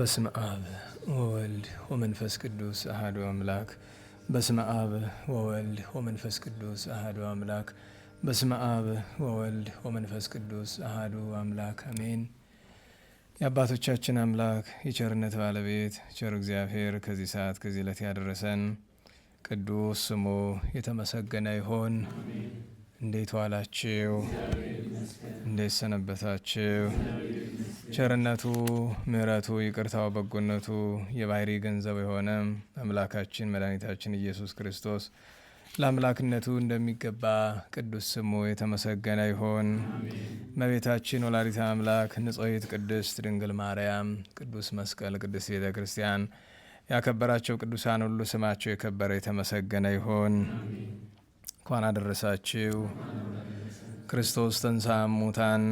በስመ አብ ወወልድ ወመንፈስ ቅዱስ አሐዱ አምላክ። በስመ አብ ወወልድ ወመንፈስ ቅዱስ አሐዱ አምላክ። በስመ አብ ወወልድ ወመንፈስ ቅዱስ አሐዱ አምላክ አሜን። የአባቶቻችን አምላክ የቸርነት ባለቤት ቸር እግዚአብሔር ከዚህ ሰዓት ከዚህ ዕለት ያደረሰን ቅዱስ ስሙ የተመሰገነ ይሆን። እንዴት ዋላችሁ? እንዴት ሰነበታችሁ? ቸርነቱ ምሕረቱ ይቅርታው በጎነቱ የባህሪ ገንዘብ የሆነ አምላካችን መድኃኒታችን ኢየሱስ ክርስቶስ ለአምላክነቱ እንደሚገባ ቅዱስ ስሙ የተመሰገነ ይሆን። እመቤታችን ወላዲተ አምላክ ንጽሕት ቅድስት ድንግል ማርያም፣ ቅዱስ መስቀል፣ ቅድስት ቤተ ክርስቲያን ያከበራቸው ቅዱሳን ሁሉ ስማቸው የከበረ የተመሰገነ ይሆን። እንኳን አደረሳችሁ። ክርስቶስ ተንሥአ እሙታን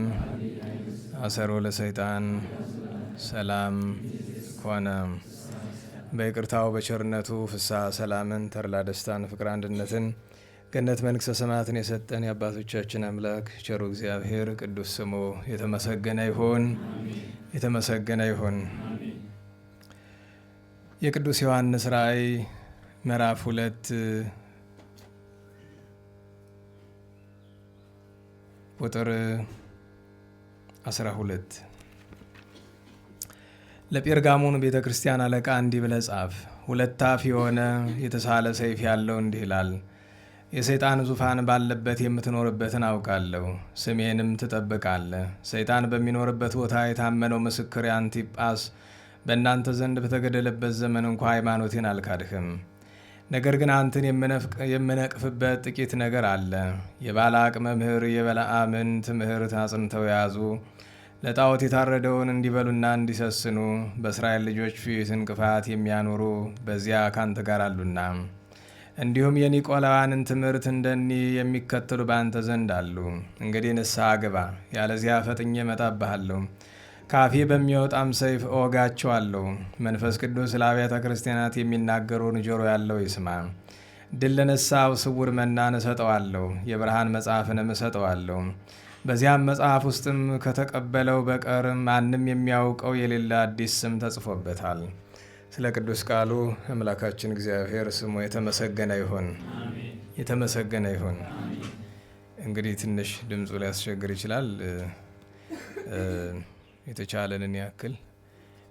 አሰሮ ለሰይጣን ሰላም ኮነ። በይቅርታው በቸርነቱ ፍስሐ ሰላምን፣ ተድላ ደስታን፣ ፍቅር አንድነትን፣ ገነት መንግሥተ ሰማያትን የሰጠን የአባቶቻችን አምላክ ቸሩ እግዚአብሔር ቅዱስ ስሙ የተመሰገነ ይሁን። የተመሰገነ ይሁን። የቅዱስ ዮሐንስ ራእይ ምዕራፍ 2 ቁጥር 12 ለጴርጋሞን ቤተ ክርስቲያን አለቃ እንዲህ ብለህ ጻፍ። ሁለት አፍ የሆነ የተሳለ ሰይፍ ያለው እንዲህ ይላል፣ የሰይጣን ዙፋን ባለበት የምትኖርበትን አውቃለሁ፣ ስሜንም ትጠብቃለህ። ሰይጣን በሚኖርበት ቦታ የታመነው ምስክር አንቲጳስ በእናንተ ዘንድ በተገደለበት ዘመን እንኳ ሃይማኖቴን አልካድህም። ነገር ግን አንተን የምነቅፍበት ጥቂት ነገር አለ። የባላቅ መምህር የበለዓምን ትምህርት አጽንተው የያዙ ለጣዖት የታረደውን እንዲበሉና እንዲሰስኑ በእስራኤል ልጆች ፊት እንቅፋት የሚያኖሩ በዚያ ካንተ ጋር አሉና፣ እንዲሁም የኒቆላውያንን ትምህርት እንደኒ የሚከተሉ በአንተ ዘንድ አሉ። እንግዲህ ንስሐ ግባ፣ ያለዚያ ፈጥኜ እመጣብሃለሁ፣ ካፌ በሚወጣም ሰይፍ እወጋቸዋለሁ። መንፈስ ቅዱስ ለአብያተ ክርስቲያናት የሚናገረውን ጆሮ ያለው ይስማ። ድል ለነሳው ስውር መናን እሰጠዋለሁ፣ የብርሃን መጽሐፍንም እሰጠዋለሁ። በዚያም መጽሐፍ ውስጥም ከተቀበለው በቀር ማንም የሚያውቀው የሌለ አዲስ ስም ተጽፎበታል። ስለ ቅዱስ ቃሉ አምላካችን እግዚአብሔር ስሙ የተመሰገነ ይሁን። የተመሰገነ ይሁን። እንግዲህ ትንሽ ድምፁ ሊያስቸግር ይችላል። የተቻለንን ያክል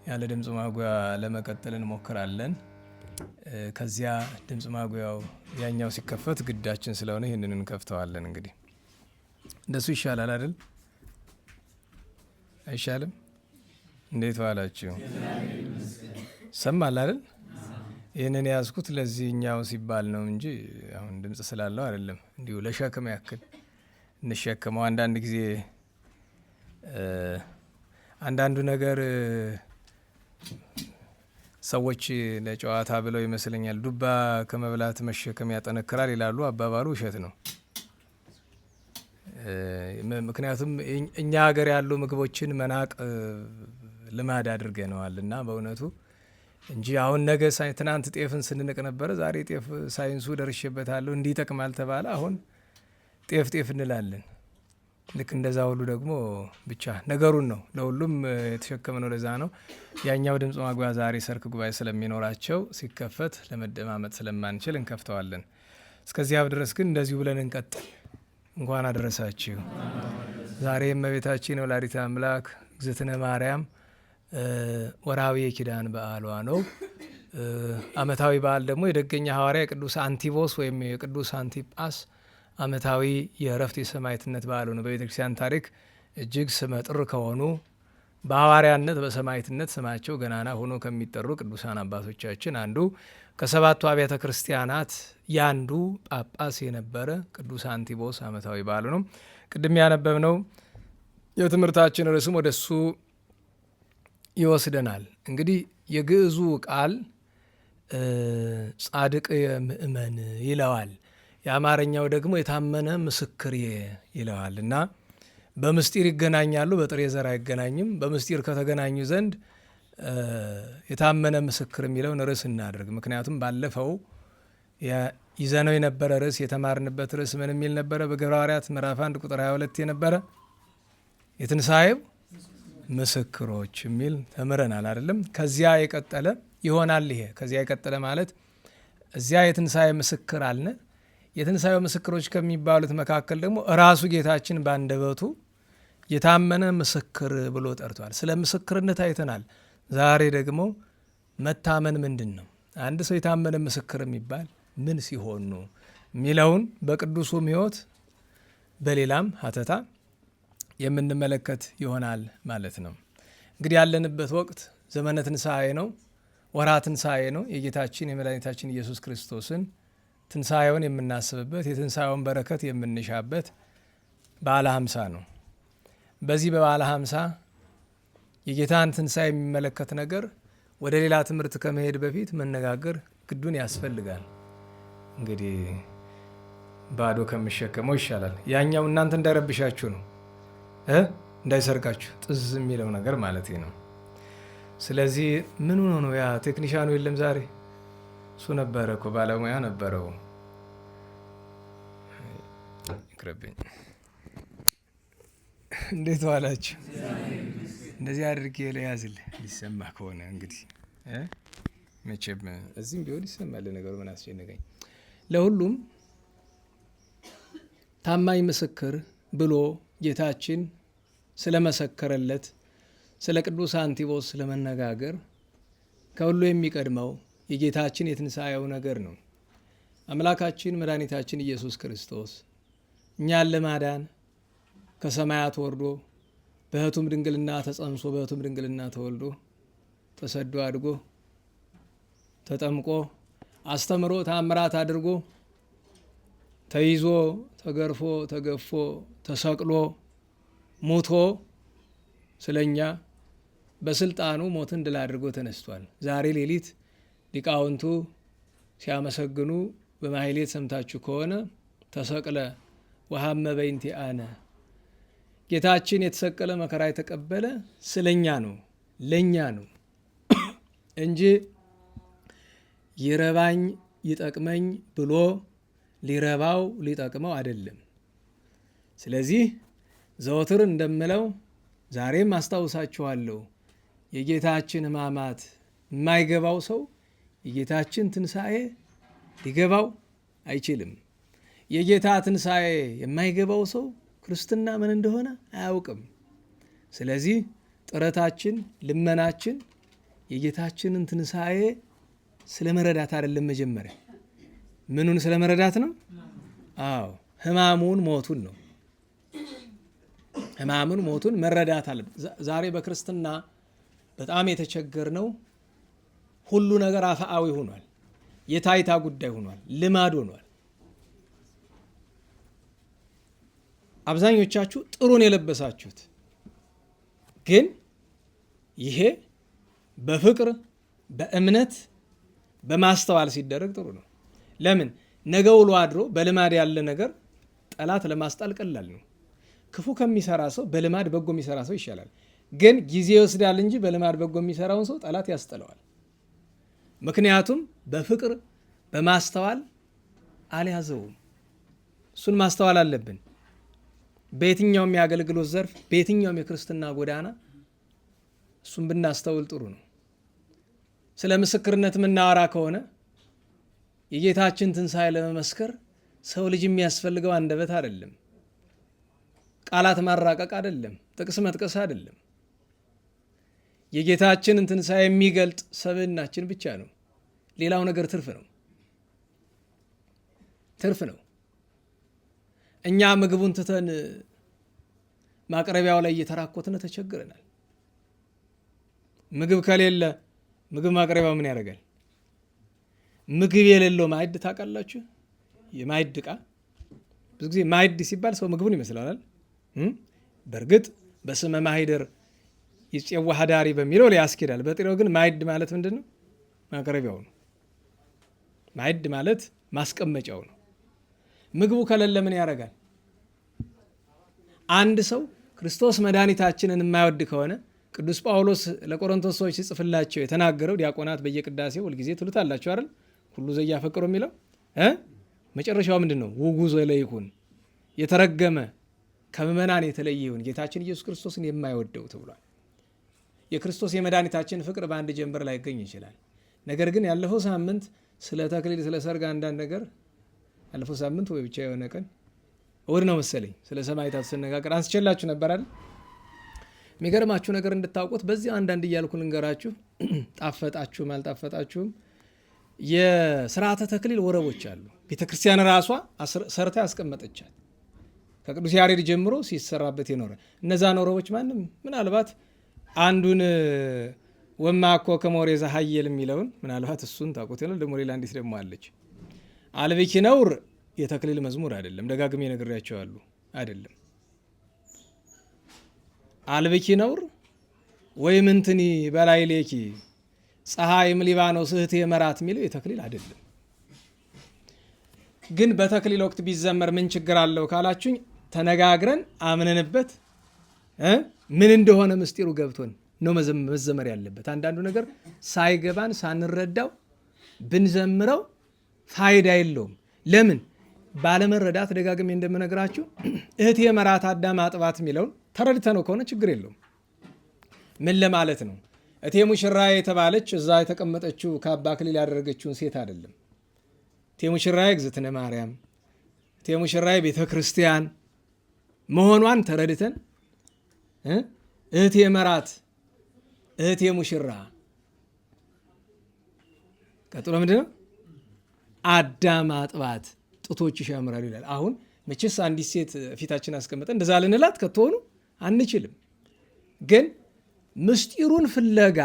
ያለ ድምፅ ማጉያ ለመቀጠል እንሞክራለን። ከዚያ ድምፅ ማጉያው ያኛው ሲከፈት ግዳችን ስለሆነ ይህንን እንከፍተዋለን። እንግዲህ እንደሱ ይሻላል አይደል? አይሻልም? እንዴት ዋላችሁ? ሰማል አይደል? ይህንን የያዝኩት ለዚህኛው ሲባል ነው እንጂ አሁን ድምፅ ስላለው አይደለም። እንዲሁ ለሸክም ያክል እንሸከመው። አንዳንድ ጊዜ አንዳንዱ ነገር ሰዎች ለጨዋታ ብለው ይመስለኛል ዱባ ከመብላት መሸከም ያጠነክራል ይላሉ። አባባሉ ውሸት ነው። ምክንያቱም እኛ ሀገር ያሉ ምግቦችን መናቅ ልማድ አድርገነዋል እና በእውነቱ እንጂ አሁን ነገ ትናንት ጤፍን ስንንቅ ነበረ። ዛሬ ጤፍ ሳይንሱ ደርሼበታለሁ እንዲህ ይጠቅማል ተባለ። አሁን ጤፍ እንላለን። ልክ እንደዛ ሁሉ ደግሞ ብቻ ነገሩን ነው ለሁሉም የተሸከምነው። ለዛ ነው ያኛው ድምፅ ማጉያ ዛሬ ሰርክ ጉባኤ ስለሚኖራቸው ሲከፈት ለመደማመጥ ስለማንችል እንከፍተዋለን። እስከዚያው ድረስ ግን እንደዚሁ ብለን እንቀጥል። እንኳን አደረሳችሁ። ዛሬ እመቤታችን ወላዲተ አምላክ እግዝእትነ ማርያም ወርሃዊ የኪዳን በዓሏ ነው። ዓመታዊ በዓል ደግሞ የደገኛ ሐዋርያ የቅዱስ አንቲቦስ ወይም የቅዱስ አንቲጳስ ዓመታዊ የእረፍት የሰማዕትነት በዓሉ ነው። በቤተክርስቲያን ታሪክ እጅግ ስመጥር ከሆኑ በሐዋርያነት በሰማዕትነት ስማቸው ገናና ሆኖ ከሚጠሩ ቅዱሳን አባቶቻችን አንዱ ከሰባቱ አብያተ ክርስቲያናት ያንዱ ጳጳስ የነበረ ቅዱስ አንቲቦስ ዓመታዊ በዓሉ ነው። ቅድም ያነበብነው የትምህርታችን ርዕስም ወደሱ ይወስደናል። እንግዲህ የግዕዙ ቃል ጻድቅ የምእመን ይለዋል። የአማርኛው ደግሞ የታመነ ምስክር ይለዋል እና በምስጢር ይገናኛሉ፣ በጥሬ ዘር አይገናኝም። በምስጢር ከተገናኙ ዘንድ የታመነ ምስክር የሚለውን ርዕስ እናድርግ። ምክንያቱም ባለፈው ይዘነው የነበረ ርዕስ የተማርንበት ርዕስ ምን የሚል ነበረ? በግብረ ሐዋርያት ምዕራፍ 1 ቁጥር 22 የነበረ የትንሣኤው ምስክሮች የሚል ተምረናል አይደለም? ከዚያ የቀጠለ ይሆናል። ይሄ ከዚያ የቀጠለ ማለት እዚያ የትንሣኤ ምስክር አልነ። የትንሣኤው ምስክሮች ከሚባሉት መካከል ደግሞ ራሱ ጌታችን ባንደበቱ የታመነ ምስክር ብሎ ጠርቷል። ስለ ምስክርነት አይተናል። ዛሬ ደግሞ መታመን ምንድን ነው? አንድ ሰው የታመነ ምስክር የሚባል ምን ሲሆን ነው የሚለውን በቅዱሱም ሕይወት በሌላም ሀተታ የምንመለከት ይሆናል ማለት ነው። እንግዲህ ያለንበት ወቅት ዘመነ ትንሣኤ ነው፣ ወርኃ ትንሣኤ ነው። የጌታችን የመድኃኒታችን ኢየሱስ ክርስቶስን ትንሣኤውን የምናስብበት የትንሣኤውን በረከት የምንሻበት በዓለ ሃምሳ ነው። በዚህ በበዓለ ሃምሳ የጌታን ትንሣኤ የሚመለከት ነገር ወደ ሌላ ትምህርት ከመሄድ በፊት መነጋገር ግዱን ያስፈልጋል። እንግዲህ ባዶ ከምሸከመው ይሻላል። ያኛው እናንተ እንዳይረብሻችሁ ነው፣ እንዳይሰርቃችሁ ጥዝ የሚለው ነገር ማለት ነው። ስለዚህ ምን ሆኖ ነው? ያ ቴክኒሻኑ የለም ዛሬ? እሱ ነበረ እኮ ባለሙያ ነበረው። ይቅርብኝ። እንዴት ዋላችሁ? እንደዚህ አድርጌ ለያዝልህ ሊሰማ ከሆነ እንግዲህ መቼም እዚህም ቢሆን ይሰማል። ነገሩ ምን አስጨነቀኝ። ለሁሉም ታማኝ ምስክር ብሎ ጌታችን ስለመሰከረለት ስለ ቅዱስ አንቲቦስ ስለመነጋገር ከሁሉ የሚቀድመው የጌታችን የትንሣኤው ነገር ነው። አምላካችን መድኃኒታችን ኢየሱስ ክርስቶስ እኛን ለማዳን ከሰማያት ወርዶ በሕቱም ድንግልና ተጸንሶ በሕቱም ድንግልና ተወልዶ ተሰዶ አድጎ ተጠምቆ አስተምሮ ታምራት አድርጎ ተይዞ ተገርፎ ተገፎ ተሰቅሎ ሞቶ ስለኛ በስልጣኑ ሞትን ድል አድርጎ ተነስቷል። ዛሬ ሌሊት ሊቃውንቱ ሲያመሰግኑ በማሕሌት ሰምታችሁ ከሆነ ተሰቅለ ወሐመ በእንቲአነ፣ ጌታችን የተሰቀለ መከራ የተቀበለ ስለኛ ነው ለኛ ነው እንጂ ይረባኝ ይጠቅመኝ ብሎ ሊረባው ሊጠቅመው አይደለም። ስለዚህ ዘወትር እንደምለው ዛሬም አስታውሳችኋለሁ፣ የጌታችን ሕማማት የማይገባው ሰው የጌታችን ትንሣኤ ሊገባው አይችልም። የጌታ ትንሣኤ የማይገባው ሰው ክርስትና ምን እንደሆነ አያውቅም። ስለዚህ ጥረታችን ልመናችን የጌታችንን ትንሣኤ ስለ መረዳት አይደለም። መጀመሪያ ምኑን ስለ መረዳት ነው? አዎ ሕማሙን ሞቱን ነው። ሕማሙን ሞቱን መረዳት አለ። ዛሬ በክርስትና በጣም የተቸገር ነው። ሁሉ ነገር አፍአዊ ሆኗል። የታይታ ጉዳይ ሆኗል። ልማድ ሆኗል። አብዛኞቻችሁ ጥሩን የለበሳችሁት ግን ይሄ በፍቅር በእምነት በማስተዋል ሲደረግ ጥሩ ነው። ለምን? ነገ ውሎ አድሮ በልማድ ያለ ነገር ጠላት ለማስጣል ቀላል ነው። ክፉ ከሚሰራ ሰው በልማድ በጎ የሚሰራ ሰው ይሻላል። ግን ጊዜ ይወስዳል እንጂ በልማድ በጎ የሚሰራውን ሰው ጠላት ያስጥለዋል። ምክንያቱም በፍቅር በማስተዋል አልያዘውም። እሱን ማስተዋል አለብን። በየትኛውም የአገልግሎት ዘርፍ በየትኛውም የክርስትና ጎዳና እሱን ብናስተውል ጥሩ ነው። ስለ ምስክርነት የምናወራ ከሆነ የጌታችን ትንሣኤ ለመመስከር ሰው ልጅ የሚያስፈልገው አንደበት አይደለም፣ ቃላት ማራቀቅ አይደለም፣ ጥቅስ መጥቀስ አይደለም። የጌታችንን ትንሣኤ የሚገልጥ ሰብዕናችን ብቻ ነው። ሌላው ነገር ትርፍ ነው፣ ትርፍ ነው። እኛ ምግቡን ትተን ማቅረቢያው ላይ እየተራኮትን ተቸግረናል። ምግብ ከሌለ ምግብ ማቅረቢያው ምን ያደርጋል? ምግብ የሌለው ማዕድ ታውቃላችሁ? የማዕድ ዕቃ ብዙ ጊዜ ማዕድ ሲባል ሰው ምግቡን ይመስላል። በእርግጥ በስመ ማኅደር ይፄዋ ኅዳሪ በሚለው ላይ ያስኬዳል። በጥሬው ግን ማዕድ ማለት ምንድን ነው? ማቅረቢያው ነው። ማዕድ ማለት ማስቀመጫው ነው። ምግቡ ከሌለ ምን ያደርጋል? አንድ ሰው ክርስቶስ መድኃኒታችንን የማይወድ ከሆነ ቅዱስ ጳውሎስ ለቆሮንቶስ ሰዎች ሲጽፍላቸው የተናገረው ዲያቆናት በየቅዳሴው ሁልጊዜ ትሉታላችሁ አይደል? ሁሉ ዘያፈቅሩ የሚለው መጨረሻው ምንድን ነው? ውጉዞ ለይኩን፣ የተረገመ ከምእመናን የተለየ ይሁን ጌታችን ኢየሱስ ክርስቶስን የማይወደው ተብሏል። የክርስቶስ የመድኃኒታችን ፍቅር በአንድ ጀንበር ላይ ይገኝ ይችላል። ነገር ግን ያለፈው ሳምንት ስለ ተክሊል ስለ ሰርግ አንዳንድ ነገር ያለፈው ሳምንት ወይ ብቻ የሆነ ቀን እሑድ ነው መሰለኝ ስለ ሰማዕታት ስነጋገር አንስቼላችሁ ነበር አይደል? የሚገርማችሁ ነገር እንድታውቁት በዚህ አንዳንድ እያልኩ ልንገራችሁ። ጣፈጣችሁም አልጣፈጣችሁም የስርዓተ ተክሊል ወረቦች አሉ። ቤተክርስቲያን ራሷ ሰርታ ያስቀመጠቻል። ከቅዱስ ያሬድ ጀምሮ ሲሰራበት የኖረ እነዛን ወረቦች ማንም ምናልባት አንዱን ወማኮ ከሞሬዛ ሀየል የሚለውን ምናልባት እሱን ታውቁት ይሆናል። ደግሞ ሌላ እንዲት ደግሞ አለች። አልብኪ ነውር የተክሊል መዝሙር አይደለም። ደጋግሜ ነግሬያቸዋለሁ። አይደለም አልብኪ ነውር ወይ ምንትኒ በላይ ሌኪ ፀሐይም ሊባኖስ እህቴ መራት የሚለው የተክሊል አይደለም። ግን በተክሊል ወቅት ቢዘመር ምን ችግር አለው ካላችሁኝ፣ ተነጋግረን አምነንበት ምን እንደሆነ ምስጢሩ ገብቶን ነው መዘመር ያለበት። አንዳንዱ ነገር ሳይገባን ሳንረዳው ብንዘምረው ፋይዳ የለውም። ለምን ባለመረዳት ደጋግሜ እንደምነግራችሁ እህቴ መራት አዳም አጥባት የሚለውን ተረድተ ነው ከሆነ ችግር የለውም። ምን ለማለት ነው? እቴ ሙሽራዬ የተባለች እዛ የተቀመጠችው ከአባ አክሊል ያደረገችውን ሴት አይደለም። እቴ ሙሽራዬ እግዝእትነ ማርያም፣ እቴ ሙሽራዬ ቤተ ክርስቲያን መሆኗን ተረድተን እህቴ መራት፣ እህቴ ሙሽራ፣ ቀጥሎ ምንድን ነው? አዳም አጥባት ጡቶችሽ ያምራሉ ይላል። አሁን መቼስ አንዲት ሴት ፊታችን አስቀምጠን እንደዛ ልንላት ከትሆኑ አንችልም። ግን ምስጢሩን ፍለጋ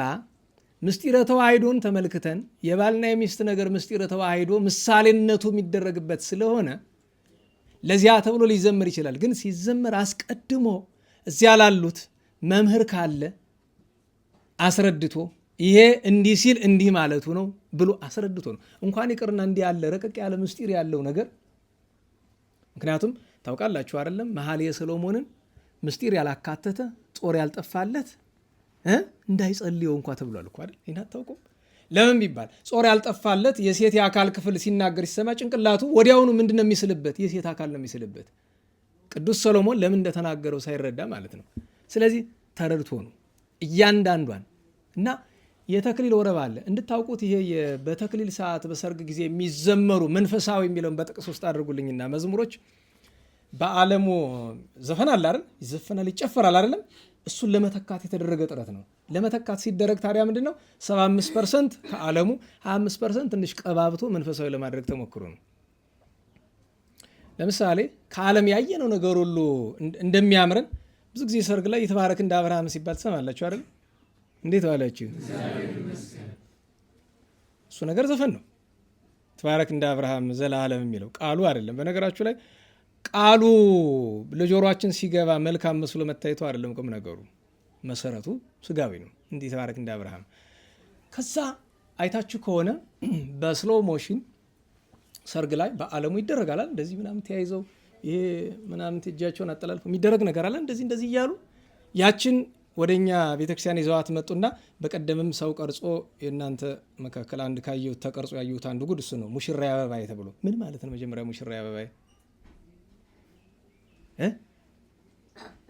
ምስጢረ ተዋሂዶን ተመልክተን የባልና የሚስት ነገር ምስጢረ ተዋሂዶ ምሳሌነቱ የሚደረግበት ስለሆነ ለዚያ ተብሎ ሊዘመር ይችላል። ግን ሲዘመር አስቀድሞ እዚያ ላሉት መምህር ካለ አስረድቶ ይሄ እንዲህ ሲል እንዲህ ማለቱ ነው ብሎ አስረድቶ ነው። እንኳን ይቅርና እንዲህ ያለ ረቀቅ ያለ ምስጢር ያለው ነገር ምክንያቱም ታውቃላችሁ አይደለም? መኃልየ ሰሎሞንን ምስጢር ያላካተተ ጦር ያልጠፋለት እንዳይጸልየው እንኳ ተብሏል እኮ አይደል? ይሄን አታውቁም? ለምን ቢባል ጾር ያልጠፋለት የሴት የአካል ክፍል ሲናገር ሲሰማ ጭንቅላቱ ወዲያውኑ ምንድነው የሚስልበት? የሴት አካል ነው የሚስልበት። ቅዱስ ሰሎሞን ለምን እንደተናገረው ሳይረዳ ማለት ነው። ስለዚህ ተረድቶ ነው እያንዳንዷን እና የተክሊል ወረብ አለ እንድታውቁት። ይሄ በተክሊል ሰዓት በሰርግ ጊዜ የሚዘመሩ መንፈሳዊ የሚለውን በጥቅስ ውስጥ አድርጉልኝና መዝሙሮች በዓለሙ ዘፈን አለ አይደል? ይዘፈናል፣ ይጨፈራል አይደለም? እሱን ለመተካት የተደረገ ጥረት ነው። ለመተካት ሲደረግ ታዲያ ምንድን ነው 75% ከዓለሙ 25% ትንሽ ቀባብቶ መንፈሳዊ ለማድረግ ተሞክሮ ነው። ለምሳሌ ከዓለም ያየነው ነገር ሁሉ እንደሚያምረን ብዙ ጊዜ ሰርግ ላይ የተባረክ እንደ አብርሃም ሲባል ትሰማላችሁ አይደል? እንዴት ባላችሁ? እሱ ነገር ዘፈን ነው። ተባረክ እንደ አብርሃም ዘላለም የሚለው ቃሉ አይደለም። በነገራችሁ ላይ ቃሉ ለጆሮአችን ሲገባ መልካም መስሎ መታየቱ አይደለም ቁም ነገሩ። መሰረቱ ስጋዊ ነው። እንዲህ ተባረክ እንደ አብርሃም። ከዛ አይታችሁ ከሆነ በስሎ ሞሽን ሰርግ ላይ በዓለሙ ይደረጋል እንደዚህ ምናምን ተያይዘው ይሄ ምናምን እጃቸውን አጠላልፈው የሚደረግ ነገር አለ እንደዚህ እንደዚህ እያሉ ያችን ወደኛ ቤተክርስቲያን ይዘዋት መጡና በቀደምም ሰው ቀርጾ የእናንተ መካከል አንድ ካየሁት ተቀርጾ ያየሁት አንዱ ጉድ እሱ ነው። ሙሽራዬ አበባዬ ተብሎ ምን ማለት ነው? መጀመሪያ ሙሽራዬ አበባዬ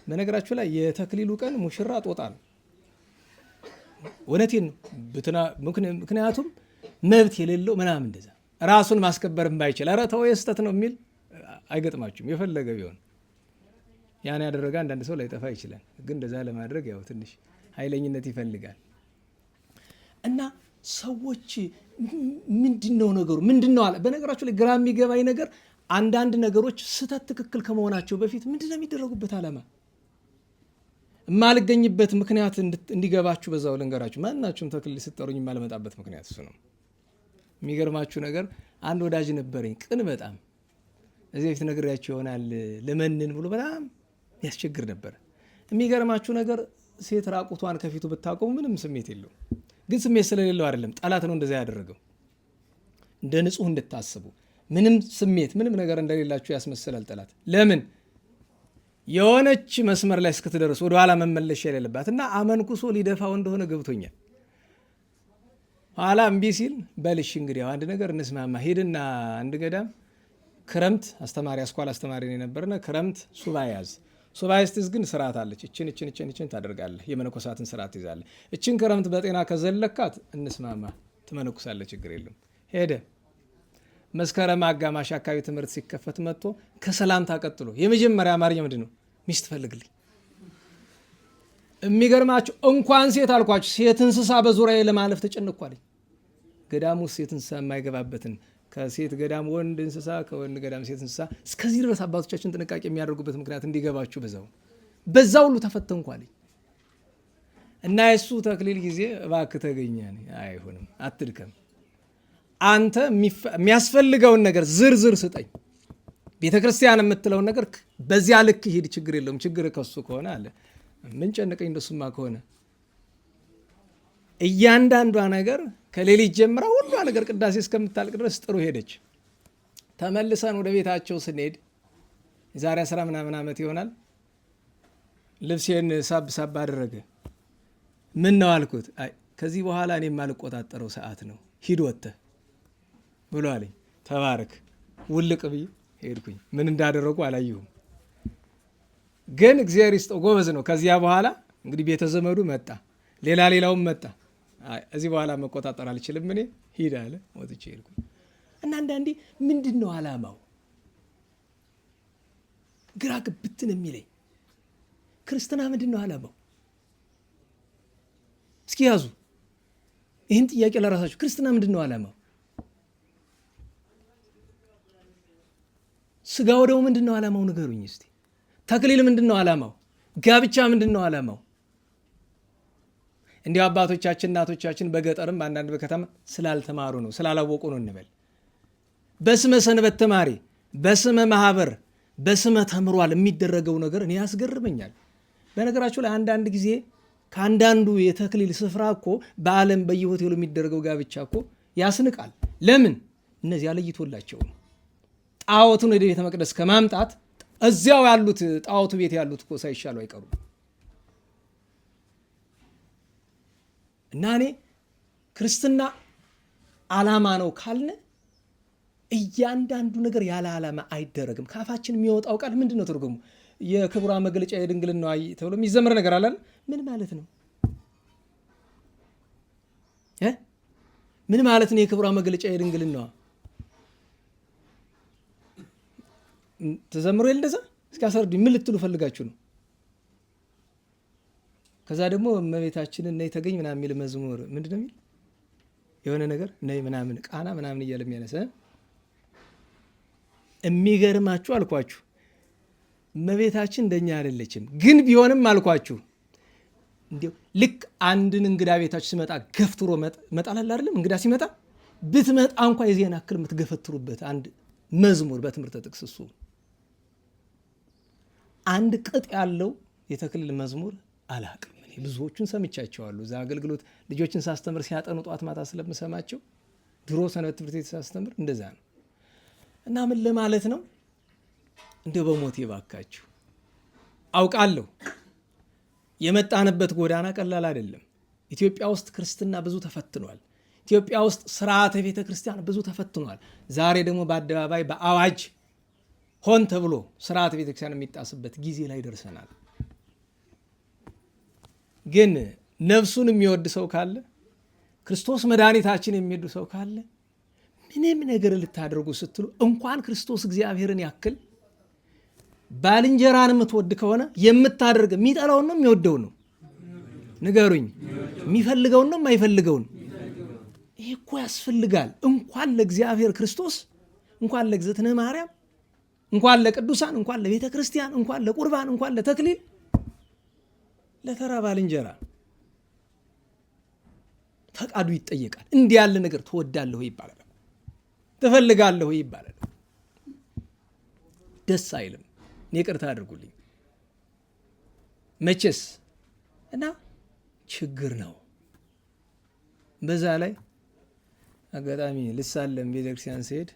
በነገራችሁ ላይ የተክሊሉ ቀን ሙሽራ ጦጣ ነው። እውነቴን ነው። ምክንያቱም መብት የሌለው ምናምን እንደዛ ራሱን ማስከበር የማይችል ኧረ ተው የስተት ነው የሚል አይገጥማችሁም። የፈለገ ቢሆን ያን ያደረገ አንዳንድ ሰው ላይጠፋ ይችላል። ግን እንደዛ ለማድረግ ያው ትንሽ ኃይለኝነት ይፈልጋል። እና ሰዎች ምንድነው ነገሩ ምንድነው አለ። በነገራችሁ ላይ ግራ የሚገባኝ ነገር አንዳንድ ነገሮች ስተት ትክክል ከመሆናቸው በፊት ምንድነው የሚደረጉበት ዓላማ የማልገኝበት ምክንያት እንዲገባችሁ በዛው ልንገራችሁ። ማናችሁም ተክሊል ስትጠሩኝ የማልመጣበት ምክንያት እሱ ነው። የሚገርማችሁ ነገር አንድ ወዳጅ ነበረኝ ቅን በጣም እዚህ በፊት ነግሬያችሁ ይሆናል። ለመንን ብሎ በጣም ያስቸግር ነበር። የሚገርማችሁ ነገር ሴት ራቁቷን ከፊቱ ብታቆሙ ምንም ስሜት የለውም። ግን ስሜት ስለሌለው አይደለም ጠላት ነው እንደዛ ያደረገው። እንደ ንጹህ እንድታስቡ ምንም ስሜት ምንም ነገር እንደሌላችሁ ያስመስላል ጠላት። ለምን የሆነች መስመር ላይ እስክትደርስ ወደ ኋላ መመለሻ የሌለባት እና አመንኩሶ ሊደፋው እንደሆነ ገብቶኛል። ኋላ እምቢ ሲል በልሽ እንግዲህ አንድ ነገር እንስማማ ሄድና አንድ ገዳም ክረምት አስተማሪ አስኳል አስተማሪ ነው የነበርና ክረምት ሱባኤ ያዝ። ሱባኤ ስትይዝ ግን ስርዓት አለች። እችን ታደርጋለህ። የመነኮሳትን ስርዓት ትይዛለህ። እችን ክረምት በጤና ከዘለካት እንስማማ፣ ትመነኩሳለህ፣ ችግር የለም። ሄደ መስከረም አጋማሽ አካባቢ ትምህርት ሲከፈት መጥቶ ከሰላምታ ቀጥሎ የመጀመሪያ አማርኛ ምንድን ነው? ሚስት ፈልግልኝ። የሚገርማችሁ እንኳን ሴት አልኳችሁ፣ ሴት እንስሳ በዙሪያ ለማለፍ ተጨነቅኳለኝ። ገዳም ውስጥ ሴት እንስሳ የማይገባበትን ከሴት ገዳም ወንድ እንስሳ፣ ከወንድ ገዳም ሴት እንስሳ፣ እስከዚህ ድረስ አባቶቻችን ጥንቃቄ የሚያደርጉበት ምክንያት እንዲገባችሁ በዛ ሁሉ ተፈተንኳለኝ። እና የሱ ተክሊል ጊዜ እባክህ ተገኘ። አይሆንም፣ አትድከም፣ አንተ የሚያስፈልገውን ነገር ዝርዝር ስጠኝ፣ ቤተ ክርስቲያን የምትለውን ነገር በዚያ ልክ ሂድ፣ ችግር የለውም። ችግር ከሱ ከሆነ አለ ምን ጨነቀኝ፣ እንደሱማ ከሆነ እያንዳንዷ ነገር ከሌሊት ጀምራ ሁሏ ነገር ቅዳሴ እስከምታልቅ ድረስ ጥሩ ሄደች። ተመልሰን ወደ ቤታቸው ስንሄድ የዛሬ 10 ምናምን ዓመት ይሆናል። ልብሴን ሳብ አደረገ። ምን ነው አልኩት። አይ ከዚህ በኋላ እኔ የማልቆጣጠረው ሰዓት ነው፣ ሂድ ወጥተህ ብሎ አለኝ። ተባረክ። ውልቅ ብዬ ሄድኩኝ። ምን እንዳደረጉ አላየሁም፣ ግን እግዚአብሔር ይስጠው ጎበዝ ነው። ከዚያ በኋላ እንግዲህ ቤተ ዘመዱ መጣ፣ ሌላውም መጣ። እዚህ በኋላ መቆጣጠር አልችልም እኔ ሂድ አለ። ወጥቼ ሄድኩኝ። እና አንዳንዴ ምንድን ነው ዓላማው ግራ ግብትን የሚለኝ ክርስትና ምንድን ነው ዓላማው? እስኪ ያዙ ይህን ጥያቄ ለራሳችሁ። ክርስትና ምንድን ነው ዓላማው? ስጋ ወደሙ ምንድን ነው ዓላማው? ንገሩኝ እስቲ። ተክሊል ምንድን ነው ዓላማው? ጋብቻ ምንድን ነው ዓላማው? እንዲሁ አባቶቻችን እናቶቻችን በገጠርም አንዳንድ በከተማ ስላልተማሩ ነው ስላላወቁ ነው እንበል። በስመ ሰንበት ተማሪ፣ በስመ ማህበር፣ በስመ ተምሯል የሚደረገው ነገር እኔ ያስገርመኛል። በነገራችሁ ላይ አንዳንድ ጊዜ ከአንዳንዱ የተክሊል ስፍራ እኮ በዓለም በየሆቴሉ የሚደረገው ጋብቻ እኮ ያስንቃል። ለምን? እነዚያ ለይቶላቸው ነው። ጣዖቱን ወደ ቤተ መቅደስ ከማምጣት እዚያው ያሉት ጣዖቱ ቤት ያሉት እኮ ሳይሻሉ አይቀሩም። እና እኔ ክርስትና ዓላማ ነው ካልነ እያንዳንዱ ነገር ያለ ዓላማ አይደረግም። ካፋችን የሚወጣው ቃል ምንድን ነው ትርጉሙ? የክብሯ መግለጫ የድንግልና ተብሎ የሚዘምር ነገር አላል? ምን ማለት ነው? ምን ማለት ነው? የክብሯ መግለጫ የድንግልና ተዘምሮ የለ እንደዛ? እስኪ አስረዱኝ። ምን ልትሉ ፈልጋችሁ ነው? ከዛ ደግሞ እመቤታችንን ነይ ተገኝ ምናምን የሚል መዝሙር ምንድን ነው የሚል የሆነ ነገር ነይ ምናምን ቃና ምናምን እያለ የሚያነሳ የሚገርማችሁ አልኳችሁ እመቤታችን እንደኛ አይደለችም። ግን ቢሆንም አልኳችሁ እንዲሁ ልክ አንድን እንግዳ ቤታችሁ ሲመጣ ገፍትሮ መጣላል አይደለም? እንግዳ ሲመጣ ብትመጣ እንኳ የዚያን አክል የምትገፈትሩበት አንድ መዝሙር በትምህርተ ጥቅስ እሱ አንድ ቅጥ ያለው የተክሊል መዝሙር አላቅም። ብዙዎቹን ሰምቻቸዋለሁ። እዛ አገልግሎት ልጆችን ሳስተምር ሲያጠኑ ጧት ማታ ስለምሰማቸው ድሮ ሰንበት ትምህርት ቤት ሳስተምር እንደዛ ነው። እና ምን ለማለት ነው? እንደው በሞት ይባካችሁ አውቃለሁ የመጣንበት ጎዳና ቀላል አይደለም። ኢትዮጵያ ውስጥ ክርስትና ብዙ ተፈትኗል። ኢትዮጵያ ውስጥ ስርዓተ ቤተ ክርስቲያን ብዙ ተፈትኗል። ዛሬ ደግሞ በአደባባይ በአዋጅ ሆን ተብሎ ስርዓተ ቤተ ክርስቲያን የሚጣስበት ጊዜ ላይ ደርሰናል። ግን ነፍሱን የሚወድ ሰው ካለ ክርስቶስ መድኃኒታችን የሚወድ ሰው ካለ ምንም ነገር ልታደርጉ ስትሉ እንኳን ክርስቶስ እግዚአብሔርን ያክል ባልንጀራን የምትወድ ከሆነ የምታደርግ የሚጠላውን ነው የሚወደው ነው? ንገሩኝ። የሚፈልገውን ነው የማይፈልገውን? ይሄ እኮ ያስፈልጋል። እንኳን ለእግዚአብሔር ክርስቶስ፣ እንኳን ለእግዝእትነ ማርያም፣ እንኳን ለቅዱሳን፣ እንኳን ለቤተ ክርስቲያን፣ እንኳን ለቁርባን፣ እንኳን ለተክሊል ለተራ ባልንጀራ ፈቃዱ ይጠየቃል። እንዲህ ያለ ነገር ትወዳለሁ ይባላል፣ ትፈልጋለሁ ይባላል። ደስ አይልም። ይቅርታ አድርጉልኝ መቼስ እና ችግር ነው። በዛ ላይ አጋጣሚ ልሳለም ቤተክርስቲያን ሲሄድ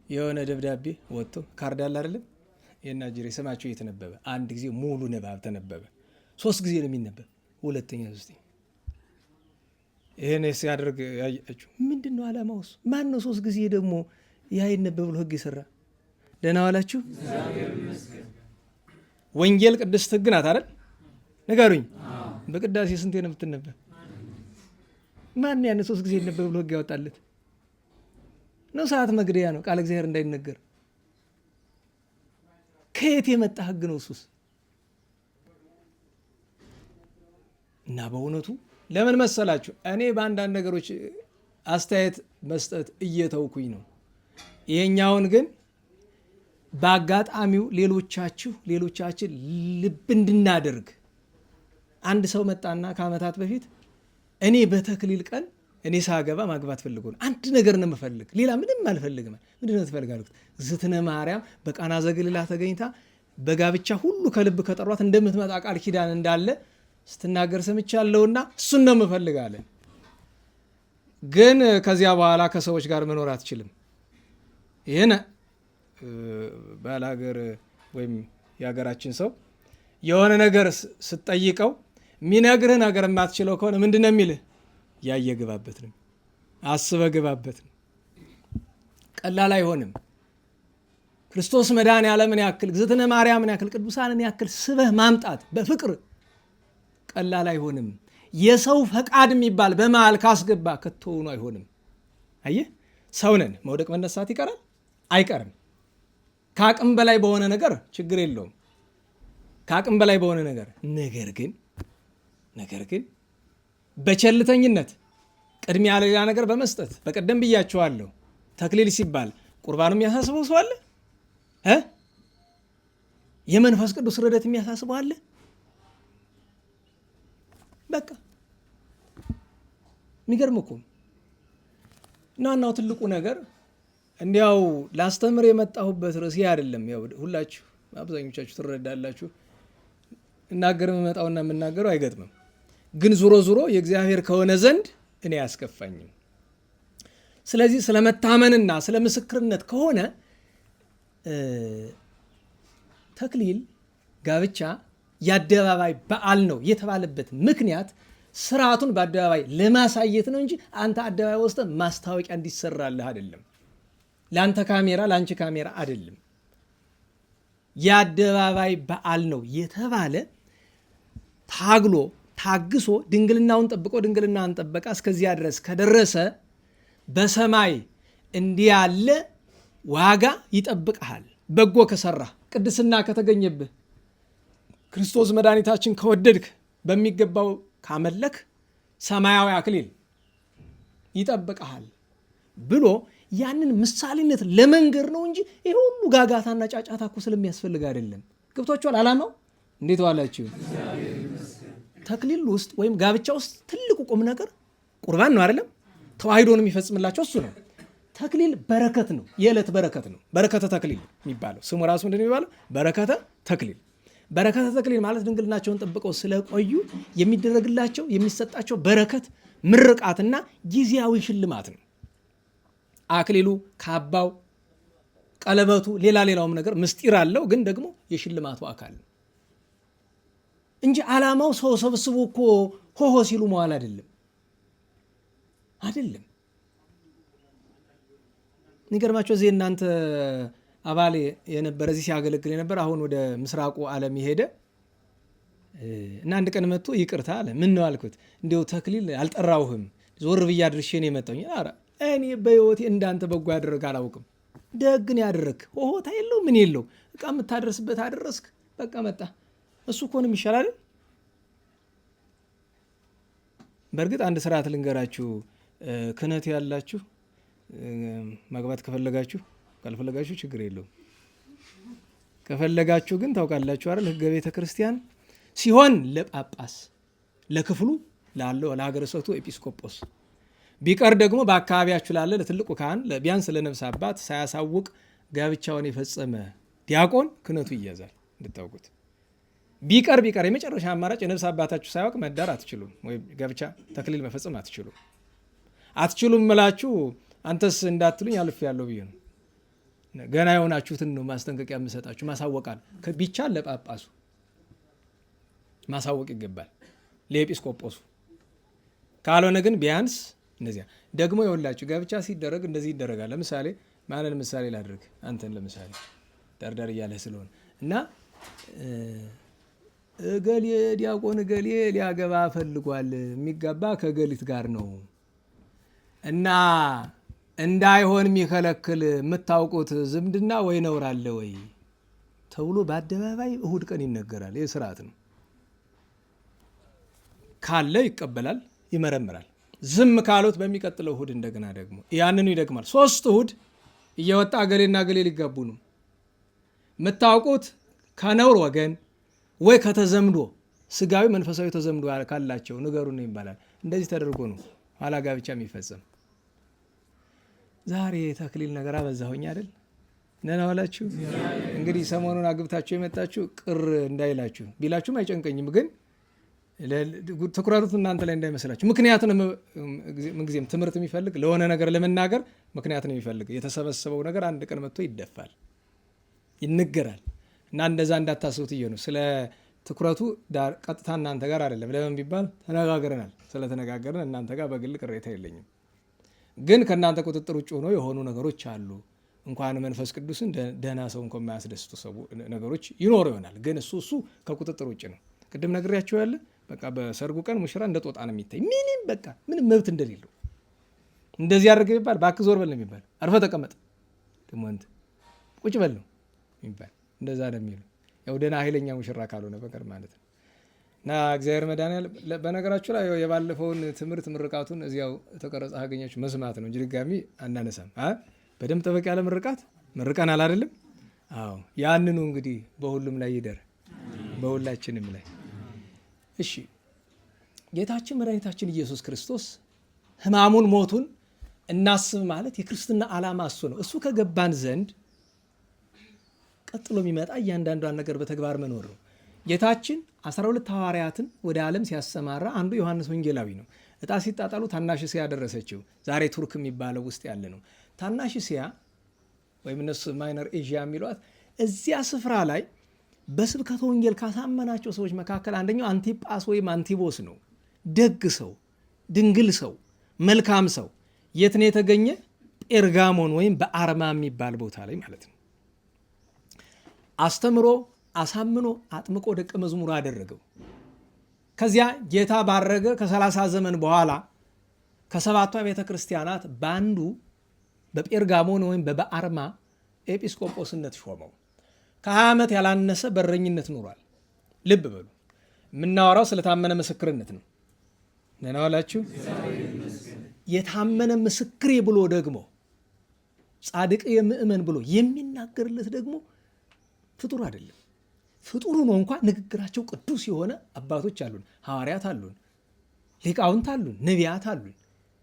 የሆነ ደብዳቤ ወጥቶ ካርድ አለ አይደለም? የናጅሬ ስማቸው እየተነበበ አንድ ጊዜ ሙሉ ንባብ ተነበበ። 3 ጊዜ ነው የሚነበብ፣ ሁለተኛ 3 ይሄን ሲያደርግ ያያችሁ ምንድነው ዓላማው? ማን ነው 3 ጊዜ ደግሞ ያ ይነበብ ብሎ ህግ ይሰራ? ደህና ዋላችሁ። ወንጌል ቅድስት ሕግ ናት አይደል? ንገሩኝ። በቅዳሴ ስንቴ ነው የምትነበብ? ማን ያን 3 ጊዜ ይነበብ ብሎ ሕግ ያወጣለት ነው? ሰዓት መግደያ ነው ቃል እግዚአብሔር እንዳይነገር። ከየት የመጣ ሕግ ነው እሱስ? እና በእውነቱ ለምን መሰላችሁ እኔ በአንዳንድ ነገሮች አስተያየት መስጠት እየተውኩኝ ነው። ይሄኛውን ግን በአጋጣሚው ሌሎቻችን ልብ እንድናደርግ አንድ ሰው መጣና ከዓመታት በፊት እኔ በተክሊል ቀን እኔ ሳገባ ማግባት ፈልጎ ነው። አንድ ነገር ነው የምፈልግ፣ ሌላ ምንም አልፈልግም። ምንድን ነው ትፈልጋለህ? ዝትነ ማርያም በቃና ዘገሊላ ተገኝታ በጋብቻ ሁሉ ከልብ ከጠሯት እንደምትመጣ ቃል ኪዳን እንዳለ ስትናገር ሰምቻለሁና እሱን ነው የምፈልጋለን። ግን ከዚያ በኋላ ከሰዎች ጋር መኖር አትችልም። ይህን ባላገር ወይም የሀገራችን ሰው የሆነ ነገር ስትጠይቀው የሚነግርህ ነገር የማትችለው ከሆነ ምንድን ነው የሚልህ? ያየ ግባበት ነው፣ አስበ ግባበት ነው። ቀላል አይሆንም። ክርስቶስ መድኃኔዓለምን ያክል እግዝእትነ ማርያምን ያክል ቅዱሳንን ያክል ስበህ ማምጣት በፍቅር ቀላል አይሆንም። የሰው ፈቃድ የሚባል በመሃል ካስገባ ከቶውኑ አይሆንም። አየህ፣ ሰው ነን። መውደቅ መነሳት ይቀራል አይቀርም። ከአቅም በላይ በሆነ ነገር ችግር የለውም። ከአቅም በላይ በሆነ ነገር ነገር ግን በቸልተኝነት ቅድሚያ ሌላ ነገር በመስጠት በቀደም ብያቸዋለሁ። ተክሊል ሲባል ቁርባኑ የሚያሳስበው ሰው አለ? የመንፈስ ቅዱስ ረድኤት የሚያሳስበው አለ? በቃ የሚገርም እኮ ናናው ትልቁ ነገር እንዲያው ላስተምር የመጣሁበት ርዕስ አይደለም። ያው ሁላችሁ አብዛኞቻችሁ ትረዳላችሁ። እናገር የምመጣውና የምናገረው አይገጥምም። ግን ዙሮ የእግዚአብሔር ከሆነ ዘንድ እኔ አያስከፋኝም። ስለዚህ ስለመታመንና ስለ ምስክርነት ከሆነ ተክሊል ጋብቻ የአደባባይ በዓል ነው የተባለበት ምክንያት ስርዓቱን በአደባባይ ለማሳየት ነው እንጂ አንተ አደባባይ ወስተ ማስታወቂያ እንዲሰራልህ አይደለም። ለአንተ ካሜራ ለአንቺ ካሜራ አይደለም። የአደባባይ በዓል ነው የተባለ ታግሎ ታግሶ ድንግልናውን ጠብቆ ድንግልናን ጠበቃ እስከዚያ ድረስ ከደረሰ በሰማይ እንዲህ ያለ ዋጋ ይጠብቅሃል። በጎ ከሰራ ቅድስና ከተገኘብህ ክርስቶስ መድኃኒታችን ከወደድክ በሚገባው ካመለክ ሰማያዊ አክሊል ይጠብቅሃል ብሎ ያንን ምሳሌነት ለመንገር ነው እንጂ ይሄ ሁሉ ጋጋታና ጫጫታ እኮ ስለሚያስፈልግ አይደለም። ገብቷችኋል? ዓላማው እንዴት ዋላችሁ? ተክሊል ውስጥ ወይም ጋብቻ ውስጥ ትልቁ ቁም ነገር ቁርባን ነው አይደለም? ተዋሂዶን የሚፈጽምላቸው እሱ ነው። ተክሊል በረከት ነው፣ የዕለት በረከት ነው። በረከተ ተክሊል የሚባለው ስሙ ራሱ ምንድን ነው የሚባለው? በረከተ ተክሊል። በረከተ ተክሊል ማለት ድንግልናቸውን ጠብቀው ስለቆዩ የሚደረግላቸው የሚሰጣቸው በረከት፣ ምርቃትና ጊዜያዊ ሽልማት ነው። አክሊሉ፣ ካባው፣ ቀለበቱ፣ ሌላውም ነገር ምስጢር አለው፣ ግን ደግሞ የሽልማቱ አካል ነው እንጂ ዓላማው ሰው ሰብስቦ እኮ ሆሆ ሲሉ መዋል አይደለም። የሚገርማቸው እዚህ እናንተ አባል የነበረ እዚህ ሲያገለግል የነበረ አሁን ወደ ምስራቁ ዓለም የሄደ እና አንድ ቀን መጥቶ ይቅርታ አለ። ምን ነው አልኩት። እንዲያው ተክሊል አልጠራውህም ዞር ብዬ አድርሼ ነው የመጣሁኝ። ኧረ እኔ በሕይወቴ እንዳንተ በጎ ያደረግ አላውቅም። ደግን ያደረግ ሆታ የለው ምን የለው እቃ የምታደርስበት አደረስክ፣ በቃ መጣ። እሱ እኮ ነው የሚሻላል። በእርግጥ አንድ ስርዓት ልንገራችሁ። ክህነት ያላችሁ ማግባት ከፈለጋችሁ፣ ካልፈለጋችሁ ችግር የለውም። ከፈለጋችሁ ግን ታውቃላችሁ አይደል ሕገ ቤተ ክርስቲያን ሲሆን ለጳጳስ ለክፍሉ ላለው ለሀገረ ስብከቱ ኤጲስቆጶስ ቢቀር ደግሞ በአካባቢያችሁ ላለ ለትልቁ ካህን ቢያንስ ለነፍስ አባት ሳያሳውቅ ጋብቻውን የፈጸመ ዲያቆን ክህነቱ ይያዛል። እንድታውቁት ቢቀር የመጨረሻ አማራጭ የነፍስ አባታችሁ ሳያውቅ መዳር አትችሉም፣ ወይም ጋብቻ ተክሊል መፈጸም አትችሉም እምላችሁ አንተስ እንዳትሉኝ አልፍ ያለው ብዬ ነው። ገና የሆናችሁትን ነው ማስጠንቀቂያ የምሰጣችሁ። ማሳወቃል ቢቻል ለጳጳሱ ማሳወቅ ይገባል፣ ለኤጲስቆጶሱ። ካልሆነ ግን ቢያንስ እነዚያ ደግሞ የወላችሁ ጋብቻ ሲደረግ እንደዚህ ይደረጋል። ለምሳሌ ማንን ምሳሌ ላድርግ? አንተን ለምሳሌ ደርደር እያለ ስለሆነ እና እገሌ ዲያቆን እገሌ ሊያገባ ፈልጓል፣ የሚጋባ ከገሊት ጋር ነው እና እንዳይሆን የሚከለክል የምታውቁት ዝምድና ወይ ነውር አለ ወይ ተብሎ በአደባባይ እሁድ ቀን ይነገራል። ይህ ስርዓት ነው። ካለ ይቀበላል፣ ይመረምራል። ዝም ካሉት በሚቀጥለው እሁድ እንደገና ደግሞ ያንኑ ይደግማል። 3 እሁድ እየወጣ ገሌና ገሌ ሊጋቡ ነው። የምታውቁት ከነውር ወገን ወይ ከተዘምዶ ስጋዊ መንፈሳዊ ተዘምዶ ካላቸው ንገሩን ይባላል። እንደዚህ ተደርጎ ነው ኋላ ጋብቻ የሚፈጸም። ዛሬ ተክሊል ነገር አበዛሁኝ አይደል? ነና ዋላችሁ። እንግዲህ ሰሞኑን አግብታችሁ የመጣችሁ ቅር እንዳይላችሁ ቢላችሁም አይጨንቀኝም፣ ግን ትኩረቱት እናንተ ላይ እንዳይመስላችሁ። ምክንያት ነው ምንጊዜም ትምህርት የሚፈልግ ለሆነ ነገር ለመናገር ምክንያት ነው የሚፈልግ። የተሰበሰበው ነገር አንድ ቀን መጥቶ ይደፋል፣ ይነገራል እና እንደዛ እንዳታስቡት እየ ነው። ስለ ትኩረቱ ቀጥታ እናንተ ጋር አይደለም። ለምን ቢባል ተነጋግረናል። ስለተነጋገርን እናንተ ጋር በግል ቅሬታ የለኝም። ግን ከእናንተ ቁጥጥር ውጭ ሆኖ የሆኑ ነገሮች አሉ። እንኳን መንፈስ ቅዱስን ደህና ሰው እንኳ የማያስደስቱ ነገሮች ይኖሩ ይሆናል። ግን እሱ ከቁጥጥር ውጭ ነው። ቅድም ነግሬያቸው ያለ በቃ በሰርጉ ቀን ሙሽራ እንደ ጦጣ ነው የሚታይ። ምንም መብት እንደሌለው እንደዚህ ያደርገ የሚባል እባክህ ዞር በል ነው የሚባል። አርፈህ ተቀመጥ ደግሞ ቁጭ በል ነው የሚባል። እንደዛ ነው የሚሉ ያው ደህና ኃይለኛ ሙሽራ ካልሆነ በቀር ማለት ነው። እና እግዚአብሔር መድኃኒዓለም በነገራችሁ ላይ የባለፈውን ትምህርት ምርቃቱን እዚያው ተቀረጸ አገኛችሁ መስማት ነው እንጂ ድጋሚ አናነሳም። በደንብ ጠበቅ ያለ ምርቃት መርቀናል አይደለም? አዎ ያንኑ እንግዲህ በሁሉም ላይ ይደር፣ በሁላችንም ላይ። እሺ ጌታችን መድኃኒታችን ኢየሱስ ክርስቶስ ሕማሙን ሞቱን እናስብ ማለት የክርስትና ዓላማ እሱ ነው። እሱ ከገባን ዘንድ ቀጥሎ የሚመጣ እያንዳንዷን ነገር በተግባር መኖር ነው። ጌታችን 12 ሐዋርያትን ወደ ዓለም ሲያሰማራ አንዱ ዮሐንስ ወንጌላዊ ነው። እጣ ሲጣጣሉ ታናሽ እስያ ደረሰችው። ዛሬ ቱርክ የሚባለው ውስጥ ያለ ነው። ታናሽ እስያ ወይም እነሱ ማይነር ኤዥያ የሚሏት እዚያ ስፍራ ላይ በስብከተ ወንጌል ካሳመናቸው ሰዎች መካከል አንደኛው አንቲጳስ ወይም አንቲቦስ ነው። ደግ ሰው፣ ድንግል ሰው፣ መልካም ሰው። የት ነው የተገኘ? ጴርጋሞን ወይም በአርማ የሚባል ቦታ ላይ ማለት ነው። አስተምሮ አሳምኖ አጥምቆ ደቀ መዝሙር አደረገው። ከዚያ ጌታ ባረገ ከ30 ዘመን በኋላ ከሰባቷ ቤተ ክርስቲያናት በአንዱ በጴርጋሞን ወይም በበአርማ ኤጲስቆጶስነት ሾመው። ከ20 ዓመት ያላነሰ በረኝነት ኖሯል። ልብ በሉ፣ የምናወራው ስለታመነ ምስክርነት ነው። ደህና ዋላችሁ። የታመነ ምስክሬ ብሎ ደግሞ ጻድቅ የምእመን ብሎ የሚናገርለት ደግሞ ፍጡር አይደለም። ፍጡር ነው እንኳን ንግግራቸው ቅዱስ የሆነ አባቶች አሉን፣ ሐዋርያት አሉን፣ ሊቃውንት አሉን፣ ነቢያት አሉን።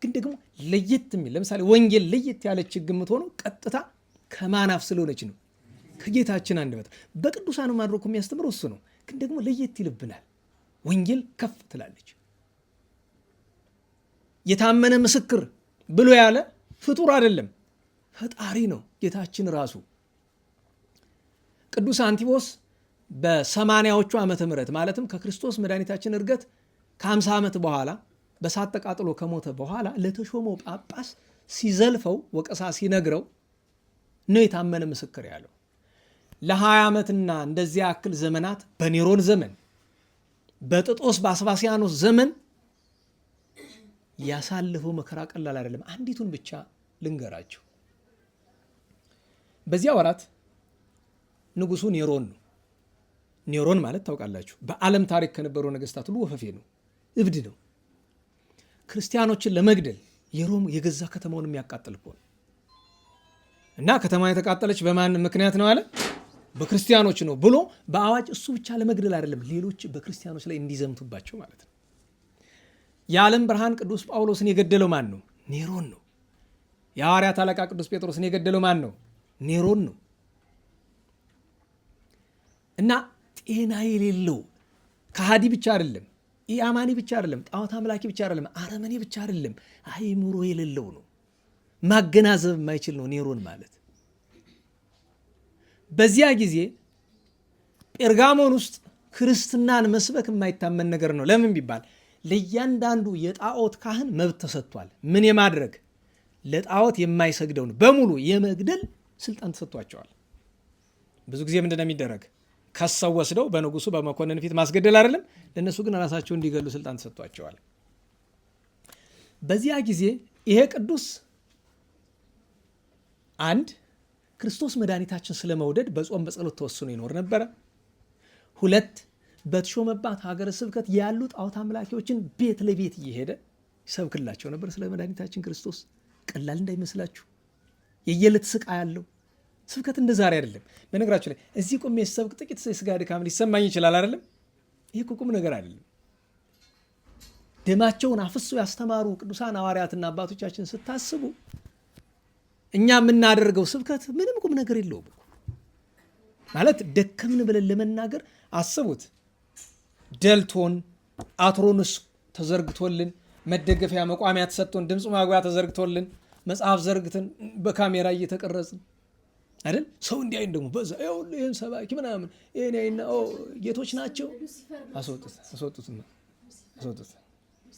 ግን ደግሞ ለየት የሚል ለምሳሌ ወንጌል ለየት ያለች ግምት ሆኖ ቀጥታ ከማናፍ ስለሆነች ነው ከጌታችን አንደበት በቅዱሳኑ ማድረኩ የሚያስተምረው እሱ ነው። ግን ደግሞ ለየት ይልብናል። ወንጌል ከፍ ትላለች። የታመነ ምስክር ብሎ ያለ ፍጡር አይደለም፣ ፈጣሪ ነው ጌታችን ራሱ። ቅዱስ አንቲቦስ በ80ዎቹ ዓመተ ምህረት ማለትም ከክርስቶስ መድኃኒታችን እርገት ከ50 ዓመት በኋላ በሳት ተቃጥሎ ከሞተ በኋላ ለተሾመው ጳጳስ ሲዘልፈው ወቀሳ ሲነግረው ነው የታመነ ምስክር ያለው። ለ20 ዓመትና እንደዚያ ያክል ዘመናት በኔሮን ዘመን፣ በጥጦስ በአስባሲያኖስ ዘመን ያሳለፈው መከራ ቀላል አይደለም። አንዲቱን ብቻ ልንገራችሁ። በዚያ ወራት ንጉሱ ኔሮን ነው። ኔሮን ማለት ታውቃላችሁ፣ በዓለም ታሪክ ከነበሩ ነገስታት ሁሉ ወፈፌ ነው፣ እብድ ነው። ክርስቲያኖችን ለመግደል የሮም የገዛ ከተማውን የሚያቃጥል ነው። እና ከተማ የተቃጠለች በማን ምክንያት ነው አለ? በክርስቲያኖች ነው ብሎ በአዋጅ እሱ ብቻ ለመግደል አይደለም፣ ሌሎች በክርስቲያኖች ላይ እንዲዘምቱባቸው ማለት ነው። የዓለም ብርሃን ቅዱስ ጳውሎስን የገደለው ማን ነው? ኔሮን ነው። የሐዋርያት አለቃ ቅዱስ ጴጥሮስን የገደለው ማን ነው? ኔሮን ነው። እና ጤና የሌለው ከሃዲ ብቻ አይደለም፣ ኢአማኒ ብቻ አይደለም፣ ጣዖት አምላኪ ብቻ አይደለም፣ አረመኔ ብቻ አይደለም፣ አይምሮ የሌለው ነው። ማገናዘብ የማይችል ነው ኔሮን ማለት። በዚያ ጊዜ ጴርጋሞን ውስጥ ክርስትናን መስበክ የማይታመን ነገር ነው። ለምን ቢባል ለእያንዳንዱ የጣዖት ካህን መብት ተሰጥቷል። ምን የማድረግ? ለጣዖት የማይሰግደውን በሙሉ የመግደል ስልጣን ተሰጥቷቸዋል። ብዙ ጊዜ ምንድን ነው የሚደረግ? ከሰው ወስደው በንጉሱ በመኮንን ፊት ማስገደል አይደለም። ለእነሱ ግን ራሳቸው እንዲገሉ ስልጣን ተሰጥቷቸዋል። በዚያ ጊዜ ይሄ ቅዱስ አንድ ክርስቶስ መድኃኒታችን ስለመውደድ በጾም በጸሎት ተወስኖ ይኖር ነበረ። ሁለት በተሾመባት ሀገረ ስብከት ያሉ ጣዖት አምላኪዎችን ቤት ለቤት እየሄደ ይሰብክላቸው ነበር ስለ መድኃኒታችን ክርስቶስ። ቀላል እንዳይመስላችሁ የየዕለት ስቃይ ያለው ስብከት እንደ ዛሬ አይደለም። በነገራችሁ ላይ እዚህ ቁሜ ስሰብክ ጥቂት የስጋ ድካም ሊሰማኝ ይችላል አይደለም። ይህ ቁም ነገር አይደለም። ደማቸውን አፍሶ ያስተማሩ ቅዱሳን ሐዋርያትና አባቶቻችን ስታስቡ እኛ የምናደርገው ስብከት ምንም ቁም ነገር የለውም ማለት ደከምን ብለን ለመናገር አስቡት። ደልቶን አትሮንስ ተዘርግቶልን መደገፊያ መቋሚያ ተሰጥቶን ድምፅ ማጉያ ተዘርግቶልን መጽሐፍ ዘርግተን በካሜራ እየተቀረጽን አይደል? ሰው እንዲያይን ደግሞ በዛ ይሄን ሰባኪ ምናምን ይሄን አይና ጌቶች ናቸው። አስወጡት።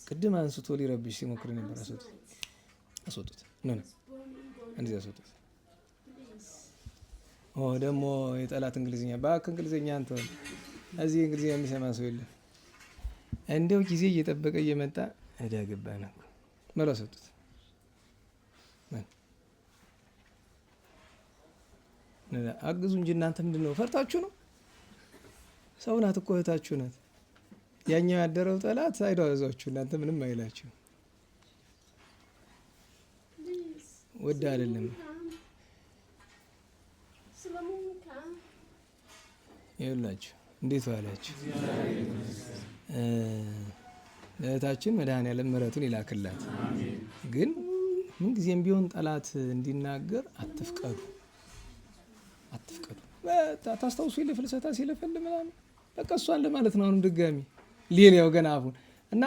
ቅድም አንስቶ ሊረብሽ ሲሞክር ነበር። አስወጡት ነው እንደዚህ አስወጡት። ደግሞ የጠላት እንግሊዝኛ ባክ እንግሊዝኛ አንተ እዚህ እንግሊዝኛ የሚሰማ ሰው የለም። እንደው ጊዜ እየጠበቀ እየመጣ እዳግባ ነው መላ አስወጡት። አግዙ እንጂ እናንተ ምንድን ነው ፈርታችሁ ነው? ሰው ናት እኮ እህታችሁ ናት። ያኛው ያደረው ጠላት አይደዋዛችሁ እናንተ ምንም አይላችሁ። ወደ አይደለም ይኸውላችሁ እንዴት ዋላችሁ። እህታችን መድኃኔዓለም ምሕረቱን ይላክላት። ግን ምንጊዜም ቢሆን ጠላት እንዲናገር አትፍቀዱ። ታስታውሱ የለ ፍልሰታ ሲለፈል ምናምን በቃ እሷን ለማለት ነው። አሁንም ድጋሚ ሌላው ገና አፉን እና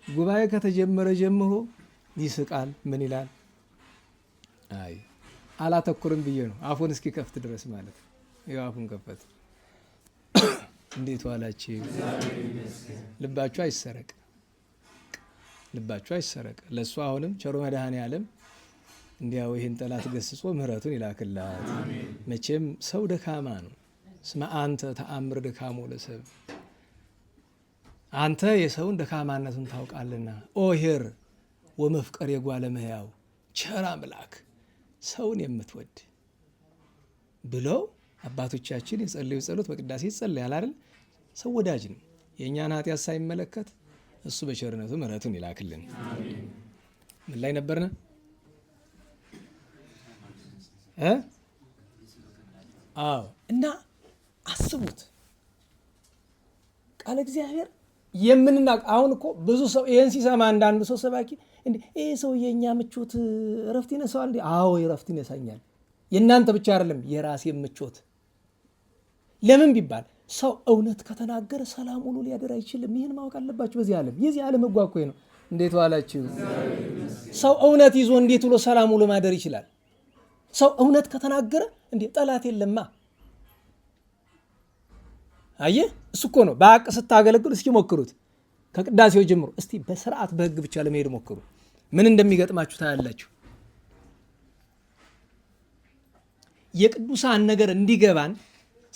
ጉባኤ ከተጀመረ ጀምሮ ይስቃል። ምን ይላል? አይ አላተኩርም ብዬ ነው አፉን እስኪ ከፍት ድረስ ማለት ነው። ይኸው አፉን ከፈት። እንዴት ዋላችሁ። ልባችሁ አይሰረቅ፣ ልባችሁ አይሰረቅ። ለእሱ አሁንም ቸሮ መድኃኔዓለም እንዲያው ይህን ጠላት ገስጾ ምሕረቱን ይላክላት። መቼም ሰው ደካማ ነው። እስመ አንተ ተአምር ድካሞ ለሰብ፣ አንተ የሰውን ደካማነቱን ታውቃልና። ኦሄር ወመፍቀር የጓለ እመሕያው፣ ቸር አምላክ ሰውን የምትወድ ብለው አባቶቻችን የጸለዩ ጸሎት በቅዳሴ ይጸለያል አይደል? ሰው ወዳጅ ነው። የእኛን ኃጢአት ሳይመለከት እሱ በቸርነቱ ምሕረቱን ይላክልን። ምን ላይ ነበርነ? አዎ እና አስቡት ቃለ እግዚአብሔር የምንናቅ አሁን እኮ ብዙ ሰው ይሄን ሲሰማ አንዳንዱ ሰው ሰባኪ እንዴ ይሄ ሰው የኛ ምቾት እረፍት ይነሳዋል እንዴ? አዎ እረፍት ይነሳኛል። የእናንተ ብቻ አይደለም የራሴ ምቾት። ለምን ቢባል ሰው እውነት ከተናገረ ሰላም ውሎ ሊያደር አይችልም። ይህን ማወቅ አለባችሁ። በዚህ ዓለም የዚህ ዓለም ሕግ እኮ ነው። እንዴት ዋላችሁ። ሰው እውነት ይዞ እንዴት ውሎ ሰላም ውሎ ማደር ይችላል? ሰው እውነት ከተናገረ እንዴ ጠላት የለማ። አየህ እሱ እኮ ነው። በሐቅ ስታገለግሉ እስኪ ሞክሩት። ከቅዳሴው ጀምሮ እስቲ በስርዓት በሕግ ብቻ ለመሄድ ሞክሩ። ምን እንደሚገጥማችሁ ታያላችሁ። የቅዱሳን ነገር እንዲገባን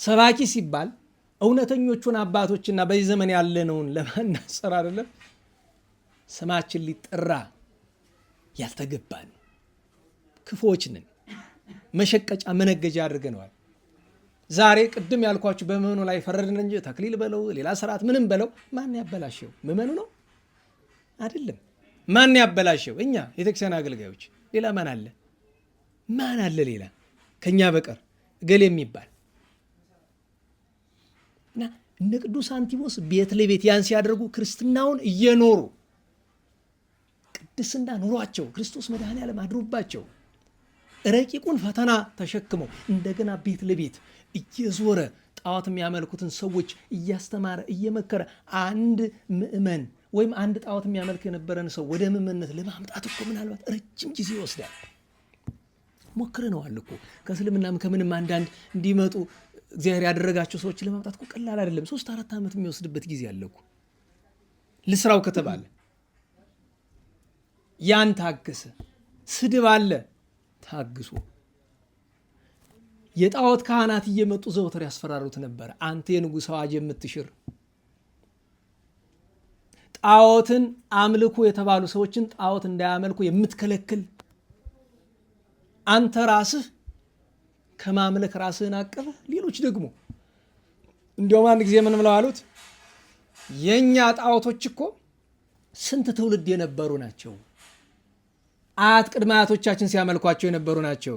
ሰባኪ ሲባል እውነተኞቹን አባቶችና በዚህ ዘመን ያለነውን ለማናጸር አይደለም። ስማችን ሊጠራ ያልተገባን ክፉዎች ነን። መሸቀጫ መነገጃ አድርገነዋል። ዛሬ ቅድም ያልኳችሁ በምዕመኑ ላይ ፈረድን እንጂ ተክሊል በለው ሌላ ስርዓት ምንም በለው ማን ያበላሸው? ምዕመኑ ነው አይደለም። ማን ያበላሸው? እኛ የቤተክርስቲያን አገልጋዮች። ሌላ ማን አለ? ማን አለ ሌላ ከኛ በቀር እገሌ የሚባል እና እነ ቅዱስ አንቲቦስ ቤት ለቤት ያን ሲያደርጉ ክርስትናውን እየኖሩ ቅድስና ኑሯቸው ክርስቶስ መድኃኔዓለም አድሮባቸው ረቂቁን ፈተና ተሸክመው እንደገና ቤት ለቤት እየዞረ ጣዖት የሚያመልኩትን ሰዎች እያስተማረ እየመከረ አንድ ምእመን ወይም አንድ ጣዖት የሚያመልክ የነበረን ሰው ወደ ምእመንነት ለማምጣት እኮ ምናልባት ረጅም ጊዜ ይወስዳል። ሞክረነዋል እኮ ከእስልምናም ከምንም አንዳንድ እንዲመጡ እግዚአብሔር ያደረጋቸው ሰዎች ለማምጣት እኮ ቀላል አይደለም። 3-4 ዓመት የሚወስድበት ጊዜ አለ እኮ ልስራው ከተባለ። ያን ታገሰ። ስድብ አለ ታግሶ። የጣዖት ካህናት እየመጡ ዘውትር ያስፈራሩት ነበር። አንተ የንጉሥ አዋጅ የምትሽር ጣዖትን አምልኩ የተባሉ ሰዎችን ጣዖት እንዳያመልኩ የምትከለክል አንተ ራስህ ከማምለክ ራስህን አቅበህ ሌሎች ደግሞ እንዲያውም አንድ ጊዜ ምን ብለው አሉት? የኛ ጣዖቶች እኮ ስንት ትውልድ የነበሩ ናቸው። አያት ቅድመ አያቶቻችን ሲያመልኳቸው የነበሩ ናቸው።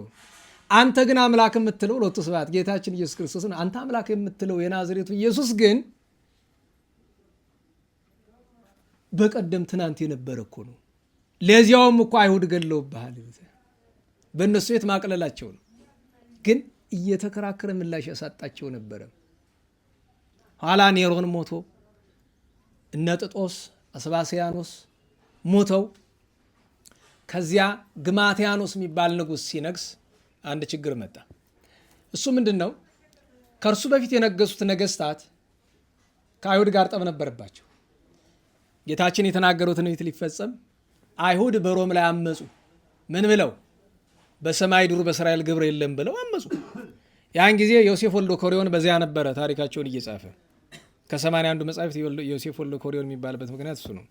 አንተ ግን አምላክ የምትለው ሎቱ ስብሐት ጌታችን ኢየሱስ ክርስቶስ ነው። አንተ አምላክ የምትለው የናዝሬቱ ኢየሱስ ግን በቀደም ትናንት የነበረ እኮ ነው። ለዚያውም እኮ አይሁድ ገለውብሃል። በእነሱ ቤት ማቅለላቸው ነው። ግን እየተከራከረ ምላሽ ያሳጣቸው ነበረ። ኋላ ኔሮን ሞቶ እነ ጥጦስ አስባስያኖስ ሞተው ከዚያ ግማትያኖስ የሚባል ንጉሥ ሲነግስ አንድ ችግር መጣ። እሱ ምንድን ነው? ከእርሱ በፊት የነገሱት ነገስታት ከአይሁድ ጋር ጠብ ነበረባቸው። ጌታችን የተናገሩት ትንቢት ሊፈጸም አይሁድ በሮም ላይ አመፁ። ምን ብለው? በሰማይ ዱር በእስራኤል ግብር የለም ብለው አመፁ። ያን ጊዜ ዮሴፍ ወልደ ኮሪዮን በዚያ ነበረ ታሪካቸውን እየጻፈ። ከ81 መጻሕፍት ዮሴፍ ወልደ ኮሪዮን የሚባልበት ምክንያት እሱ ነው።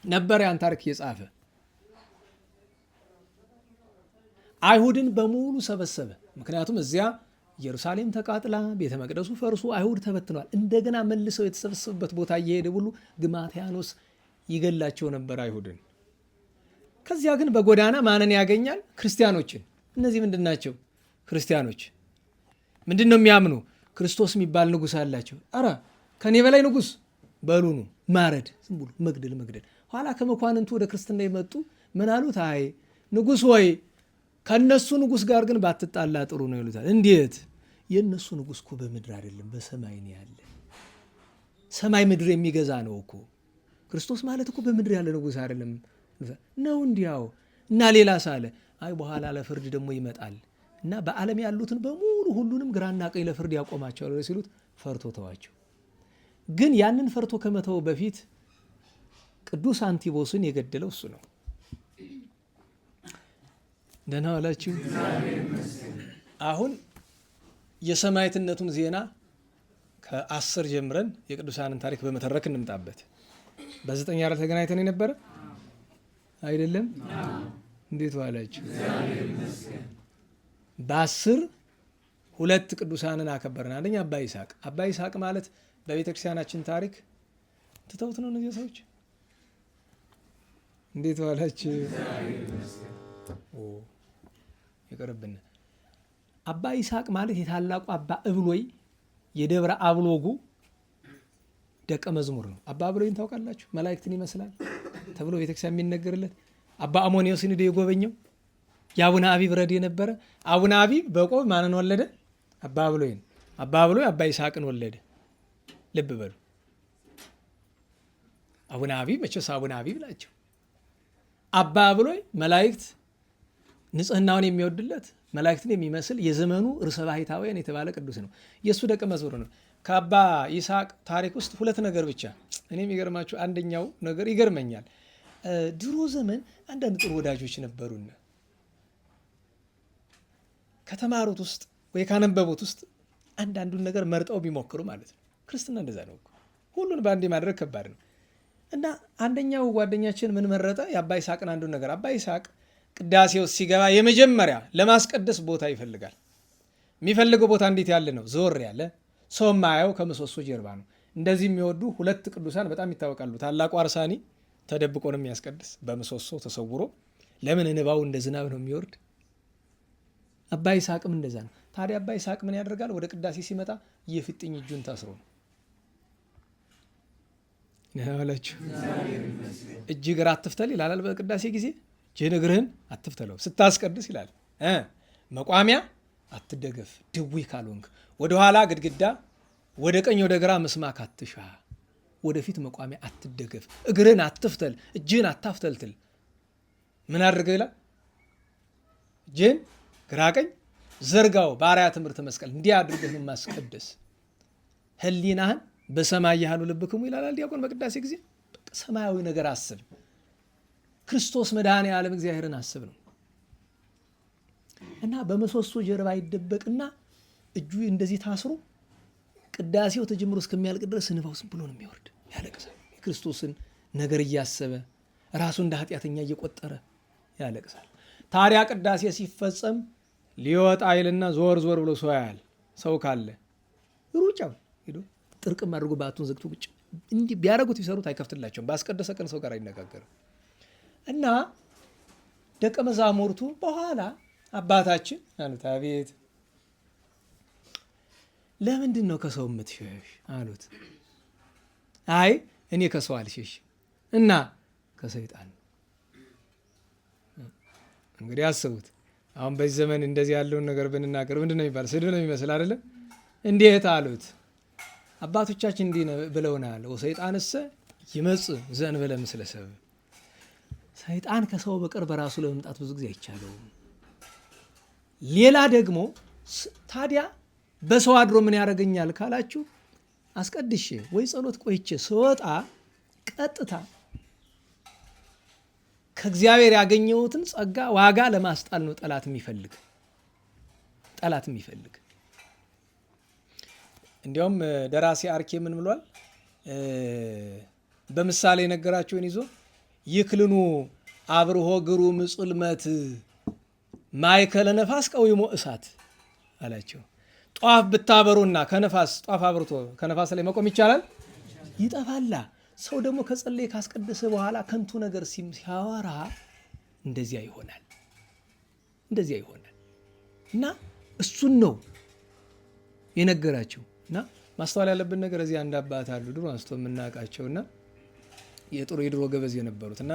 ነበር ያን ታሪክ እየጻፈ አይሁድን በሙሉ ሰበሰበ። ምክንያቱም እዚያ ኢየሩሳሌም ተቃጥላ ቤተ መቅደሱ ፈርሶ አይሁድ ተበትኗል። እንደገና መልሰው የተሰበሰቡበት ቦታ እየሄደ ሁሉ ግማትያኖስ ይገላቸው ነበር አይሁድን። ከዚያ ግን በጎዳና ማንን ያገኛል? ክርስቲያኖችን። እነዚህ ምንድን ናቸው? ክርስቲያኖች ምንድን ነው የሚያምኑ? ክርስቶስ የሚባል ንጉሥ አላቸው። አረ ከኔ በላይ ንጉሥ በሉኑ ማረድ፣ ዝም ብሎ መግደል። ኋላ ከመኳንንቱ ወደ ክርስትና የመጡ ምን አሉት? አይ ንጉሥ ወይ ከነሱ ንጉሥ ጋር ግን ባትጣላ ጥሩ ነው ይሉታል። እንዴት? የነሱ ንጉሥ እኮ በምድር አይደለም በሰማይ ነው ያለ። ሰማይ ምድር የሚገዛ ነው እኮ ክርስቶስ ማለት እኮ በምድር ያለ ንጉሥ አይደለም ነው። እንዲያው እና ሌላ ሳለ አይ በኋላ ለፍርድ ደግሞ ይመጣል እና በዓለም ያሉትን በሙሉ ሁሉንም ግራና ቀኝ ለፍርድ ያቆማቸዋል ሲሉት ፈርቶ ተዋቸው። ግን ያንን ፈርቶ ከመተው በፊት ቅዱስ አንቲቦስን የገደለው እሱ ነው። ደህና ዋላችሁ። አሁን የሰማዕትነቱን ዜና ከ10 ጀምረን የቅዱሳንን ታሪክ በመተረክ እንምጣበት። በ9 ያረ ተገናኝተን የነበረ አይደለም? እንዴት ዋላችሁ? በ10 2 ቅዱሳንን አከበርን። አንደኛ አባ ይስሐቅ። አባ ይስሐቅ ማለት በቤተ ክርስቲያናችን ታሪክ ትተውት ነው እነዚህ ሰዎች። እንዴት ዋላችሁ? ይቀርብና አባ ይስሐቅ ማለት የታላቁ አባ እብሎይ የደብረ አብሎጉ ደቀ መዝሙር ነው። አባ እብሎይን ታውቃላችሁ? መላእክትን ይመስላል ተብሎ ቤተክርስቲያን የሚነገርለት አባ አሞኒዮስን ሄዶ የጎበኘው የአቡነ አቢብ ረድ የነበረ አቡነ አቢብ በቆብ ማንን ወለደ? አባ እብሎይን። አባ እብሎይ አባ ይስሐቅን ወለደ። ልብ በሉ። አቡነ አቢብ መቼስ አቡነ አቢብ ናቸው። አባ እብሎይ መላእክት ንጽህናውን የሚወድለት መላእክትን የሚመስል የዘመኑ ርዕሰ ባሕታውያን የተባለ ቅዱስ ነው። የእሱ ደቀ መዝሙር ነው። ከአባ ይስሐቅ ታሪክ ውስጥ 2 ነገር ብቻ እኔም የሚገርማችሁ አንደኛው ነገር ይገርመኛል። ድሮ ዘመን አንዳንድ ጥሩ ወዳጆች ነበሩን። ከተማሩት ውስጥ ወይ ካነበቡት ውስጥ አንዳንዱን ነገር መርጠው ቢሞክሩ ማለት ነው። ክርስትና እንደዛ ነው እኮ። ሁሉን በአንዴ ማድረግ ከባድ ነው እና አንደኛው ጓደኛችን ምን መረጠ? የአባ ይስሐቅን አንዱን ነገር አባ ይስሐቅ ቅዳሴው ሲገባ የመጀመሪያ ለማስቀደስ ቦታ ይፈልጋል። የሚፈልገው ቦታ እንዴት ያለ ነው? ዞር ያለ ሰው ማያው ከምሰሶ ጀርባ ነው። እንደዚህ የሚወዱ 2 ቅዱሳን በጣም ይታወቃሉ። ታላቁ አርሳኒ ተደብቆ ነው የሚያስቀድስ በምሰሶ ተሰውሮ። ለምን? እንባው እንደ ዝናብ ነው የሚወርድ። አባ ይስሐቅም እንደዛ ነው። ታዲያ አባ ይስሐቅ ምን ያደርጋል? ወደ ቅዳሴ ሲመጣ የፍጥኝ እጁን ታስሮ ነው ያላችሁ። እጅ እግር አትፍተል ይላል በቅዳሴ ጊዜ። እጅህን እግርህን አትፍተለው ስታስቀድስ ይላል። መቋሚያ አትደገፍ ድዊ ካልሆንክ፣ ወደኋላ ግድግዳ፣ ወደ ቀኝ ወደ ግራ መስማክ አትሻ፣ ወደፊት መቋሚያ አትደገፍ፣ እግርህን አትፍተል፣ እጅህን አታፍተልትል። ምን አድርገው ይላል? እጅህን ግራ ቀኝ ዘርጋው በአርአያ ትምህርተ መስቀል እንዲህ አድርገህ ማስቀደስ። ህሊናህን በሰማይ ያህሉ ልብክሙ ይላል ዲያቆን በቅዳሴ ጊዜ። ሰማያዊ ነገር አስብ። ክርስቶስ መድኃኔ ዓለም እግዚአብሔርን አስብ ነው። እና በምሰሶ ጀርባ ይደበቅና እጁ እንደዚህ ታስሮ ቅዳሴው ተጀምሮ እስከሚያልቅ ድረስ እንባው ዝም ብሎ ነው የሚወርድ። ያለቅሳል። የክርስቶስን ነገር እያሰበ ራሱ እንደ ኃጢአተኛ እየቆጠረ ያለቅሳል። ታዲያ ቅዳሴ ሲፈጸም ሊወጣ ይልና ዞር ዞር ብሎ ሰው ያያል። ሰው ካለ ሩጫው ሄዶ ጥርቅም አድርጎ ባቱን ዘግቶ ቁጭ እንዲህ ቢያደርጉት ቢሰሩት አይከፍትላቸውም። ባስቀደሰ ቀን ሰው ጋር አይነጋገርም። እና ደቀ መዛሙርቱ በኋላ አባታችን አሉት፣ አቤት ለምንድን ነው ከሰው የምትሸሽ አሉት። አይ እኔ ከሰው አልሸሽ እና ከሰይጣን። እንግዲህ አስቡት፣ አሁን በዚህ ዘመን እንደዚህ ያለውን ነገር ብንናገር ምንድን ነው የሚባል? ስድብ ነው የሚመስል አይደለም? እንዴት አሉት። አባቶቻችን እንዲህ ብለውናል። ወሰይጣንሰ ይመጽእ ዘእንበለ ምስለ ሰብእ። ሰይጣን ከሰው በቀር በራሱ ለመምጣት ብዙ ጊዜ አይቻለውም። ሌላ ደግሞ ታዲያ በሰው አድሮ ምን ያደርገኛል ካላችሁ፣ አስቀድሼ ወይ ጸሎት ቆይቼ ስወጣ ቀጥታ ከእግዚአብሔር ያገኘሁትን ጸጋ ዋጋ ለማስጣል ነው ጠላት የሚፈልግ። እንዲያውም ደራሲ አርኬ ምን ብሏል? በምሳሌ የነገራቸውን ይዞ ይክልኑ አብርሆ ግሩም ጽልመት ማእከለ ነፋስ ቀዊሞ እሳት አላቸው። ጧፍ ብታበሩና ከነፋስ ጧፍ አብርቶ ከነፋስ ላይ መቆም ይቻላል? ይጠፋላ። ሰው ደግሞ ከጸለየ ካስቀደሰ በኋላ ከንቱ ነገር ሲያወራ እንደዚያ ይሆናል። እና እሱን ነው የነገራቸው። እና ማስተዋል ያለብን ነገር እዚህ አንድ አባት አሉ ድሮ አንስቶ የምናውቃቸውና የድሮ ገበዝ የነበሩት እና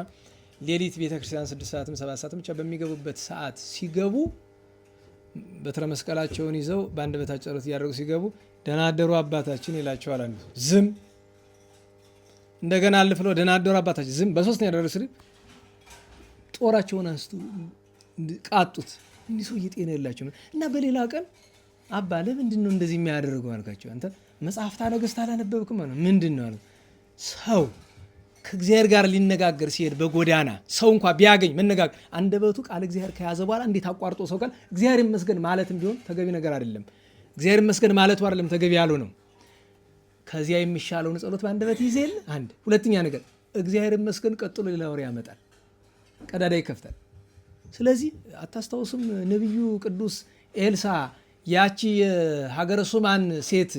ሌሊት ቤተክርስቲያን 6 ሰዓትም 7 ሰዓትም ብቻ በሚገቡበት ሰዓት ሲገቡ በትረ መስቀላቸውን ይዘው በአንድ በታች ጸሎት እያደረጉ ሲገቡ ደህና አደሩ አባታችን ይላቸዋል አንዱ። ዝም እንደገና አልፍሎ ደህና አደሩ አባታችን ዝም። በሶስተኛ ደረስ ጦራቸውን አንስቶ ቃጡት። እንዲህ ሰው እየጤና የላቸው እና በሌላ ቀን አባ ለምንድን ነው እንደዚህ የሚያደርገው አልካቸው። አንተ መጽሐፍታ ነገሥት አላነበብክም? ምንድን ነው አሉ። ሰው ከእግዚአብሔር ጋር ሊነጋገር ሲሄድ በጎዳና ሰው እንኳ ቢያገኝ መነጋገር አንደበቱ ቃል እግዚአብሔር ከያዘ በኋላ እንዴት አቋርጦ ሰው ጋር እግዚአብሔር ይመስገን ማለትም ቢሆን ተገቢ ነገር አይደለም። እግዚአብሔር ይመስገን ማለቱ አይደለም ተገቢ ያለው ነው። ከዚያ የሚሻለውን ጸሎት በአንደበት ይዘ የለ አንድ። ሁለተኛ ነገር እግዚአብሔር ይመስገን ቀጥሎ ሌላ ወሬ ያመጣል፣ ቀዳዳ ይከፍታል። ስለዚህ አታስታውስም? ነቢዩ ቅዱስ ኤልሳ ያቺ የሀገረ ሱማን ሴት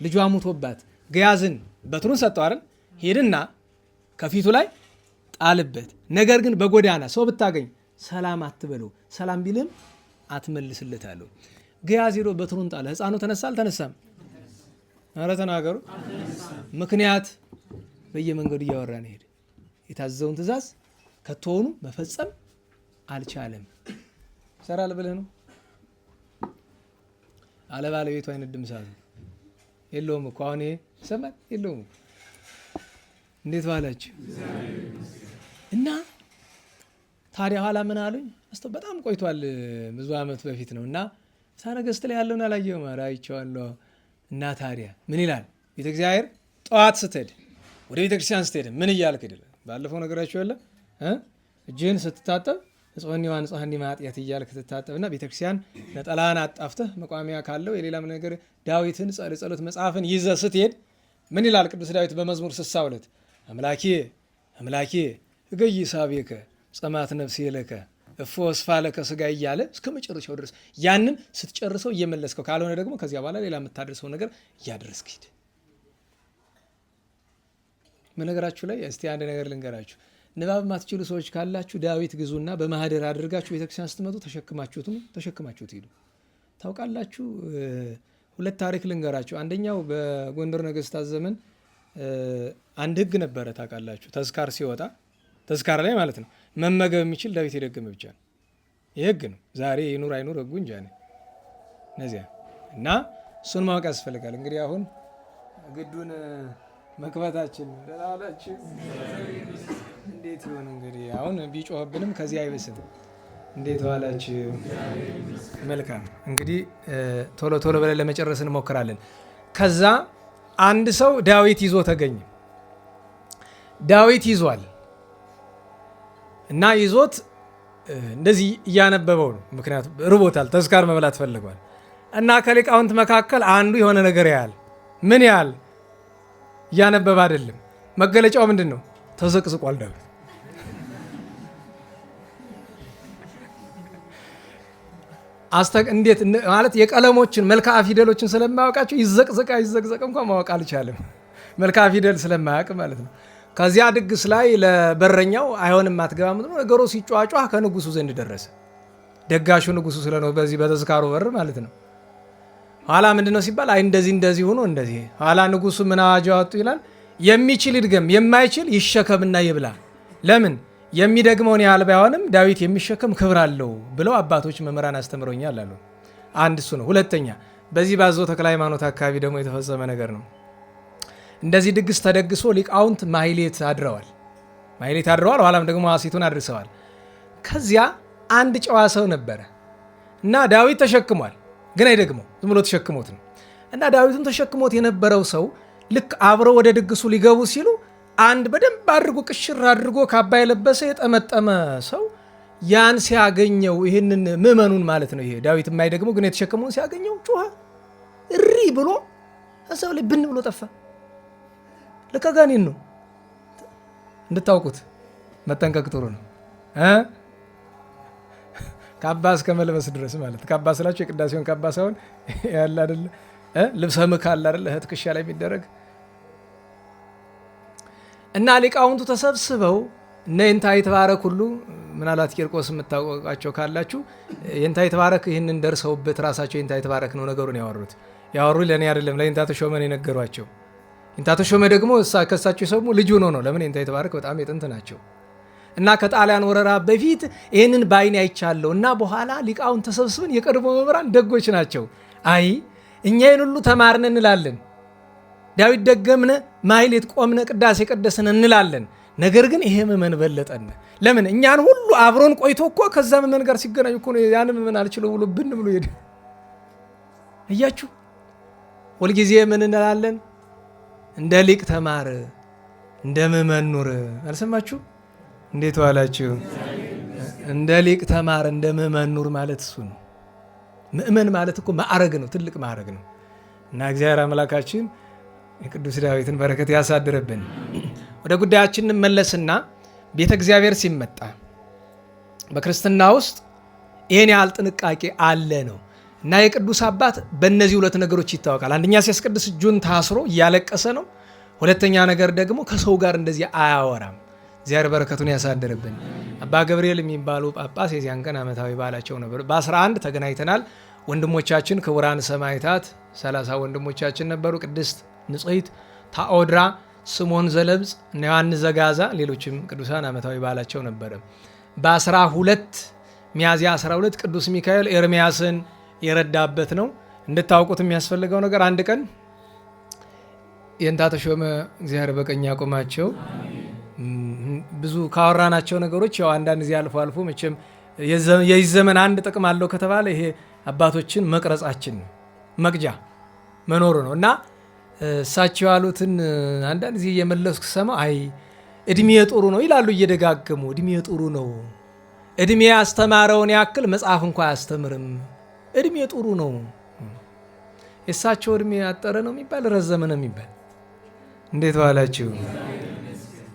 ልጇ ሙቶባት ገያዝን በትሩን ሰጠው አይደል? ሄድና ከፊቱ ላይ ጣልበት። ነገር ግን በጎዳና ሰው ብታገኝ ሰላም አትበለው፣ ሰላም ቢልም አትመልስለት አለው። ገያዝ ሄዶ በትሩን ጣለ። ሕፃኑ ተነሳ አልተነሳም? ኧረ ተናገሩ። ምክንያት በየመንገዱ እያወራ ነው ሄደ። የታዘዘውን ትእዛዝ ከቶሆኑ መፈጸም አልቻለም። ይሰራል ብለህ ነው አለ ባለቤቱ አይነት ድምሳት የለውም እኮ አሁን ይሰማል የለውም። እንዴት ባላችሁ እና ታዲያ ኋላ ምን አሉኝ? በጣም ቆይቷል፣ ብዙ ዓመት በፊት ነው። እና ሳነገስት ላይ ያለውን አላየሁም። ኧረ አይቼዋለሁ። እና ታዲያ ምን ይላል ቤተ እግዚአብሔር? ጠዋት ስትሄድ ወደ ቤተ ክርስቲያን ስትሄድ ምን እያልክ ሄድ? ባለፈው ነገራችሁ የለ እጅህን ስትታጠብ እጽወኒ ዋንጽሐኒ ማጥያት እያልክ ትታጠብና ቤተክርስቲያን ነጠላህን አጣፍተህ መቋሚያ ካለው የሌላም ነገር ዳዊትን ጸሎት መጽሐፍን ይዘህ ስትሄድ ምን ይላል ቅዱስ ዳዊት በመዝሙር 62 አምላኬ አምላኬ እገይ ሳቤከ ጸማት ነፍሴ ለከ እፎ ወስፋ ለከ ስጋ እያለ እስከ መጨረሻው ድረስ ያንን ስትጨርሰው እየመለስከው፣ ካልሆነ ደግሞ ከዚያ በኋላ ሌላ የምታደርሰው ነገር እያደረስክ ሂድ። በነገራችሁ ላይ እስቲ አንድ ነገር ልንገራችሁ። ንባብ ማትችሉ ሰዎች ካላችሁ ዳዊት ግዙና በማህደር አድርጋችሁ ቤተክርስቲያን ስትመጡ ተሸክማችሁት ሂዱ። ታውቃላችሁ፣ ሁለት ታሪክ ልንገራችሁ። አንደኛው በጎንደር ነገስታት ዘመን አንድ ህግ ነበረ። ታውቃላችሁ፣ ተዝካር ሲወጣ ተዝካር ላይ ማለት ነው መመገብ የሚችል ዳዊት የደገመ ብቻ ነው። ይህ ህግ ነው። ዛሬ ይኑር አይኑር ህጉ እንጃ ነው እነዚያ እና እሱን ማወቅ ያስፈልጋል። እንግዲህ አሁን ግዱን መክፈታችን ደላላችሁ እንዴት ይሆን እንግዲህ አሁን ቢጮህብንም ከዚህ አይብስም። እንዴት ዋላችሁ? መልካም እንግዲህ ቶሎ ቶሎ ብለን ለመጨረስ እንሞክራለን። ከዛ አንድ ሰው ዳዊት ይዞ ተገኘ። ዳዊት ይዟል እና ይዞት እንደዚህ እያነበበው ነው። ምክንያቱም ርቦታል፣ ተስካር መብላት ፈልጓል። እና ከሊቃውንት መካከል አንዱ የሆነ ነገር ያህል ምን ያህል እያነበበ አይደለም። መገለጫው ምንድን ነው? ተዘቅዝቋል ዳዊት። እንዴት ማለት የቀለሞችን መልክዓ ፊደሎችን ስለማያውቃቸው ይዘቅዘቃ እንኳን ማወቅ አልቻለም። መልክዓ ፊደል ስለማያውቅ ማለት ነው። ከዚያ ድግስ ላይ ለበረኛው አይሆንም አትገባም ነው ነገሩ። ሲጫጫህ ከንጉሱ ዘንድ ደረሰ። ደጋሹ ንጉሱ ስለነው በዚህ በተዝካሩ በር ማለት ነው። ኋላ ምንድነው ሲባል አይ እንደዚህ ሆኖ እንደዚህ። ኋላ ንጉሱ ምን አዋጅ አወጡ ይላል፣ የሚችል ይድገም፣ የማይችል ይሸከምና ይብላ። ለምን የሚደግመውን ያህል ባይሆንም ዳዊት የሚሸከም ክብር አለው ብለው አባቶች መምህራን አስተምረውኛል አሉ። አንድ እሱ ነው። ሁለተኛ በዚህ ባዞ ተክለ ሃይማኖት አካባቢ ደግሞ የተፈጸመ ነገር ነው። እንደዚህ ድግስ ተደግሶ ሊቃውንት ማህሌት አድረዋል። ኋላም ደግሞ ሐሴቱን አድርሰዋል። ከዚያ አንድ ጨዋ ሰው ነበረ እና ዳዊት ተሸክሟል፣ ግን አይደግመው፣ ዝም ብሎ ተሸክሞት ነው። እና ዳዊቱን ተሸክሞት የነበረው ሰው ልክ አብረው ወደ ድግሱ ሊገቡ ሲሉ አንድ በደንብ አድርጎ ቅሽር አድርጎ ካባ የለበሰ የጠመጠመ ሰው ያን ሲያገኘው፣ ይህንን ምእመኑን ማለት ነው፣ ይሄ ዳዊት የማይደግመው ግን የተሸከመውን ሲያገኘው ጮኸ፣ እሪ ብሎ እዛው ላይ ብን ብሎ ጠፋ። ልከጋኔን ነው እንድታውቁት መጠንቀቅ ጥሩ ነው። ካባ እስከ መልበስ ድረስ ማለት ካባ ስላቸው የቅዳሴውን ካባ ሳይሆን ያለ አይደለ ልብሰ ምካል አይደለ ትከሻ ላይ የሚደረግ እና ሊቃውንቱ ተሰብስበው እነ የንታ ይትባረክ ሁሉ ምናልባት ቂርቆስ የምታውቋቸው ካላችሁ የንታ ይትባረክ ይህንን ደርሰውበት ራሳቸው የንታ ይትባረክ ነው ነገሩን ያወሩ ለእኔ አይደለም ለየንታ ተሾመ ነው የነገሯቸው። የንታ ተሾመ ደግሞ ከሳቸው የሰሙ ልጁ ነው። ለምን የንታ ይትባረክ በጣም የጥንት ናቸው እና ከጣሊያን ወረራ በፊት ይህንን በዓይኔ አይቻለሁ እና በኋላ ሊቃውንት ተሰብስበን የቀድሞ መምህራን ደጎች ናቸው። አይ እኛ ይህን ሁሉ ተማርን እንላለን፣ ዳዊት ደገምነ፣ ማህሌት ቆምነ፣ ቅዳሴ ቀደስን እንላለን። ነገር ግን ይሄ ምእመን በለጠን። ለምን እኛን ሁሉ አብሮን ቆይቶ እኮ ከዛ ምእመን ጋር ሲገናኝ እኮ ያን ምእመን አልችለው ብሎ ብን ብሎ ሄደ። እያችሁ ሁልጊዜ ምን እንላለን? እንደ ሊቅ ተማር፣ እንደ ምእመን ኑር። አልሰማችሁ? እንዴት ዋላችሁ? እንደ ሊቅ ተማር፣ እንደ ምእመን ኑር ማለት እሱ ነው። ምእመን ማለት እኮ ማዕረግ ነው፣ ትልቅ ማዕረግ ነው። እና እግዚአብሔር አምላካችን የቅዱስ ዳዊትን በረከት ያሳድርብን። ወደ ጉዳያችን እንመለስና ቤተ እግዚአብሔር ሲመጣ በክርስትና ውስጥ ይህን ያህል ጥንቃቄ አለ ነው እና የቅዱስ አባት በእነዚህ ሁለት ነገሮች ይታወቃል። አንደኛ ሲያስቀድስ እጁን ታስሮ እያለቀሰ ነው። ሁለተኛ ነገር ደግሞ ከሰው ጋር እንደዚህ አያወራም። እግዚአብሔር በረከቱን ያሳድርብን። አባ ገብርኤል የሚባሉ ጳጳስ የዚያን ቀን ዓመታዊ በዓላቸው ነበር። በ11 ተገናኝተናል። ወንድሞቻችን ክቡራን ሰማዕታት 30 ወንድሞቻችን ነበሩ። ቅድስት ንጽሕት ታኦድራ፣ ስሞን ዘለብጽ፣ ዮሐንስ ዘጋዛ፣ ሌሎችም ቅዱሳን ዓመታዊ በዓላቸው ነበረ። በ12 ሚያዝያ 12 ቅዱስ ሚካኤል ኤርምያስን የረዳበት ነው። እንድታውቁት የሚያስፈልገው ነገር አንድ ቀን የንታ ተሾመ እግዚአብሔር በቀኝ ያቆማቸው ብዙ ካወራናቸው ነገሮች ያው አንዳንድ ጊዜ አልፎ አልፎ መቼም የዚህ ዘመን አንድ ጥቅም አለው ከተባለ ይሄ አባቶችን መቅረጻችን ነው፣ መቅጃ መኖሩ ነው እና እሳቸው ያሉትን አንዳንድ ጊዜ እየመለስኩ ሰማ አይ እድሜ ጥሩ ነው ይላሉ እየደጋገሙ። እድሜ ጥሩ ነው፣ እድሜ ያስተማረውን ያክል መጽሐፍ እንኳ አያስተምርም። እድሜ ጥሩ ነው። የእሳቸው እድሜ ያጠረ ነው የሚባል ረዘመ ነው የሚባል። እንዴት ዋላችሁ?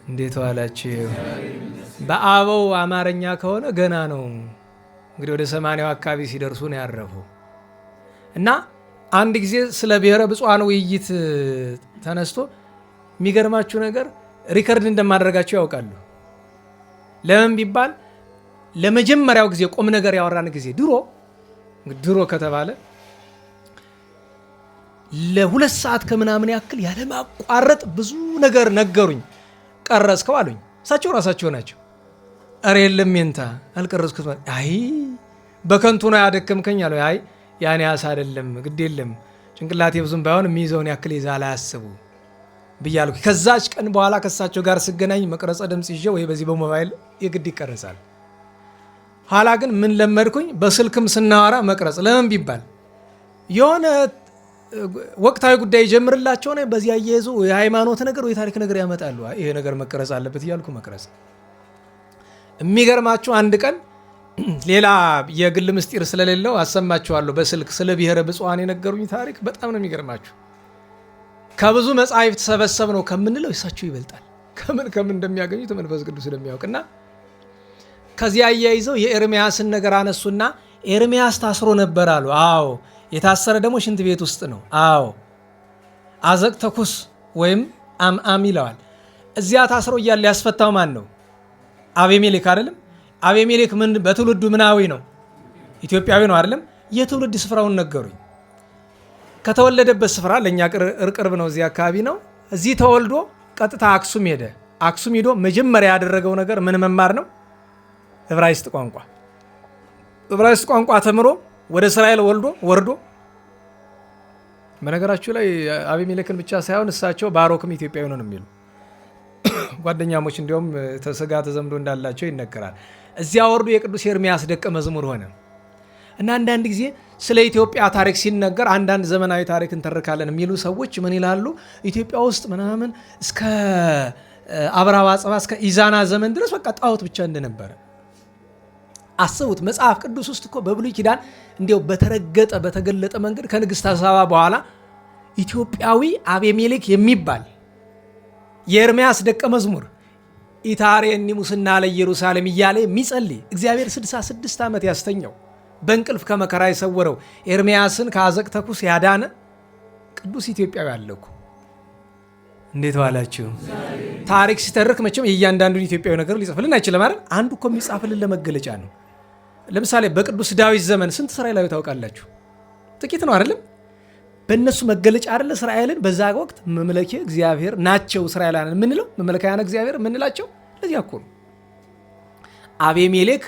እንዴት ዋላችሁ? በአበው አማርኛ ከሆነ ገና ነው እንግዲህ ወደ 80 አካባቢ ሲደርሱ ነው ያረፉ እና አንድ ጊዜ ስለ ብሔረ ብፁዓን ውይይት ተነስቶ የሚገርማችሁ ነገር ሪከርድ እንደማደርጋቸው ያውቃሉ። ለምን ቢባል ለመጀመሪያው ጊዜ ቁም ነገር ያወራን ጊዜ ድሮ ከተባለ ለ2 ሰዓት ከምናምን ያክል ያለማቋረጥ ብዙ ነገር ነገሩኝ። ቀረጽከው አሉኝ። እሳቸው ራሳቸው ናቸው። ኧረ የለም የንታ አልቀረጽኩት። አይ በከንቱ ነው ያደከምከኝ አሉ። አይ ያኔ ያስ አይደለም ግድ የለም ጭንቅላቴ ብዙም ባይሆን የሚይዘውን ያክል ይዛል አያስቡ ብያለሁ። ከዛች ቀን በኋላ ከእሳቸው ጋር ስገናኝ መቅረጸ ድምፅ ይዤ ወይ በዚህ በሞባይል የግድ ይቀረጻል። ኋላ ግን ምን ለመድኩኝ? በስልክም ስናወራ መቅረጽ። ለምን ቢባል የሆነ ወቅታዊ ጉዳይ ጀምርላቸው ነው። በዚህ አያይዞ የሃይማኖት ነገር ወይ ታሪክ ነገር ያመጣሉ። ይሄ ነገር መቀረጽ አለበት እያልኩ መቅረጽ። የሚገርማችሁ አንድ ቀን ሌላ የግል ምስጢር ስለሌለው አሰማችኋለሁ በስልክ ስለ ብሔረ ብፁዓን የነገሩኝ ታሪክ በጣም ነው የሚገርማችሁ። ከብዙ መጻሕፍት ሰበሰብ ነው ከምንለው እሳቸው ይበልጣል። ከምን እንደሚያገኙት መንፈስ ቅዱስ ስለሚያውቅና ከዚያ አያይዘው የኤርምያስን ነገር አነሱና ኤርምያስ ታስሮ ነበር አሉ። አዎ። የታሰረ ደግሞ ሽንት ቤት ውስጥ ነው። አዎ። አዘቅተ ኩስ ወይም አምአም ይለዋል። እዚያ ታስሮ እያለ ያስፈታው ማን ነው? አቤሜሌክ አይደለም? አቤሜሌክ ምን በትውልዱ ምናዊ ነው? ኢትዮጵያዊ ነው አይደለም? የትውልድ ስፍራውን ነገሩኝ። ከተወለደበት ስፍራ ለእኛ ቅርብ ነው፣ እዚህ አካባቢ ነው። እዚህ ተወልዶ ቀጥታ አክሱም ሄደ። አክሱም ሄዶ መጀመሪያ ያደረገው ነገር ምን መማር ነው? ዕብራይስጥ ቋንቋ። ዕብራይስጥ ቋንቋ ተምሮ ወደ እስራኤል ወርዶ በነገራችሁ ላይ አቤሜሌክን ብቻ ሳይሆን እሳቸው ባሮክም ኢትዮጵያዊ ነው የሚሉ ጓደኛሞች እንዲሁም ስጋ ተዘምዶ እንዳላቸው ይነገራል። እዚያ ወርዶ የቅዱስ ኤርምያስ ደቀ መዝሙር ሆነ እና አንዳንድ ጊዜ ስለ ኢትዮጵያ ታሪክ ሲነገር አንዳንድ ዘመናዊ ታሪክ እንተርካለን የሚሉ ሰዎች ምን ይላሉ? ኢትዮጵያ ውስጥ ምናምን እስከ አብርሃ ወአጽብሃ እስከ ኢዛና ዘመን ድረስ በቃ ጣዖት ብቻ እንደነበረ አስቡት። መጽሐፍ ቅዱስ ውስጥ እኮ በብሉይ ኪዳን እንዲያው በተረገጠ በተገለጠ መንገድ ከንግሥተ ሳባ በኋላ ኢትዮጵያዊ አቤሜሌክ የሚባል የኤርምያስ ደቀ መዝሙር ኢታሬኒ ሙስና ለኢየሩሳሌም እያለ የሚጸልይ እግዚአብሔር 66 ዓመት ያስተኛው በእንቅልፍ ከመከራ የሰወረው ኤርምያስን ከአዘቅተ ኩስ ያዳነ ቅዱስ ኢትዮጵያዊ አለኩ። እንዴት ዋላችሁ? ታሪክ ሲተርክ መቼም የእያንዳንዱን ኢትዮጵያዊ ነገር ሊጽፍልን አይችልም አይደል? አንዱ እኮ የሚጻፍልን ለመገለጫ ነው። ለምሳሌ በቅዱስ ዳዊት ዘመን ስንት እስራኤላዊ ታውቃላችሁ? ጥቂት ነው አይደለም? በእነሱ መገለጫ አይደለ እስራኤልን በዛ ወቅት መምለኪያ እግዚአብሔር ናቸው እስራኤላውያን የምንለው መመለካያን እግዚአብሔር የምንላቸው ለዚያ እኮ ነው። አቤሜሌክ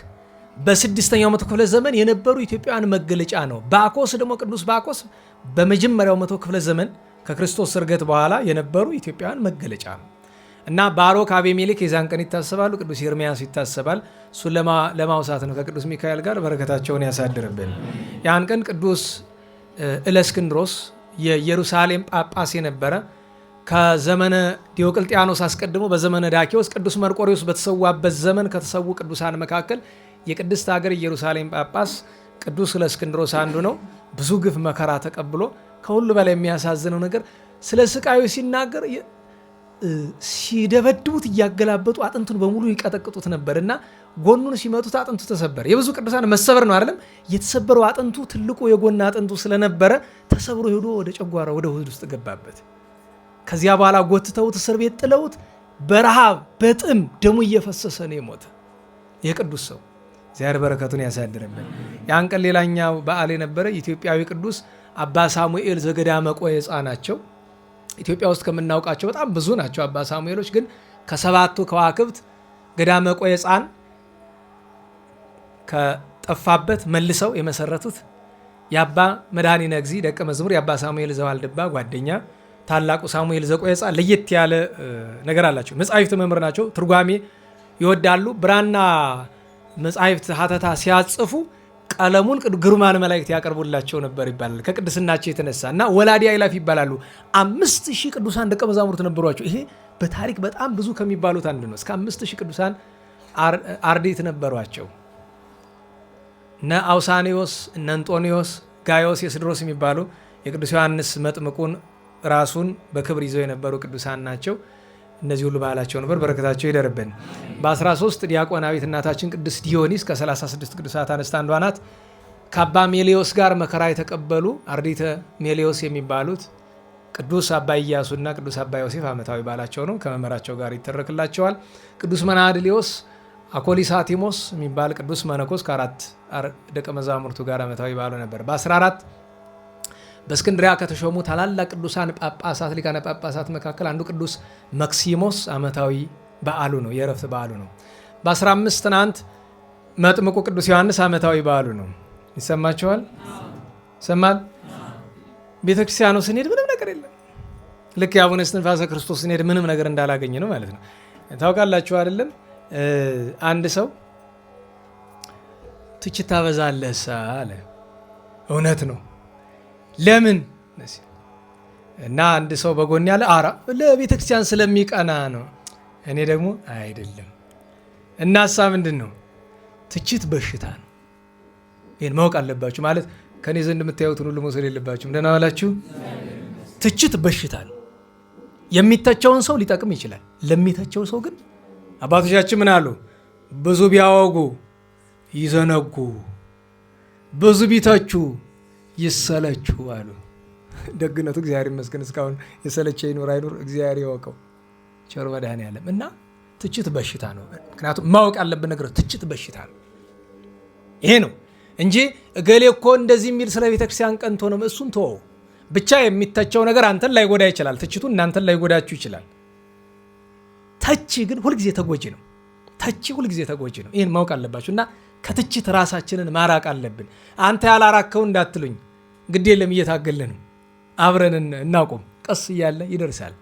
በ6ኛው መቶ ክፍለ ዘመን የነበሩ ኢትዮጵያውያን መገለጫ ነው። ባኮስ ደግሞ ቅዱስ ባኮስ በመጀመሪያው መቶ ክፍለ ዘመን ከክርስቶስ ስርገት በኋላ የነበሩ ኢትዮጵያውያን መገለጫ ነው እና ባሮክ አቤሜሌክ የዛን ቀን ይታሰባሉ። ቅዱስ ኤርምያስ ይታሰባል። እሱን ለማውሳት ነው። ከቅዱስ ሚካኤል ጋር በረከታቸውን ያሳድርብን። ያን ቀን ቅዱስ እለእስክንድሮስ የኢየሩሳሌም ጳጳስ የነበረ ከዘመነ ዲዮቅልጥያኖስ አስቀድሞ በዘመነ ዳኪዎስ ቅዱስ መርቆሬዎስ በተሰዋበት ዘመን ከተሰዉ ቅዱሳን መካከል የቅድስት ሀገር ኢየሩሳሌም ጳጳስ ቅዱስ እለእስክንድሮስ አንዱ ነው። ብዙ ግፍ መከራ ተቀብሎ ከሁሉ በላይ የሚያሳዝነው ነገር ስለ ስቃዩ ሲናገር ሲደበድቡት እያገላበጡ አጥንቱን በሙሉ ይቀጠቅጡት ነበር እና ጎኑን ሲመቱት አጥንቱ ተሰበረ። የብዙ ቅዱሳን መሰበር ነው አይደለም? የተሰበረው አጥንቱ ትልቁ የጎን አጥንቱ ስለነበረ ተሰብሮ ሄዶ ወደ ጨጓራ ወደ ሆድ ውስጥ ገባበት። ከዚያ በኋላ ጎትተውት እስር ቤት ጥለውት በረሃብ በጥም ደሙ እየፈሰሰ ነው የሞተ የቅዱስ ሰው። እግዚአብሔር በረከቱን ያሳድርብን። ያን ቀን ሌላኛው በዓል የነበረ ኢትዮጵያዊ ቅዱስ አባ ሳሙኤል ዘገዳመ ቆየጻ ናቸው። ኢትዮጵያ ውስጥ ከምናውቃቸው በጣም ብዙ ናቸው አባ ሳሙኤሎች፣ ግን ከሰባቱ ከዋክብት ገዳመ ቆየጻን ከጠፋበት መልሰው የመሰረቱት የአባ መድኃኒነ እግዚእ ደቀ መዝሙር የአባ ሳሙኤል ዘዋልድባ ጓደኛ ታላቁ ሳሙኤል ዘቆየጻ ለየት ያለ ነገር አላቸው። መጻሕፍት መምህር ናቸው። ትርጓሜ ይወዳሉ። ብራና መጻሕፍት ሀተታ ሲያጽፉ ቀለሙን ግሩማን መላእክት ያቀርቡላቸው ነበር ይባላል ከቅድስናቸው የተነሳ እና ወላዲ አእላፍ ይባላሉ። 5000 ቅዱሳን ደቀ መዛሙርት ነበሯቸው። ይሄ በታሪክ በጣም ብዙ ከሚባሉት አንዱ ነው። እስከ 5000 ቅዱሳን አርድእት ነበሯቸው። እነ አውሳኔዎስ፣ እነ አንጦኒዎስ፣ ጋዮስ፣ የስድሮስ የሚባሉ የቅዱስ ዮሐንስ መጥምቁን ራሱን በክብር ይዘው የነበሩ ቅዱሳን ናቸው። እነዚህ ሁሉ ባህላቸው ነበር። በረከታቸው ይደርብን። በ13 ዲያቆናዊት እናታችን ቅድስት ዲዮኒስ ከ36 ቅዱሳት አንስት አንዷ ናት። ከአባ ሜሌዎስ ጋር መከራ የተቀበሉ አርዲተ ሜሌዎስ የሚባሉት ቅዱስ አባ ኢያሱና ቅዱስ አባ ዮሴፍ ዓመታዊ ባህላቸው ነው። ከመምህራቸው ጋር ይተረክላቸዋል። ቅዱስ መናድሌዎስ አኮሊሳቲሞስ የሚባል ቅዱስ መነኮስ ከአራት ደቀ መዛሙርቱ ጋር ዓመታዊ ባህሉ ነበር። በ14 በእስክንድሪያ ከተሾሙ ታላላቅ ቅዱሳን ጳጳሳት ሊቃነ ጳጳሳት መካከል አንዱ ቅዱስ መክሲሞስ ዓመታዊ በዓሉ ነው፣ የእረፍት በዓሉ ነው። በ15 ትናንት መጥምቁ ቅዱስ ዮሐንስ ዓመታዊ በዓሉ ነው። ይሰማችኋል? ይሰማል? ቤተክርስቲያኑ ስንሄድ ምንም ነገር የለም። ልክ የአቡነ እስትንፋሰ ክርስቶስ ስንሄድ ምንም ነገር እንዳላገኘ ነው ማለት ነው። ታውቃላችሁ አይደለም? አንድ ሰው ትችት ታበዛለህ አለ። እውነት ነው። ለምን? እና አንድ ሰው በጎን ያለ አራ ለቤተ ክርስቲያን ስለሚቀና ነው። እኔ ደግሞ አይደለም። እናሳ ምንድን ነው? ትችት በሽታ ነው። ይህን ማወቅ አለባችሁ። ማለት ከኔ ዘንድ የምታዩትን ሁሉ መውሰድ የለባችሁም። ደህና ዋላችሁ። ትችት በሽታ ነው። የሚተቸውን ሰው ሊጠቅም ይችላል። ለሚተቸው ሰው ግን አባቶቻችን ምን አሉ? ብዙ ቢያወጉ ይዘነጉ፣ ብዙ ቢተቹ ይሰለቹ አሉ። ደግነቱ እግዚአብሔር ይመስገን እስካሁን የሰለቸ ይኑር አይኑር እግዚአብሔር ይወቀው፣ ቸር መድኃኔዓለም። እና ትችት በሽታ ነው። ምክንያቱም ማወቅ ያለብን ነገር ትችት በሽታ ነው። ይሄ ነው እንጂ እገሌ እኮ እንደዚህ የሚል ስለ ቤተክርስቲያን ቀንቶ ነው፣ እሱን ተወው። ብቻ የሚተቸው ነገር አንተን ላይጎዳ ይችላል። ትችቱ እናንተን ላይጎዳችሁ ይችላል። ተቺ ግን ሁልጊዜ ተጎጂ ነው። ተቺ ሁልጊዜ ተጎጂ ነው። ይህን ማወቅ አለባችሁ። እና ከትችት ራሳችንን ማራቅ አለብን። አንተ ያላራከው እንዳትሉኝ፣ ግድ የለም እየታገልን ነው። አብረን እናቆም። ቀስ እያለ ይደርሳል።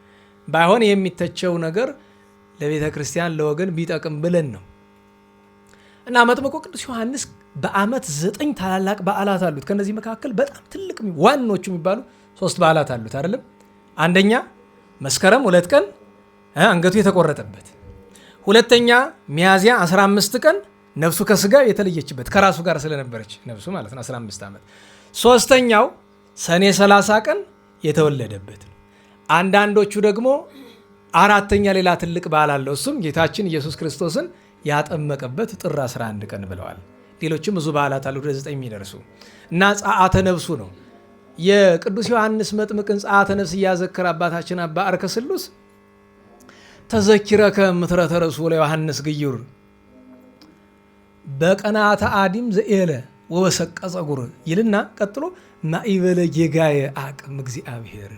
ባይሆን የሚተቸው ነገር ለቤተ ክርስቲያን ለወገን ቢጠቅም ብለን ነው። እና መጥምቁ ቅዱስ ዮሐንስ በዓመት 9 ታላላቅ በዓላት አሉት። ከነዚህ መካከል በጣም ትልቅ ዋኖቹ የሚባሉ 3 በዓላት አሉት አይደለም? አንደኛ መስከረም 2 ቀን አንገቱ የተቆረጠበት፣ ሁለተኛ ሚያዝያ 15 ቀን ነፍሱ ከስጋ የተለየችበት ከራሱ ጋር ስለነበረች ነፍሱ ማለት ነው 15 ዓመት። ሶስተኛው ሰኔ 30 ቀን የተወለደበት። አንዳንዶቹ ደግሞ አራተኛ ሌላ ትልቅ በዓል አለው። እሱም ጌታችን ኢየሱስ ክርስቶስን ያጠመቀበት ጥር 11 ቀን ብለዋል። ሌሎችም ብዙ በዓላት አሉ ወደ 9 የሚደርሱ እና ጸአተ ነፍሱ ነው። የቅዱስ ዮሐንስ መጥምቅን ጸአተ ነፍስ እያዘከረ አባታችን አባ አርከ ስሉስ ተዘኪረከ ምትረተ ርእሱ ለዮሐንስ ግዩር በቀናተ አዲም ዘኤለ ወበሰቀ ጸጉር ይልና ቀጥሎ ማይበለ ጌጋየ አቅም እግዚአብሔር።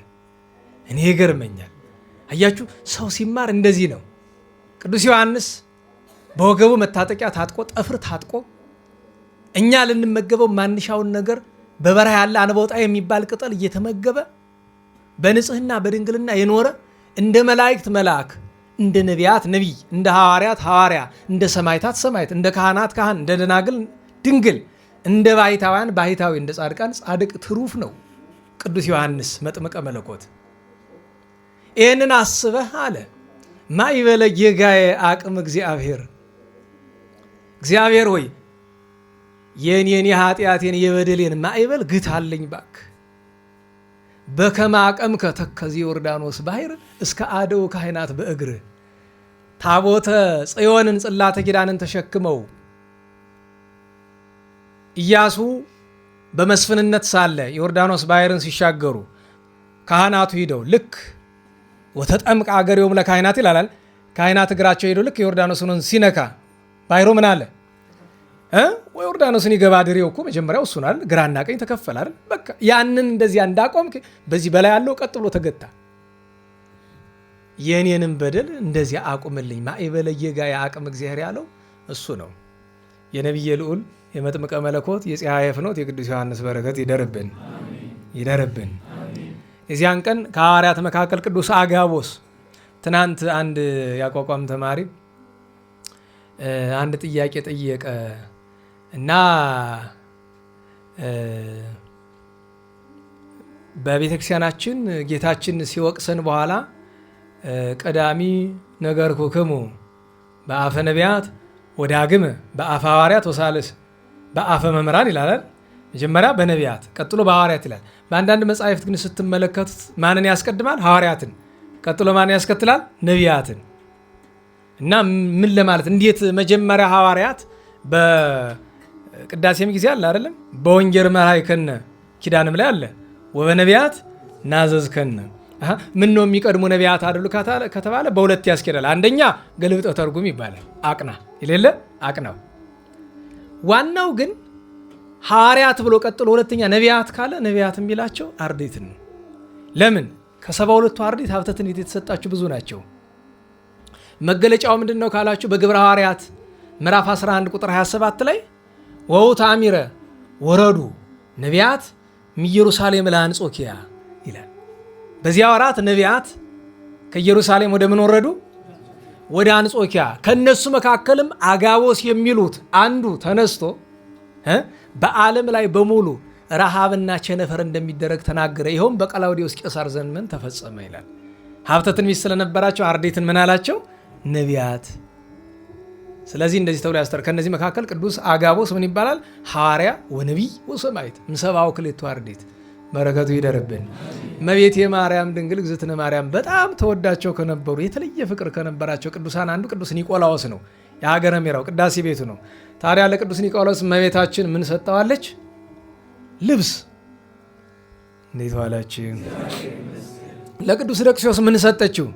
እኔ ይገርመኛል። አያችሁ ሰው ሲማር እንደዚህ ነው። ቅዱስ ዮሐንስ በወገቡ መታጠቂያ ታጥቆ ጠፍር ታጥቆ እኛ ልንመገበው ማንሻውን ነገር በበረሃ ያለ አንበውጣ የሚባል ቅጠል እየተመገበ በንጽህና በድንግልና የኖረ እንደ መላእክት መልአክ፣ እንደ ነቢያት ነቢይ፣ እንደ ሐዋርያት ሐዋርያ፣ እንደ ሰማዕታት ሰማዕት፣ እንደ ካህናት ካህን፣ እንደ ደናግል ድንግል፣ እንደ ባሕታውያን ባሕታዊ፣ እንደ ጻድቃን ጻድቅ ትሩፍ ነው ቅዱስ ዮሐንስ መጥምቀ መለኮት። ይህንን አስበህ አለ ማይበለ ጌጋየ አቅም እግዚአብሔር። እግዚአብሔር ሆይ የኔን የኃጢአቴን የበደሌን ማዕበል ግታልኝ ባክ። በከመ አቀምከ ተከዜ ዮርዳኖስ ባሕር እስከ አደው ካህናት በእግር። ታቦተ ጽዮንን ጽላተ ኪዳንን ተሸክመው ኢያሱ በመስፍንነት ሳለ ዮርዳኖስ ባሕርን ሲሻገሩ ካህናቱ ሂደው ልክ ወተጠምቅ አገሬውም ለካህናት ይላል። ካህናት እግራቸው ሄደው ልክ ዮርዳኖስን ሲነካ ባሕሩ ምን አለ? ዮርዳኖስን ይገባ ድሬው እኮ መጀመሪያው እሱን አይደል? ግራና ቀኝ ተከፈለ አይደል? በቃ ያንን እንደዚያ እንዳቆምክ በዚህ በላይ ያለው ቀጥ ብሎ ተገታ። የኔንም በደል እንደዚያ አቁምልኝ ማዕበለ ጌጋየ አቅም እግዚአብሔር ያለው እሱ ነው። የነቢየ ልዑል የመጥምቀ መለኮት የፀሐየ ፍኖት የቅዱስ ዮሐንስ በረከት ይደርብን ይደርብን። የዚያን ቀን ከሐዋርያት መካከል ቅዱስ አጋቦስ፣ ትናንት አንድ ያቋቋም ተማሪ አንድ ጥያቄ ጠየቀ እና በቤተክርስቲያናችን ጌታችን ሲወቅሰን በኋላ ቀዳሚ ነገርኩክሙ በአፈ ነቢያት ወዳግም በአፈ ሐዋርያት ወሳልስ በአፈ መምህራን ይላል። መጀመሪያ በነቢያት ቀጥሎ በሐዋርያት ይላል። በአንዳንድ መጻሕፍት ግን ስትመለከቱት ማንን ያስቀድማል? ሐዋርያትን። ቀጥሎ ማንን ያስከትላል? ነቢያትን። እና ምን ለማለት እንዴት መጀመሪያ ሐዋርያት በቅዳሴም ጊዜ አለ አይደለም? በወንጌል መራሕከነ ኪዳንም ላይ አለ ወበነቢያት ናዘዝከነ። ምን ነው የሚቀድሙ ነቢያት አይደሉ ከተባለ በሁለት ያስኬዳል። አንደኛ ገልብጠ ተርጉም ይባላል። አቅና ይሌለ አቅናው። ዋናው ግን ሐዋርያት ብሎ ቀጥሎ ሁለተኛ ነቢያት ካለ ነቢያት የሚላቸው አርድእትን ነው። ለምን? ከ72ቱ አርድእት ሀብተ ትንቢት የተሰጣቸው ብዙ ናቸው። መገለጫው ምንድን ነው ካላችሁ በግብረ ሐዋርያት ምዕራፍ 11 ቁጥር 27 ላይ ወውታሚረ ወረዱ ነቢያት ኢየሩሳሌም ለአንጾኪያ ይላል። በዚያ ወራት ነቢያት ከኢየሩሳሌም ወደ ምን ወረዱ? ወደ አንጾኪያ። ከነሱ መካከልም አጋቦስ የሚሉት አንዱ ተነስቶ በዓለም ላይ በሙሉ ረሃብና ቸነፈር እንደሚደረግ ተናገረ። ይኸውም በቀላውዴዎስ ቄሳር ዘመን ተፈጸመ ይላል። ሀብተ ትንቢት ስለነበራቸው አርድእትን ምን አላቸው? ነቢያት ስለዚህ እንደዚህ ተብሎ ያስተር ከነዚህ መካከል ቅዱስ አጋቦስ ምን ይባላል? ሐዋርያ ወነቢይ ወሰማዕት እምሰብአ ወክልኤቱ አርድእት በረከቱ ይደርብን። እመቤቴ ማርያም ድንግል እግዝእትነ ማርያም በጣም ተወዳቸው ከነበሩ የተለየ ፍቅር ከነበራቸው ቅዱሳን አንዱ ቅዱስ ኒቆላዎስ ነው። የሀገረ ሜራው ቅዳሴ ቤቱ ነው። ታዲያ ለቅዱስ ኒቆላዎስ እመቤታችን ምን ሰጠዋለች? ልብስ። እንዴት ዋላችሁ? ለቅዱስ ደቅስዮስ ምን ሰጠችው?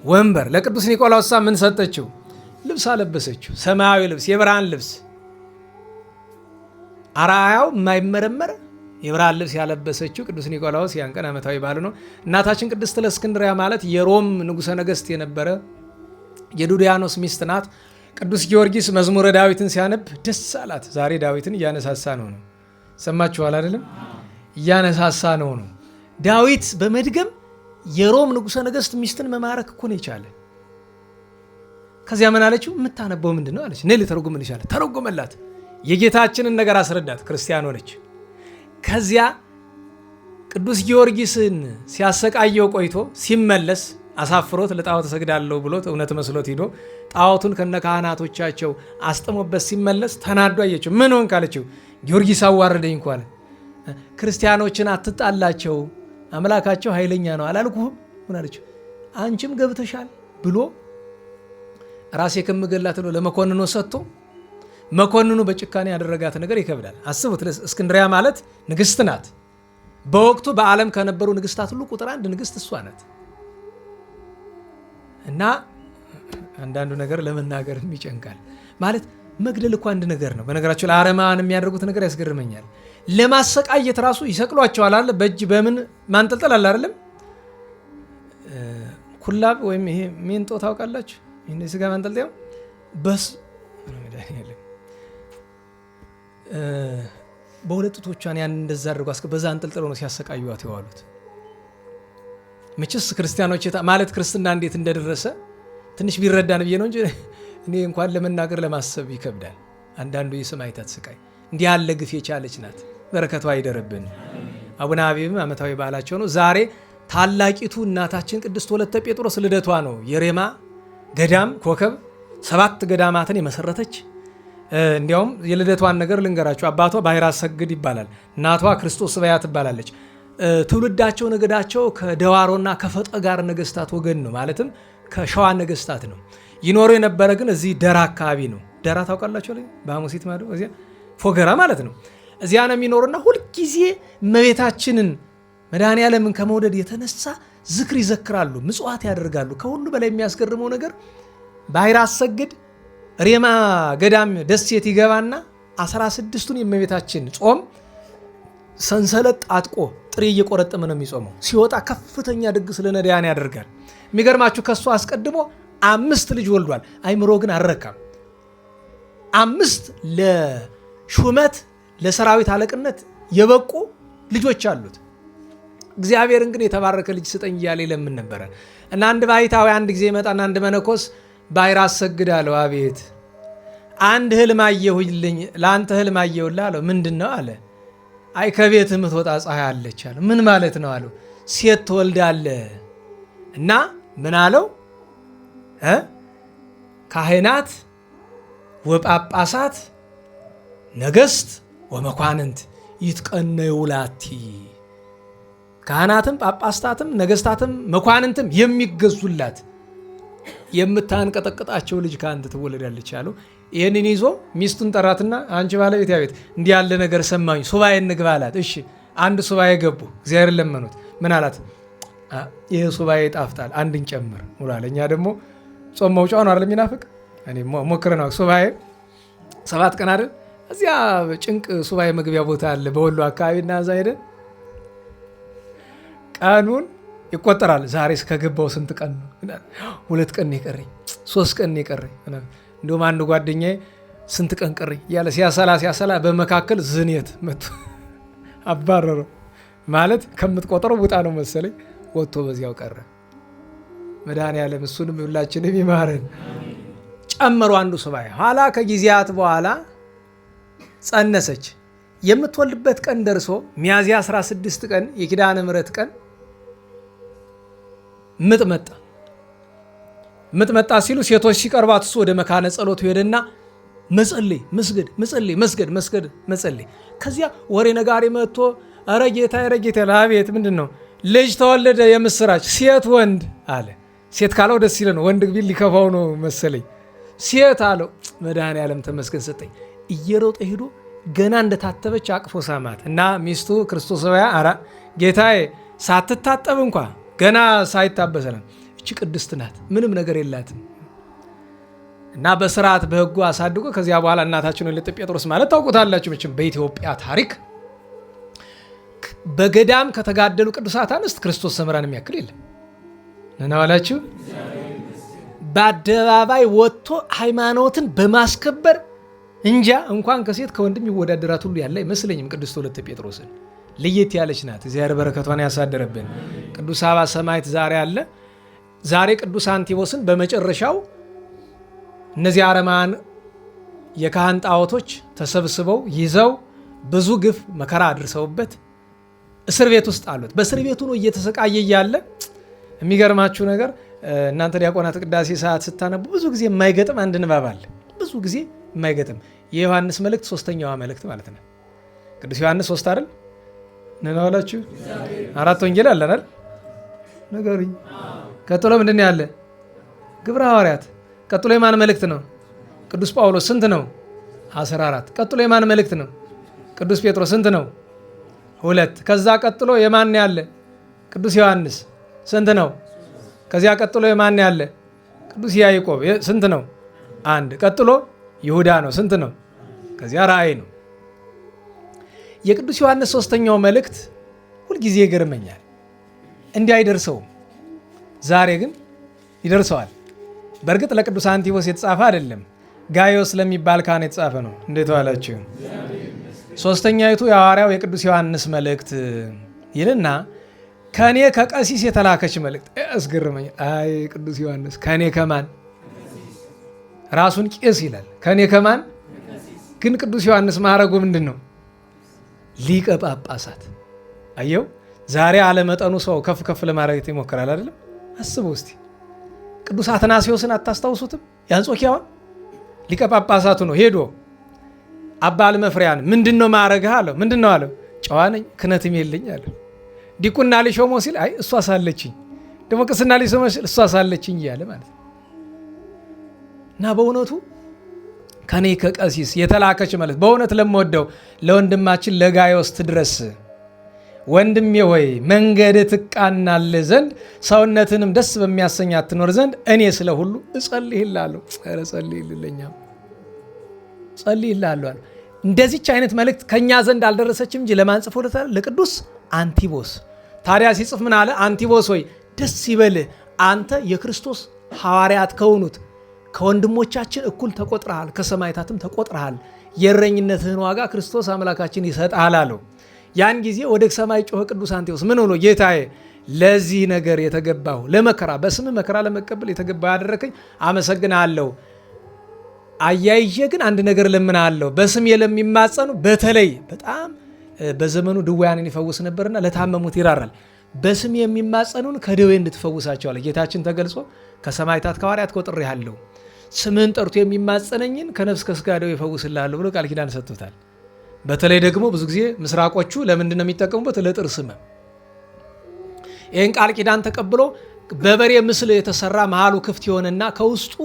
ወንበር። ለቅዱስ ኒቆላዎስ ምን ሰጠችው? ልብስ አለበሰችው። ሰማያዊ ልብስ፣ የብርሃን ልብስ፣ አርአያው የማይመረመር የብርሃን ልብስ ያለበሰችው ቅዱስ ኒቆላዎስ ያን ቀን ዓመታዊ በዓሉ ነው። እናታችን ቅድስት እለእስክንድርያ ማለት የሮም ንጉሠ ነገሥት የነበረ የዱድያኖስ ሚስት ናት። ቅዱስ ጊዮርጊስ መዝሙረ ዳዊትን ሲያነብ ደስ አላት። ዛሬ ዳዊትን እያነሳሳ ነው። ሰማችኋል አይደለም? እያነሳሳ ነው። ዳዊት በመድገም የሮም ንጉሠ ነገሥት ሚስትን መማረክ እኮ ነው የቻለ። ከዚያ ምን አለችው? የምታነበው ምንድን ነው አለች። እኔ ልተረጉምልሽ አለ። ተረጎመላት። የጌታችንን ነገር አስረዳት። ክርስቲያን ሆነች። ከዚያ ቅዱስ ጊዮርጊስን ሲያሰቃየው ቆይቶ ሲመለስ አሳፍሮት ለጣዖት እሰግዳለሁ ብሎት እውነት መስሎት ሂዶ ጣዖቱን ከነ ካህናቶቻቸው አስጥሞበት ሲመለስ ተናዶ አየችው። ምን ሆንክ አለችው። ጊዮርጊስ አዋረደኝ እኮ አለ። ክርስቲያኖችን አትጣላቸው፣ አምላካቸው ኃይለኛ ነው አላልኩህም? ምን አለችው። አንቺም ገብተሻል ብሎ ራሴ ከምገላት ነው ለመኮንኑ ሰጥቶ መኮንኑ በጭካኔ ያደረጋት ነገር ይከብዳል። አስቡት። እስክንድሪያ ማለት ንግስት ናት። በወቅቱ በዓለም ከነበሩ ንግስታት ሁሉ ቁጥር 1 ንግስት እሷ ናት። እና አንዳንዱ ነገር ለመናገር ይጨንቃል። ማለት መግደል እኮ አንድ ነገር ነው። በነገራቸው ለአረማውያን የሚያደርጉት ነገር ያስገርመኛል። ለማሰቃየት ራሱ ይሰቅሏቸዋል አለ። በእጅ በምን ማንጠልጠል አለ አይደለም? ኩላብ ወይም ይሄ ሜንጦ ታውቃላችሁ? ይሄ ስጋ ማንጠልጠያው በስ በሁለት ጡቶቿን ያን እንደዛ አድርጎ በዛ አንጠልጥለው ነው ሲያሰቃዩት የዋሉት። መቼስ ክርስቲያኖች ማለት ክርስትና እንዴት እንደደረሰ ትንሽ ቢረዳን ብዬ ነው እንጂ እኔ እንኳን ለመናገር ለማሰብ ይከብዳል። አንዳንዱ የሰማዕታት ስቃይ እንዲህ ያለ ግፍ የቻለች ናት። በረከቷ አይደርብን። አቡነ አቢብም ዓመታዊ በዓላቸው ነው ዛሬ። ታላቂቱ እናታችን ቅድስት ወለተ ጴጥሮስ ልደቷ ነው። የሬማ ገዳም ኮከብ 7 ገዳማትን የመሰረተች። እንዲያውም የልደቷን ነገር ልንገራቸው። አባቷ ባሕረ አሰግድ ይባላል። እናቷ ክርስቶስ ስባያ ትባላለች። ትውልዳቸው ነገዳቸው ከደዋሮና ከፈጠጋር ነገስታት ወገን ነው። ማለትም ከሸዋ ነገስታት ነው። ይኖሩ የነበረ ግን እዚህ ደራ አካባቢ ነው። ደራ ታውቃላችሁ? በሐሙሲት ማዶ እዚያ ፎገራ ማለት ነው። እዚያ ነው የሚኖሩና ሁልጊዜ እመቤታችንን መድኃኔዓለምን ከመውደድ የተነሳ ዝክር ይዘክራሉ፣ ምጽዋት ያደርጋሉ። ከሁሉ በላይ የሚያስገርመው ነገር ባሕረ አሰግድ ሬማ ገዳም ደሴት ይገባና 16ቱን የእመቤታችን ጾም ሰንሰለት ጣጥቆ ጥሬ እየቆረጠመ ነው የሚጾመው። ሲወጣ ከፍተኛ ድግስ ለነዳያን ያደርጋል። የሚገርማችሁ ከሱ አስቀድሞ 5 ልጅ ወልዷል። አይምሮ ግን አልረካም። 5 ለሹመት ለሰራዊት አለቅነት የበቁ ልጆች አሉት። እግዚአብሔርን ግን የተባረከ ልጅ ስጠኝ እያለ ይለምን ነበረ እና አንድ ባሕታዊ አንድ ጊዜ ይመጣና አንድ መነኮስ ባሕረ አሰግድ አለው። አቤት አንድ ህልም አየሁልኝ፣ ለአንተ ህልም አየሁልህ አለው። ምንድን ነው አለ። አይ ከቤት የምትወጣ ፀሐይ አለች አለ። ምን ማለት ነው አለው። ሴት ትወልዳለህ እና ምን አለው ካህናት ወጳጳሳት ነገስት ወመኳንንት ይትቀነዩ ላቲ፣ ካህናትም ጳጳሳትም ነገስታትም መኳንንትም የሚገዙላት የምታንቀጠቅጣቸው ልጅ ከአንተ ትወለዳለች አለው። ይህንን ይዞ ሚስቱን ጠራትና አንቺ ባለቤት ያቤት እንዲህ ያለ ነገር ሰማኝ፣ ሱባኤ እንግባ አላት። እሺ አንድ ሱባኤ ገቡ። እግዚአብሔር ለመኑት። ምን አላት? ይህ ሱባኤ ይጣፍጣል፣ አንድን ጨምር ሙላለ። እኛ ደግሞ ጾም መውጫውን አይደል የሚናፍቅ። እኔ ሞክረናል። ሱባኤ 7 ቀን አይደል? እዚያ ጭንቅ ሱባኤ መግቢያ ቦታ አለ በወሎ አካባቢ እና እዛ ሄደን ቀኑን ይቆጠራል። ዛሬ እስከገባው ስንት ቀን ነው? 2 ቀን የቀረኝ፣ 3 ቀን የቀረኝ። እንደውም አንድ ጓደኛዬ ስንት ቀን ቀረኝ እያለ ሲያሰላ በመካከል ዝኔት መጥቶ አባረረው። ማለት ከምትቆጥረው ውጣ ነው መሰለኝ። ወጥቶ በዚያው ቀረ። መድኃኔዓለም እሱንም ሁላችንም ይማረን። ጨመሩ አንዱ ሱባኤ። ኋላ ከጊዜያት በኋላ ጸነሰች። የምትወልድበት ቀን ደርሶ ሚያዝያ 16 ቀን የኪዳነ ምሕረት ቀን ምጥ መጣ። ምጥ መጣ ሲሉ ሴቶች ሲቀርባት እሱ ወደ መካነ ጸሎቱ ሄደና መጸለይ፣ መስገድ፣ መጸለይ፣ መስገድ፣ መስገድ፣ መጸለይ። ከዚያ ወሬ ነጋሪ መጥቶ ኧረ ጌታ አቤት፣ ምንድን ነው? ልጅ ተወለደ፣ የምስራች፣ ሴት ወንድ አለ። ሴት ካለው ደስ ይለ ነው፣ ወንድ ቢል ሊከፋው ነው መሰለኝ። ሴት አለው። መድኃኔዓለም ተመስገን ሰጠኝ። እየሮጠ ሄዶ ገና እንደታጠበች አቅፎ ሳማት እና ሚስቱ ክርስቶሳውያ አራ ጌታዬ ሳትታጠብ እንኳ ገና ሳይታበሰ ነው። እቺ ቅድስት ናት፣ ምንም ነገር የላትም። እና በስርዓት በሕጉ አሳድጎ ከዚያ በኋላ እናታችን ወለተ ጴጥሮስ ማለት ታውቁታላችሁ መቼም በኢትዮጵያ ታሪክ በገዳም ከተጋደሉ ቅዱሳት አንስት ክርስቶስ ሰምራን የሚያክል የለም። ነናዋላችሁ በአደባባይ ወጥቶ ሃይማኖትን በማስከበር እንጃ እንኳን ከሴት ከወንድም ይወዳደራት ሁሉ ያለ አይመስለኝም። ቅድስት ወለተ ጴጥሮስን ለየት ያለች ናት። እግዚአብሔር በረከቷን ያሳደረብን። ቅዱስ አባ ሰማዕት ዛሬ አለ። ዛሬ ቅዱስ አንቲቦስን በመጨረሻው እነዚህ አረማን የካህን ጣዖቶች ተሰብስበው ይዘው ብዙ ግፍ መከራ አድርሰውበት እስር ቤት ውስጥ አሉት። በእስር ቤቱ ነው እየተሰቃየ እያለ የሚገርማችሁ ነገር እናንተ ዲያቆናት ቅዳሴ ሰዓት ስታነቡ ብዙ ጊዜ የማይገጥም አንድ ንባብ አለ። ብዙ ጊዜ የማይገጥም የዮሐንስ መልእክት 3ኛዋ መልእክት ማለት ነው። ቅዱስ ዮሐንስ 3 አይደል ነናዋላችሁ 4 ወንጌል አለ አይደል? ነገሩኝ። ቀጥሎ ምንድን ነው ያለ? ግብረ ሐዋርያት። ቀጥሎ የማን መልእክት ነው? ቅዱስ ጳውሎስ ስንት ነው? 14። ቀጥሎ የማን መልእክት ነው? ቅዱስ ጴጥሮስ ስንት ነው? 2። ከዛ ቀጥሎ የማን ያለ? ቅዱስ ዮሐንስ ስንት ነው? ከዚያ ቀጥሎ የማን ያለ? ቅዱስ ያዕቆብ ስንት ነው? 1። ቀጥሎ ይሁዳ ነው ስንት ነው? ከዚያ ራእይ ነው። የቅዱስ ዮሐንስ 3ኛው መልእክት ሁልጊዜ ይገርመኛል። እንዲህ አይደርሰውም። ዛሬ ግን ይደርሰዋል። በእርግጥ ለቅዱስ አንቲቦስ የተጻፈ አይደለም፣ ጋዮስ ለሚባል ካህን የተጻፈ ነው። እንዴት ዋላችሁ? 3ኛይቱ የሐዋርያው የቅዱስ ዮሐንስ መልእክት ይልና ከኔ ከቀሲስ የተላከች መልእክት አስገርመኝ። አይ ቅዱስ ዮሐንስ ከኔ ከማን? ራሱን ቄስ ይላል። ከኔ ከማን? ግን ቅዱስ ዮሐንስ ማዕረጉ ምንድን ነው? ሊቀ ጳጳሳት። አየው፣ ዛሬ አለመጠኑ ሰው ከፍ ከፍ ለማድረግ ይሞክራል አይደለም? አስበው እስቲ። ቅዱስ አትናሲዮስን አታስታውሱትም? የአንጾኪያውን ሊቀ ጳጳሳቱ ነው። ሄዶ አባ አልመፍሪያን ምንድን ነው ማዕረግህ አለው። ምንድን ነው አለው? ጨዋ ነኝ ክህነትም የለኝ አለ። ዲቁና ሊሾሞ ሲል አይ እሷ ሳለችኝ፣ ደግሞ ቅስና ሊሾሞ ሲል እሷ ሳለችኝ እያለ ማለት ነው። እና በእውነቱ ከኔ ከቀሲስ የተላከች ማለት በእውነት ለምወደው ለወንድማችን ለጋዮስ ትድረስ። ወንድሜ ሆይ መንገድ ትቃናል ዘንድ ሰውነትንም ደስ በሚያሰኛት ትኖር ዘንድ እኔ ስለ ሁሉ እጸልይልሃለሁ። ኧረ ጸልይልኛም ጸልይልሃለሁ። እንደዚች አይነት መልእክት ከኛ ዘንድ አልደረሰችም እንጂ ለማን ጽፎለታል? ለቅዱስ አንቲቦስ። ታዲያ ሲጽፍ ምን አለ? አንቲቦስ ሆይ ደስ ይበልህ፣ አንተ የክርስቶስ ሐዋርያት ከሆኑት ከወንድሞቻችን እኩል ተቆጥረሃል፣ ከሰማዕታትም ተቆጥረሃል። የእረኝነትህን ዋጋ ክርስቶስ አምላካችን ይሰጣል አለው። ያን ጊዜ ወደ ሰማይ ጮኸ ቅዱስ አንቲቦስ ምን ብሎ? ጌታዬ ለዚህ ነገር የተገባሁ ለመከራ በስምህ መከራ ለመቀበል የተገባሁ ያደረከኝ አመሰግናለሁ። አያይዤ ግን አንድ ነገር ለምናለሁ። በስሜ ለሚማጸኑ በተለይ በጣም በዘመኑ ድውያንን ይፈውስ ነበርና ለታመሙት ይራራል። በስሜ የሚማጸኑን ከደዌ እንድትፈውሳቸዋል። ጌታችን ተገልጾ ከሰማዕታት ከሐዋርያት ቆጥሬሃለሁ፣ ስምህን ጠርቶ የሚማጸነኝን ከነፍስ ከሥጋ ደዌ ይፈውስልሃለሁ ብሎ ቃል ኪዳን ሰጥቶታል። በተለይ ደግሞ ብዙ ጊዜ ምስራቆቹ ለምንድን ነው የሚጠቀሙበት? ለጥርስ ህመም። ይህን ቃል ኪዳን ተቀብሎ በበሬ ምስል የተሰራ መሃሉ ክፍት የሆነና ከውስጡ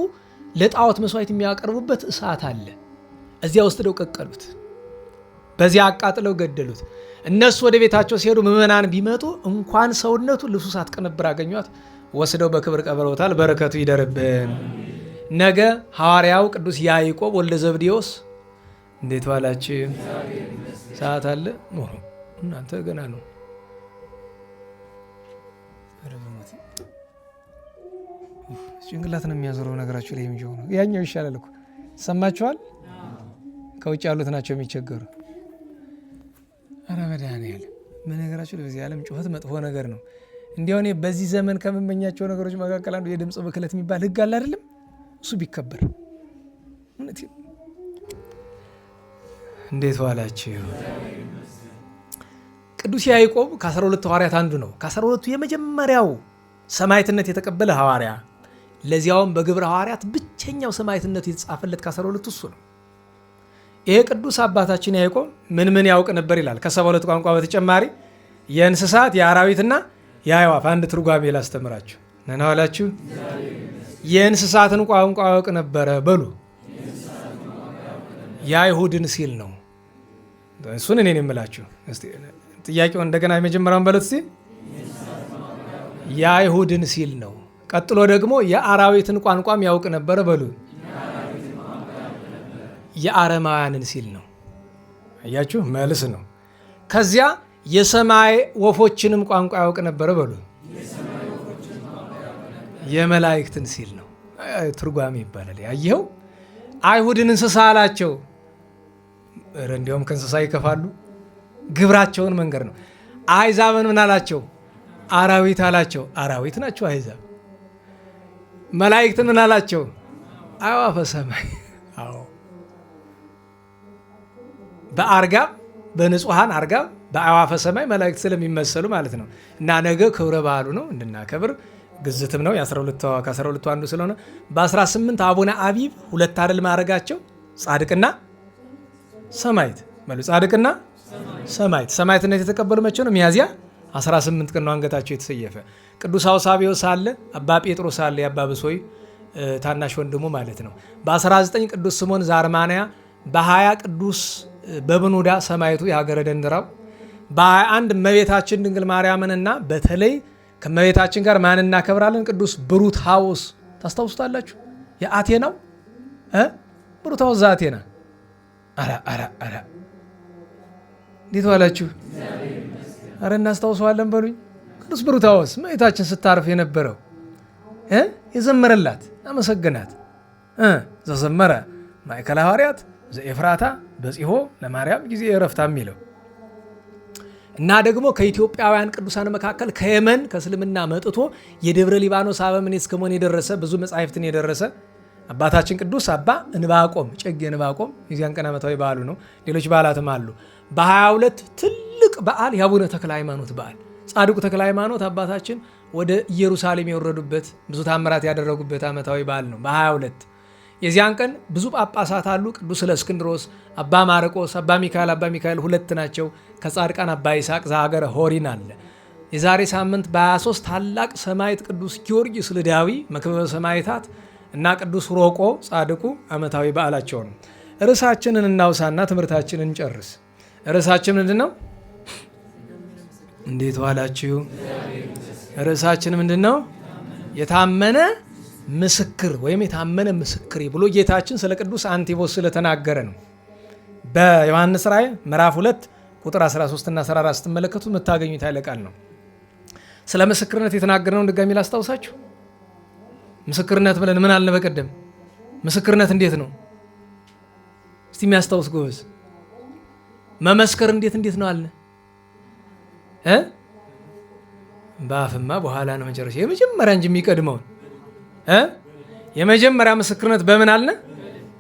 ለጣዖት መስዋዕት የሚያቀርቡበት እሳት አለ። እዚያ ውስጥ ደው ቀቀሉት፣ በዚያ አቃጥለው ገደሉት። እነሱ ወደ ቤታቸው ሲሄዱ ምዕመናን ቢመጡ እንኳን ሰውነቱ ልብሱ ሳትቀነብር አገኟት፣ ወስደው በክብር ቀብረውታል። በረከቱ ይደርብን። ነገ ሐዋርያው ቅዱስ ያዕቆብ ወልደ ዘብዴዎስ እንዴት ዋላችሁ? ሰዓት አለ እናንተ ገና ነው። ጭንቅላት ነው የሚያዞረው ነገራችሁ ላይ የሚጀው ነው። ያኛው ይሻላል እኮ ሰማችኋል። ከውጭ ያሉት ናቸው የሚቸገሩ። ኧረ መድኃኒዓለም በነገራችሁ በዚህ ዓለም ጩኸት መጥፎ ነገር ነው። እንዲያው እኔ በዚህ ዘመን ከምመኛቸው ነገሮች መካከል አንዱ የድምፅ ብክለት የሚባል ሕግ አለ አይደለም? እሱ ቢከበር እንዴት ዋላችሁ? ቅዱስ ያዕቆብ ከ12 ሐዋርያት አንዱ ነው። ከ12ቱ የመጀመሪያው ሰማዕትነት የተቀበለ ሐዋርያ፣ ለዚያውም በግብረ ሐዋርያት ብቸኛው ሰማዕትነቱ የተጻፈለት ከ12 እሱ ነው። ይሄ ቅዱስ አባታችን ያዕቆብ ምን ያውቅ ነበር ይላል። ከ72 ቋንቋ በተጨማሪ የእንስሳት የአራዊትና የአዕዋፍ አንድ ትርጓሜ ላስተምራችሁ ነናዋላችሁ። የእንስሳትን ቋንቋ ያውቅ ነበረ በሉ። የአይሁድን ሲል ነው። እሱን እኔን የምላችሁ ጥያቄው እንደገና የመጀመሪያውን በለት ሲ የአይሁድን ሲል ነው። ቀጥሎ ደግሞ የአራዊትን ቋንቋም ያውቅ ነበረ በሉ። የአረማውያንን ሲል ነው። አያችሁ መልስ ነው። ከዚያ የሰማይ ወፎችንም ቋንቋ ያውቅ ነበረ በሉ። የመላእክትን ሲል ነው። ትርጓሜ ይባላል። ያየኸው አይሁድን እንስሳ አላቸው። እንዲያውም ከእንስሳ ይከፋሉ። ግብራቸውን መንገር ነው። አሕዛብን ምን አላቸው? አራዊት አላቸው። አራዊት ናቸው አሕዛብ። መላእክትን ምን አላቸው? አዕዋፈ ሰማይ። አዎ በአርጋብ በንጹሐን አርጋብ በአዕዋፈ ሰማይ መላእክት ስለሚመሰሉ ማለት ነው። እና ነገ ክብረ በዓሉ ነው እንድናከብር ግዝትም ነው ከ12 አንዱ ስለሆነ በ18 አቡነ አቢብ ሁለት አይደል ማድረጋቸው ጻድቅና ሰማዕት በሉ። ጻድቅና ሰማዕት ሰማዕትነት የተቀበሉ መቼ ነው? ሚያዝያ 18 ቀን ነው አንገታቸው የተሰየፈ። ቅዱስ አውሳብዮስ አለ፣ አባ ጴጥሮስ አለ፣ የአባ ብሶይ ታናሽ ወንድሙ ማለት ነው። በ19 ቅዱስ ስምዖን ዘአርማንያ፣ በ20 ቅዱስ በብኑዳ ሰማዕቱ የሀገረ ደንድራው፣ በ21 እመቤታችን ድንግል ማርያምንና በተለይ ከእመቤታችን ጋር ማን እናከብራለን? ቅዱስ ብሩታዎስ ታስታውሱታላችሁ? የአቴናው ብሩታዎስ ዘአቴና። አራ እንዴት ዋላችሁ? አረ እናስታውሰዋለን በሉኝ። ቅዱስ ብሩታዎስ እመቤታችን ስታርፍ የነበረው የዘመረላት አመሰግናት ዘዘመረ ማእከለ ሐዋርያት ዘኤፍራታ በጺሖ ለማርያም ጊዜ የረፍታ የሚለው እና ደግሞ ከኢትዮጵያውያን ቅዱሳን መካከል ከየመን ከእስልምና መጥቶ የደብረ ሊባኖስ አበምኔት እስከ መሆን የደረሰ ብዙ መጻሕፍትን የደረሰ አባታችን ቅዱስ አባ እንባቆም ጨጌ እንባቆም የዚያን ቀን ዓመታዊ በዓሉ ነው። ሌሎች በዓላትም አሉ። በ22 ትልቅ በዓል የአቡነ ተክለ ሃይማኖት በዓል ጻድቁ ተክለ ሃይማኖት አባታችን ወደ ኢየሩሳሌም የወረዱበት ብዙ ታምራት ያደረጉበት ዓመታዊ በዓል ነው። በ22 የዚያን ቀን ብዙ ጳጳሳት አሉ። ቅዱስ እለእስክንድሮስ፣ አባ ማርቆስ፣ አባ ሚካኤል ሁለት ናቸው። ከጻድቃን አባ ይስሐቅ ዘሀገረ ሆሪን አለ። የዛሬ ሳምንት በ23 ታላቅ ሰማዕት ቅዱስ ጊዮርጊስ ልዳዊ መክበበ ሰማዕታት እና ቅዱስ ሮቆ ጻድቁ ዓመታዊ በዓላቸው ነው። ርዕሳችንን እናውሳና ትምህርታችንን እንጨርስ። ርዕሳችን ምንድን ነው? እንዴት ዋላችሁ? ርዕሳችን ምንድን ነው? የታመነ ምስክር ወይም የታመነ ምስክር ብሎ ጌታችን ስለ ቅዱስ አንቲቦስ ስለተናገረ ነው። በዮሐንስ ራእይ ምዕራፍ 2 ቁጥር 13 እና 14 ስትመለከቱ የምታገኙት ኃይለ ቃል ነው። ስለ ምስክርነት የተናገርነውን ድጋሚ ላስታውሳችሁ። ምስክርነት ብለን ምን አልን በቀደም? ምስክርነት እንዴት ነው? እስቲ የሚያስታውስ ጎበዝ። መመስከር እንዴት ነው አልን? በአፍማ በኋላ ነው መጨረሻ። የመጀመሪያ እንጂ የሚቀድመውን የመጀመሪያ ምስክርነት በምን አልን?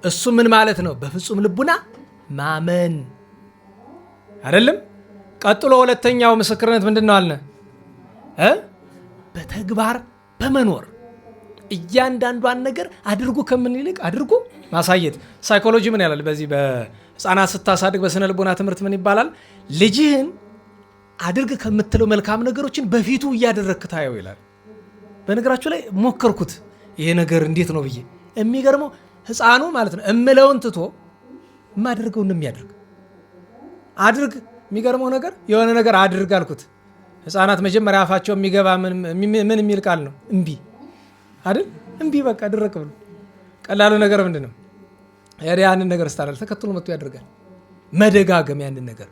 እሱ ምን ማለት ነው? በፍጹም ልቡና ማመን አይደለም? ቀጥሎ ሁለተኛው ምስክርነት ምንድን ነው አልን? በተግባር በመኖር እያንዳንዷን ነገር አድርጉ ከምን ይልቅ አድርጉ ማሳየት። ሳይኮሎጂ ምን ያላል? በዚህ በህፃናት ስታሳድግ በስነ ልቦና ትምህርት ምን ይባላል? ልጅህን አድርግ ከምትለው መልካም ነገሮችን በፊቱ እያደረግክ ታየው ይላል። በነገራችሁ ላይ ሞከርኩት ይሄ ነገር እንዴት ነው ብዬ። የሚገርመው ህፃኑ ማለት ነው እምለውን ትቶ የማደርገውን የሚያደርግ አድርግ። የሚገርመው ነገር የሆነ ነገር አድርግ አልኩት። ህፃናት መጀመሪያ አፋቸው የሚገባ ምን የሚል ቃል ነው? እምቢ አይደል? እምቢ በቃ ድረቅ ብሎ። ቀላሉ ነገር ምንድን ነው? ያንን ነገር ስታደርግ ተከትሎ መጥቶ ያደርጋል። መደጋገም ያንን ነገር።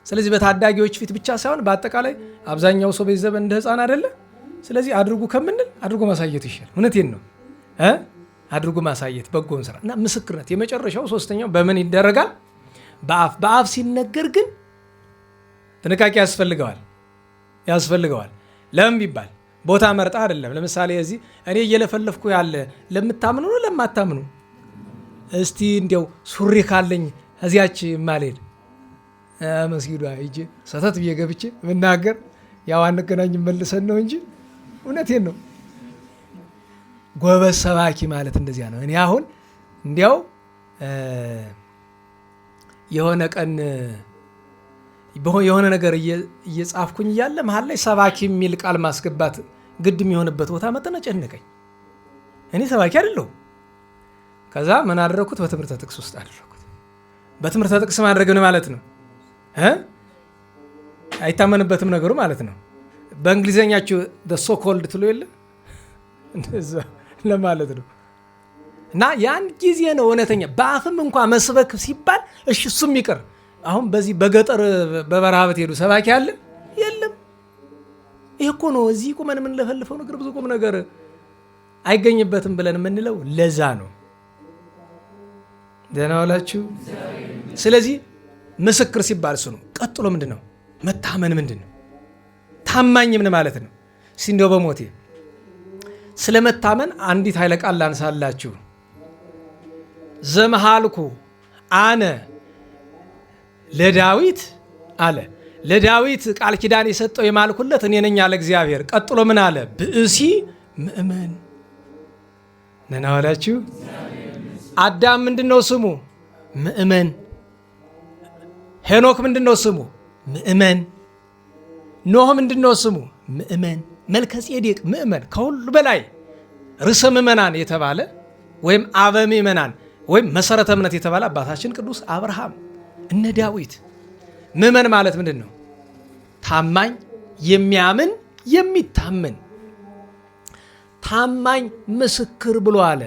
ስለዚህ በታዳጊዎች ፊት ብቻ ሳይሆን በአጠቃላይ አብዛኛው ሰው በዚህ ዘመን እንደ ህፃን አይደለ? ስለዚህ አድርጉ ከምንል አድርጎ ማሳየት ይሻል። እውነቴን ነው። አድርጎ ማሳየት በጎን ስራ እና ምስክርነት የመጨረሻው ሶስተኛው በምን ይደረጋል? በአፍ ሲነገር ግን ጥንቃቄ ያስፈልገዋል። ለምን ቢባል ቦታ መርጣ አይደለም። ለምሳሌ እዚህ እኔ እየለፈለፍኩ ያለ ለምታምኑ ነው ለማታምኑ? እስቲ እንዲያው ሱሪ ካለኝ እዚያች ማልሄድ መስጊዷ ሂጄ ሰተት ብዬ ገብቼ ምናገር ያው አንገናኝ መልሰን ነው እንጂ እውነቴን ነው። ጎበዝ ሰባኪ ማለት እንደዚያ ነው። እኔ አሁን እንዲያው የሆነ ቀን የሆነ ነገር እየጻፍኩኝ እያለ መሀል ላይ ሰባኪ የሚል ቃል ማስገባት ግድ የሚሆንበት ቦታ መጠነ ጨነቀኝ። እኔ ሰባኪ አይደለሁም። ከዛ ምን አደረኩት? በትምህርተ ጥቅስ ውስጥ አደረኩት። በትምህርተ ጥቅስ ማድረግ ምን ማለት ነው? አይታመንበትም ነገሩ ማለት ነው። በእንግሊዘኛችሁ ሶ ኮልድ ትሎ የለ እንደዛ ለማለት ነው። እና ያን ጊዜ ነው እውነተኛ በአፍም እንኳ መስበክ ሲባል እሺ እሱም ይቅር። አሁን በዚህ በገጠር በበረሃ ብትሄዱ ሰባኪ አለ የለም። ይህ እኮ ነው እዚህ ቁመን የምንለፈልፈው ነገር ብዙ ቁም ነገር አይገኝበትም ብለን የምንለው ለዛ ነው። ደህና ዋላችሁ። ስለዚህ ምስክር ሲባል እሱ ነው። ቀጥሎ ምንድን ነው? መታመን ምንድን ነው? ታማኝ ምን ማለት ነው? ሲንዶ በሞቴ ስለ መታመን አንዲት ኃይለ ቃል ላንሳላችሁ። ዘመሃልኩ አነ ለዳዊት አለ። ለዳዊት ቃል ኪዳን የሰጠው የማልኩለት እኔ ነኝ አለ እግዚአብሔር። ቀጥሎ ምን አለ? ብእሲ ምእመን። ደህና ዋላችሁ። አዳም ምንድን ነው ስሙ? ምእመን። ሄኖክ ምንድን ነው ስሙ? ምእመን። ኖህ ምንድን ነው ስሙ? ምእመን። መልከጼዴቅ ምእመን። ከሁሉ በላይ ርዕሰ ምእመናን የተባለ ወይም አበ ምእመናን ወይም መሰረተ እምነት የተባለ አባታችን ቅዱስ አብርሃም፣ እነ ዳዊት። ምእመን ማለት ምንድን ነው? ታማኝ፣ የሚያምን፣ የሚታመን። ታማኝ ምስክር ብሎ አለ።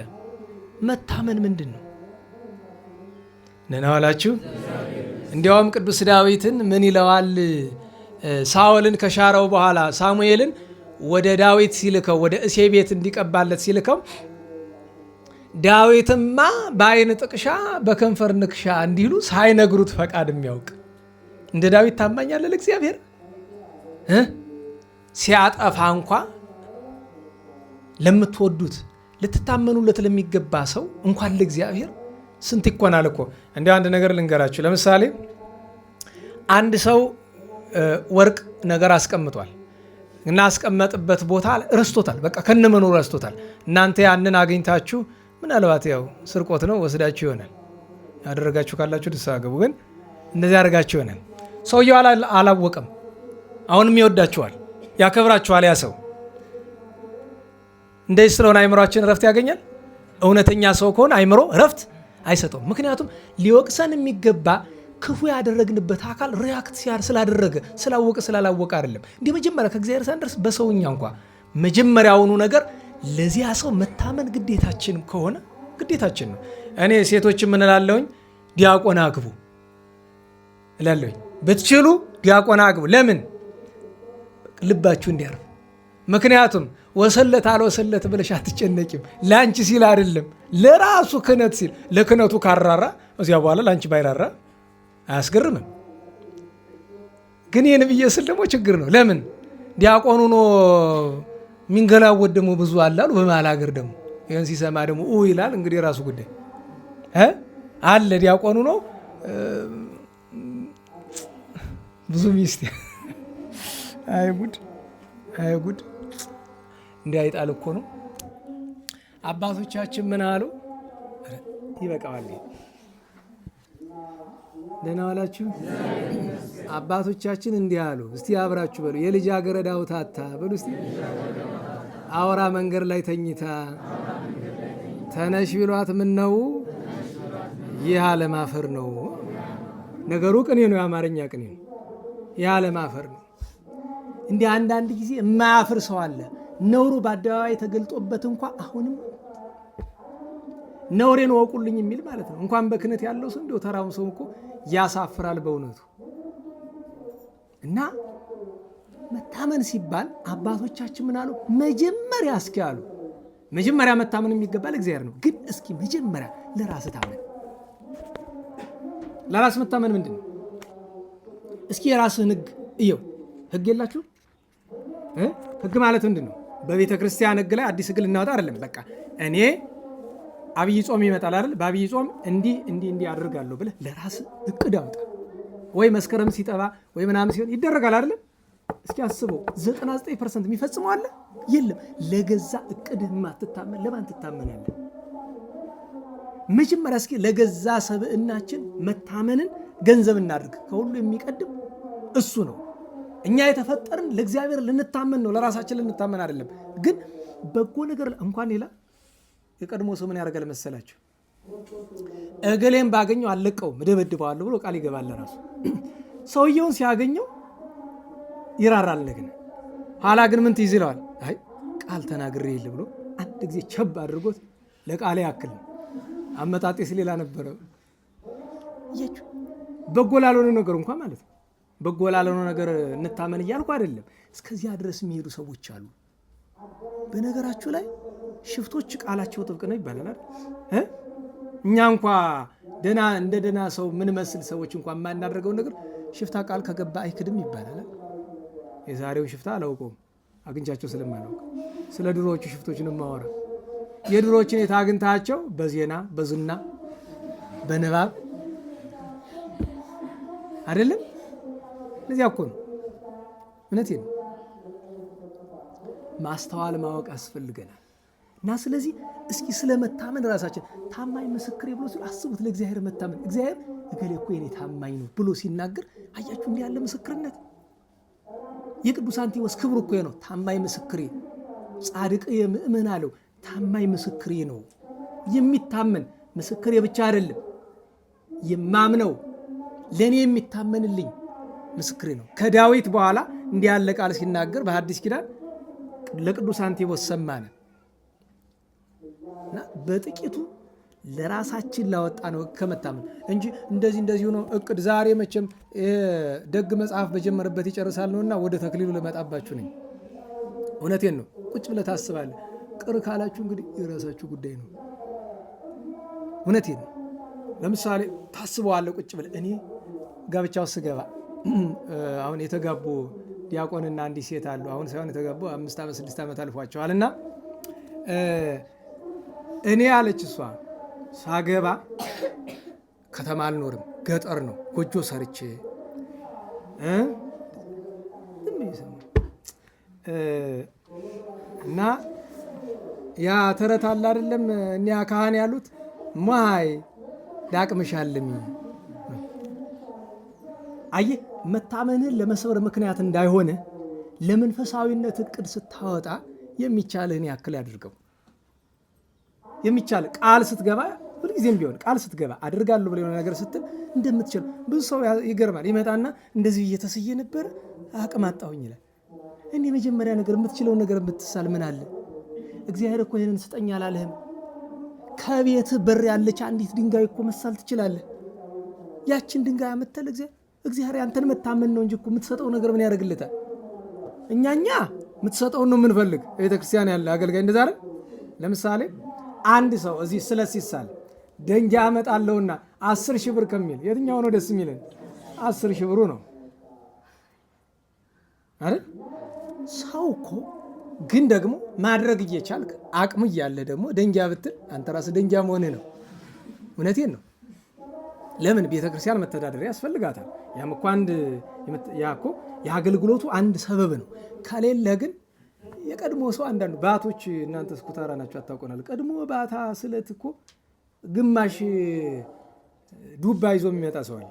መታመን ምንድን ነው? ደህና ዋላችሁ። እንዲያውም ቅዱስ ዳዊትን ምን ይለዋል? ሳኦልን ከሻረው በኋላ ሳሙኤልን ወደ ዳዊት ሲልከው ወደ እሴይ ቤት እንዲቀባለት ሲልከው ዳዊትማ በአይን ጥቅሻ በከንፈር ንክሻ እንዲሉ ሳይነግሩት ፈቃድ የሚያውቅ እንደ ዳዊት ታማኝ አለ ለእግዚአብሔር? ሲያጠፋ እንኳ ለምትወዱት ልትታመኑለት ለሚገባ ሰው እንኳን ለእግዚአብሔር ስንት ይኮናል እኮ። እንዲያው አንድ ነገር ልንገራችሁ። ለምሳሌ አንድ ሰው ወርቅ ነገር አስቀምጧል እና አስቀመጥበት ቦታ ረስቶታል። በቃ ከነመኖሩ ረስቶታል። እናንተ ያንን አግኝታችሁ ምናልባት ያው ስርቆት ነው ወስዳችሁ ይሆናል። ያደረጋችሁ ካላችሁ ንስሐ ገቡ። ግን እንደዚህ ያደርጋችሁ ይሆናል። ሰውየው አላወቅም። አሁንም ይወዳችኋል፣ ያከብራችኋል። ያ ሰው እንደዚህ ስለሆነ አይምሯችን ረፍት ያገኛል። እውነተኛ ሰው ከሆነ አይምሮ ረፍት አይሰጠውም። ምክንያቱም ሊወቅሰን የሚገባ ክፉ ያደረግንበት አካል ሪያክት ስላደረገ ስላወቀ ስላላወቀ አይደለም። እንዲህ መጀመሪያ ከእግዚአብሔር ሳንደርስ በሰውኛ እንኳ መጀመሪያውኑ ነገር ለዚያ ሰው መታመን ግዴታችን ከሆነ ግዴታችን ነው። እኔ ሴቶችን ምን እላለሁኝ? ዲያቆን አግቡ እላለሁኝ። ብትችሉ ዲያቆን አግቡ። ለምን? ልባችሁ እንዲያርፍ። ምክንያቱም ወሰለት አልወሰለት ብለሽ አትጨነቂም። ለአንቺ ሲል አይደለም፣ ለራሱ ክህነት ሲል። ለክህነቱ ካራራ እዚያ በኋላ ለአንቺ ባይራራ አያስገርምም። ግን ይህን ብዬ ስል ደግሞ ችግር ነው። ለምን? ዲያቆኑ ሆኖ ሚንገላወድ ደግሞ ብዙ አላሉ። በመሀል ሀገር ደግሞ ይህን ሲሰማ ደግሞ ይላል። እንግዲህ የራሱ ጉዳይ አለ። ዲያቆኑ ነው ብዙ ሚስት። አይ ጉድ፣ አይ ጉድ! እንዲህ አይጣል እኮ ነው። አባቶቻችን ምን አሉ? ይበቃዋል። ደህና ዋላችሁ። አባቶቻችን እንዲህ አሉ። እስቲ አብራችሁ በሉ። የልጃገረድ አውታታ በሉ እስቲ። አውራ መንገድ ላይ ተኝታ ተነሽ ቢሏት ምን ነው? ይህ አለማፈር ነው። ነገሩ ቅኔ ነው፣ የአማርኛ ቅኔ ነው። ይህ አለማፈር ነው። እንዲህ አንዳንድ ጊዜ የማያፍር ሰው አለ። ነውሩ በአደባባይ ተገልጦበት እንኳ አሁንም ነውሬን ወቁልኝ የሚል ማለት ነው። እንኳን በክህነት ያለው ሰው እንዲያው ተራውን ሰው እኮ ያሳፍራል በእውነቱ። እና መታመን ሲባል አባቶቻችን ምን አሉ? መጀመሪያ እስኪ አሉ፣ መጀመሪያ መታመን የሚገባል እግዚአብሔር ነው። ግን እስኪ መጀመሪያ ለራስ ታመን። ለራስ መታመን ምንድን ነው? እስኪ የራስህን ሕግ እየው። ሕግ የላችሁ? ሕግ ማለት ምንድን ነው? በቤተ ክርስቲያን ሕግ ላይ አዲስ ሕግ ልናወጣ አይደለም። በቃ እኔ አብይ ጾም ይመጣል አይደል? በአብይ ጾም እንዲህ አድርጋለሁ ብለህ ለራስ እቅድ አውጣ። ወይ መስከረም ሲጠባ ወይ ምናምን ሲሆን ይደረጋል አይደለም? እስኪ አስበው 99% የሚፈጽመው አለ የለም። ለገዛ እቅድህ ማትታመን ለማን ትታመናለህ? መጀመሪያ እስኪ ለገዛ ሰብዕናችን መታመንን ገንዘብ እናድርግ። ከሁሉ የሚቀድም እሱ ነው። እኛ የተፈጠርን ለእግዚአብሔር ልንታመን ነው፣ ለራሳችን ልንታመን አይደለም። ግን በጎ ነገር እንኳን ሌላ የቀድሞ ሰው ምን ያደርጋል መሰላችሁ? እገሌን ባገኘው አልለቀውም እደበድበዋለሁ ብሎ ቃል ይገባል ለራሱ። ሰውየውን ሲያገኘው ይራራል። ግን ኋላ ግን ምን ትይዝ ይለዋል? አይ ቃል ተናግሬ የለ ብሎ አንድ ጊዜ ቸብ አድርጎት ለቃሌ ያክል አመጣጤስ ሌላ ነበረ። በጎ ላልሆነ ነገር እንኳን ማለት ነው። በጎ ላልሆነ ነገር እንታመን እያልኩ አይደለም። እስከዚያ ድረስ የሚሄዱ ሰዎች አሉ። በነገራችሁ ላይ ሽፍቶች ቃላቸው ጥብቅ ነው ይባላል። እኛ እንኳ ደና እንደ ደና ሰው ምን መስል ሰዎች እንኳን የማናደርገውን ነገር ሽፍታ ቃል ከገባ አይክድም ይባላል። የዛሬውን ሽፍታ አላውቀውም፣ አግኝቻቸው ስለማላውቅ ስለ ድሮዎቹ ሽፍቶች ነው የማወራ። የድሮዎችን የታግንታቸው በዜና በዝና በንባብ አይደለም። ለዚያ እኮ ነው እውነቴን ነው። ማስተዋል ማወቅ ያስፈልገናል። እና ስለዚህ እስኪ ስለመታመን ራሳችን ታማኝ ምስክር ብሎ ሲል አስቡት። ለእግዚአብሔር መታመን እግዚአብሔር እገሌ እኮ የኔ ታማኝ ነው ብሎ ሲናገር አያችሁ፣ እንዲህ ያለ ምስክርነት የቅዱስ አንቲዎስ ክብሩ እኮ ነው። ታማኝ ምስክሬ ጻድቅ የምእመን አለው። ታማኝ ምስክሬ ነው። የሚታመን ምስክሬ ብቻ አይደለም፣ የማምነው ለእኔ የሚታመንልኝ ምስክሬ ነው። ከዳዊት በኋላ እንዲህ ያለ ቃል ሲናገር በሐዲስ ኪዳን ለቅዱስ አንቲዎስ ሰማነ እና በጥቂቱ ለራሳችን ላወጣ ነው ከመታመን እንጂ እንደዚህ ነው እቅድ። ዛሬ መቼም ደግ መጽሐፍ በጀመረበት ይጨርሳል ነውና ወደ ተክሊሉ ለመጣባችሁ ነኝ። እውነቴን ነው። ቁጭ ብለህ ታስባለህ። ቅር ካላችሁ እንግዲህ የራሳችሁ ጉዳይ ነው። እውነቴን ነው። ለምሳሌ ታስበዋለህ ቁጭ ብለህ እኔ ጋብቻው ስገባ አሁን የተጋቡ ዲያቆንና አንዲት ሴት አሉ። አሁን ሳይሆን የተጋቡ 5 ዓመት 6 ዓመት አልፏቸዋል። እና እኔ አለች እሷ ሳገባ ከተማ አልኖርም፣ ገጠር ነው ጎጆ ሰርቼ እና ያ ተረት አለ አይደለም እኒያ ካህን ያሉት ማይ ዳቅምሻልም። አየህ መታመንህን ለመስበር ምክንያት እንዳይሆነ ለመንፈሳዊነት እቅድ ስታወጣ የሚቻልህን ያክል ያድርገው። የሚቻል ቃል ስትገባ ሁልጊዜም ቢሆን ቃል ስትገባ አድርጋለሁ ብለ የሆነ ነገር ስትል እንደምትችል ብዙ ሰው ይገርማል። ይመጣና እንደዚህ እየተስየ ነበር አቅም አጣሁኝ ይላል። እኔ መጀመሪያ ነገር የምትችለውን ነገር የምትሳል ምን አለ? እግዚአብሔር እኮ ይህንን ስጠኝ አላለህም? ከቤት በር ያለች አንዲት ድንጋይ እኮ መሳል ትችላለህ። ያችን ድንጋይ አመተል እግዚአብሔር አንተን መታመን ነው እንጂ እኮ የምትሰጠው ነገር ምን ያደርግልታል? እኛ የምትሰጠውን ነው የምንፈልግ። ቤተክርስቲያን ያለ አገልጋይ እንደዛ አይደል? ለምሳሌ አንድ ሰው እዚህ ስለት ሲሳል ደንጊያ አመጣለሁና 10 ሺህ ብር ከሚል የትኛው ነው ደስ የሚለን? 10 ሺህ ብሩ ነው አይደል? ሰው እኮ ግን ደግሞ ማድረግ እየቻልክ አቅም እያለ ደግሞ ደንጊያ ብትል አንተ ራስህ ደንጊያ መሆንህ ነው። እውነቴን ነው። ለምን ቤተክርስቲያን መተዳደሪያ ያስፈልጋታል። ያም እኮ የአገልግሎቱ አንድ ሰበብ ነው። ከሌለ ግን የቀድሞ ሰው አንዳንዱ ባቶች እናንተ ስኩታራ ናቸው አታውቁናል። ቀድሞ ባታ ስለት እኮ ግማሽ ዱባ ይዞ የሚመጣ ሰው አለ።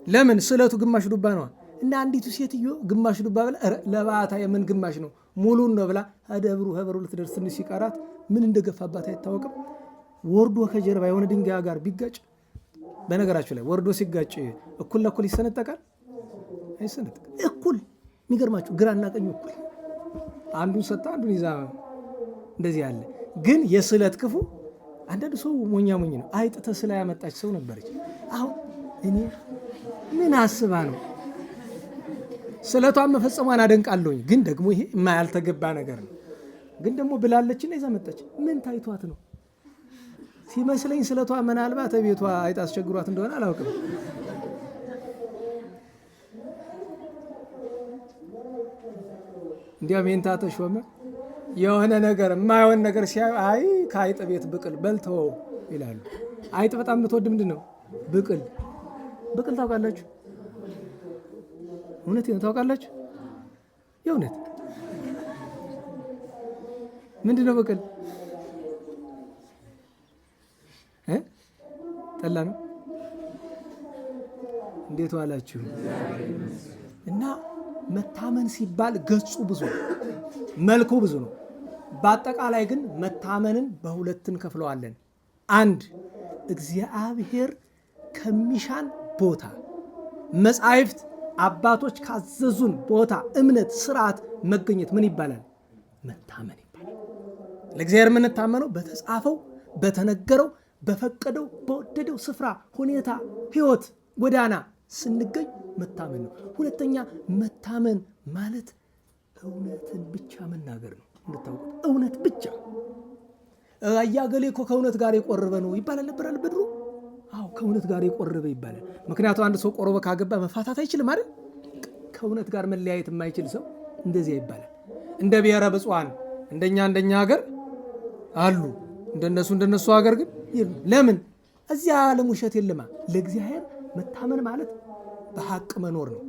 ለምን ስለቱ ግማሽ ዱባ ነው። እና አንዲቱ ሴትዮ ግማሽ ዱባ ብላ ለባታ የምን ግማሽ ነው ሙሉን ነው ብላ ህብሩ ልትደርስ ትንሽ ሲቀራት ምን እንደገፋባት አይታወቅም። ወርዶ ከጀርባ የሆነ ድንጋይ ጋር ቢጋጭ፣ በነገራችሁ ላይ ወርዶ ሲጋጭ እኩል ለኩል ይሰነጠቃል አይሰነጠቅም? እኩል የሚገርማችሁ ግራና ቀኝ እኩል፣ አንዱን ሰጣ አንዱን ይዛ እንደዚህ ያለ። ግን የስለት ክፉ አንዳንድ ሰው ሞኛ ነው። አይጥ ተስላ ያመጣች ሰው ነበረች። አሁን እኔ ምን አስባ ነው ስለቷን መፈጸሟን አደንቃለሁኝ። ግን ደግሞ ይሄ ያልተገባ ነገር ነው። ግን ደግሞ ብላለችና ይዛ መጣች። ምን ታይቷት ነው ሲመስለኝ ስለቷ ምናልባት ቤቷ አይጥ አስቸግሯት እንደሆነ አላውቅም። እንዲያው ሜንታ ተሾመ የሆነ ነገር የማይሆን ነገር ሲያዩ አይ ከአይጥ ቤት ብቅል በልተው ይላሉ። አይጥ በጣም የምትወድ ምንድን ነው? ብቅል ታውቃላችሁ? እውነቴን ነው ታውቃላችሁ? የእውነት ምንድን ነው በቀል ጠላ ነው። እንዴት ዋላችሁ? እና መታመን ሲባል ገጹ ብዙ ነው፣ መልኩ ብዙ ነው። በአጠቃላይ ግን መታመንን በሁለት እንከፍለዋለን። አንድ እግዚአብሔር ከሚሻን ቦታ መጻሕፍት አባቶች ካዘዙን ቦታ እምነት፣ ስርዓት መገኘት ምን ይባላል? መታመን ይባላል። ለእግዚአብሔር የምንታመነው በተጻፈው፣ በተነገረው፣ በፈቀደው፣ በወደደው ስፍራ፣ ሁኔታ፣ ህይወት፣ ጎዳና ስንገኝ መታመን ነው። ሁለተኛ መታመን ማለት እውነትን ብቻ መናገር ነው። እንድታውቁት እውነት ብቻ። አያገሌ እኮ ከእውነት ጋር የቆረበ ነው ይባላል ነበር አለ በድሮ። አዎ ከእውነት ጋር የቆረበ ይባላል። ምክንያቱም አንድ ሰው ቆርቦ ካገባ መፋታት አይችልም አይደል? ከእውነት ጋር መለያየት የማይችል ሰው እንደዚያ ይባላል። እንደ ብሔረ ብፁዓን እንደኛ ሀገር አሉ፣ እንደነሱ ሀገር ግን ለምን? እዚያ ዓለም ውሸት የለማ። ለእግዚአብሔር መታመን ማለት በሐቅ መኖር ነው።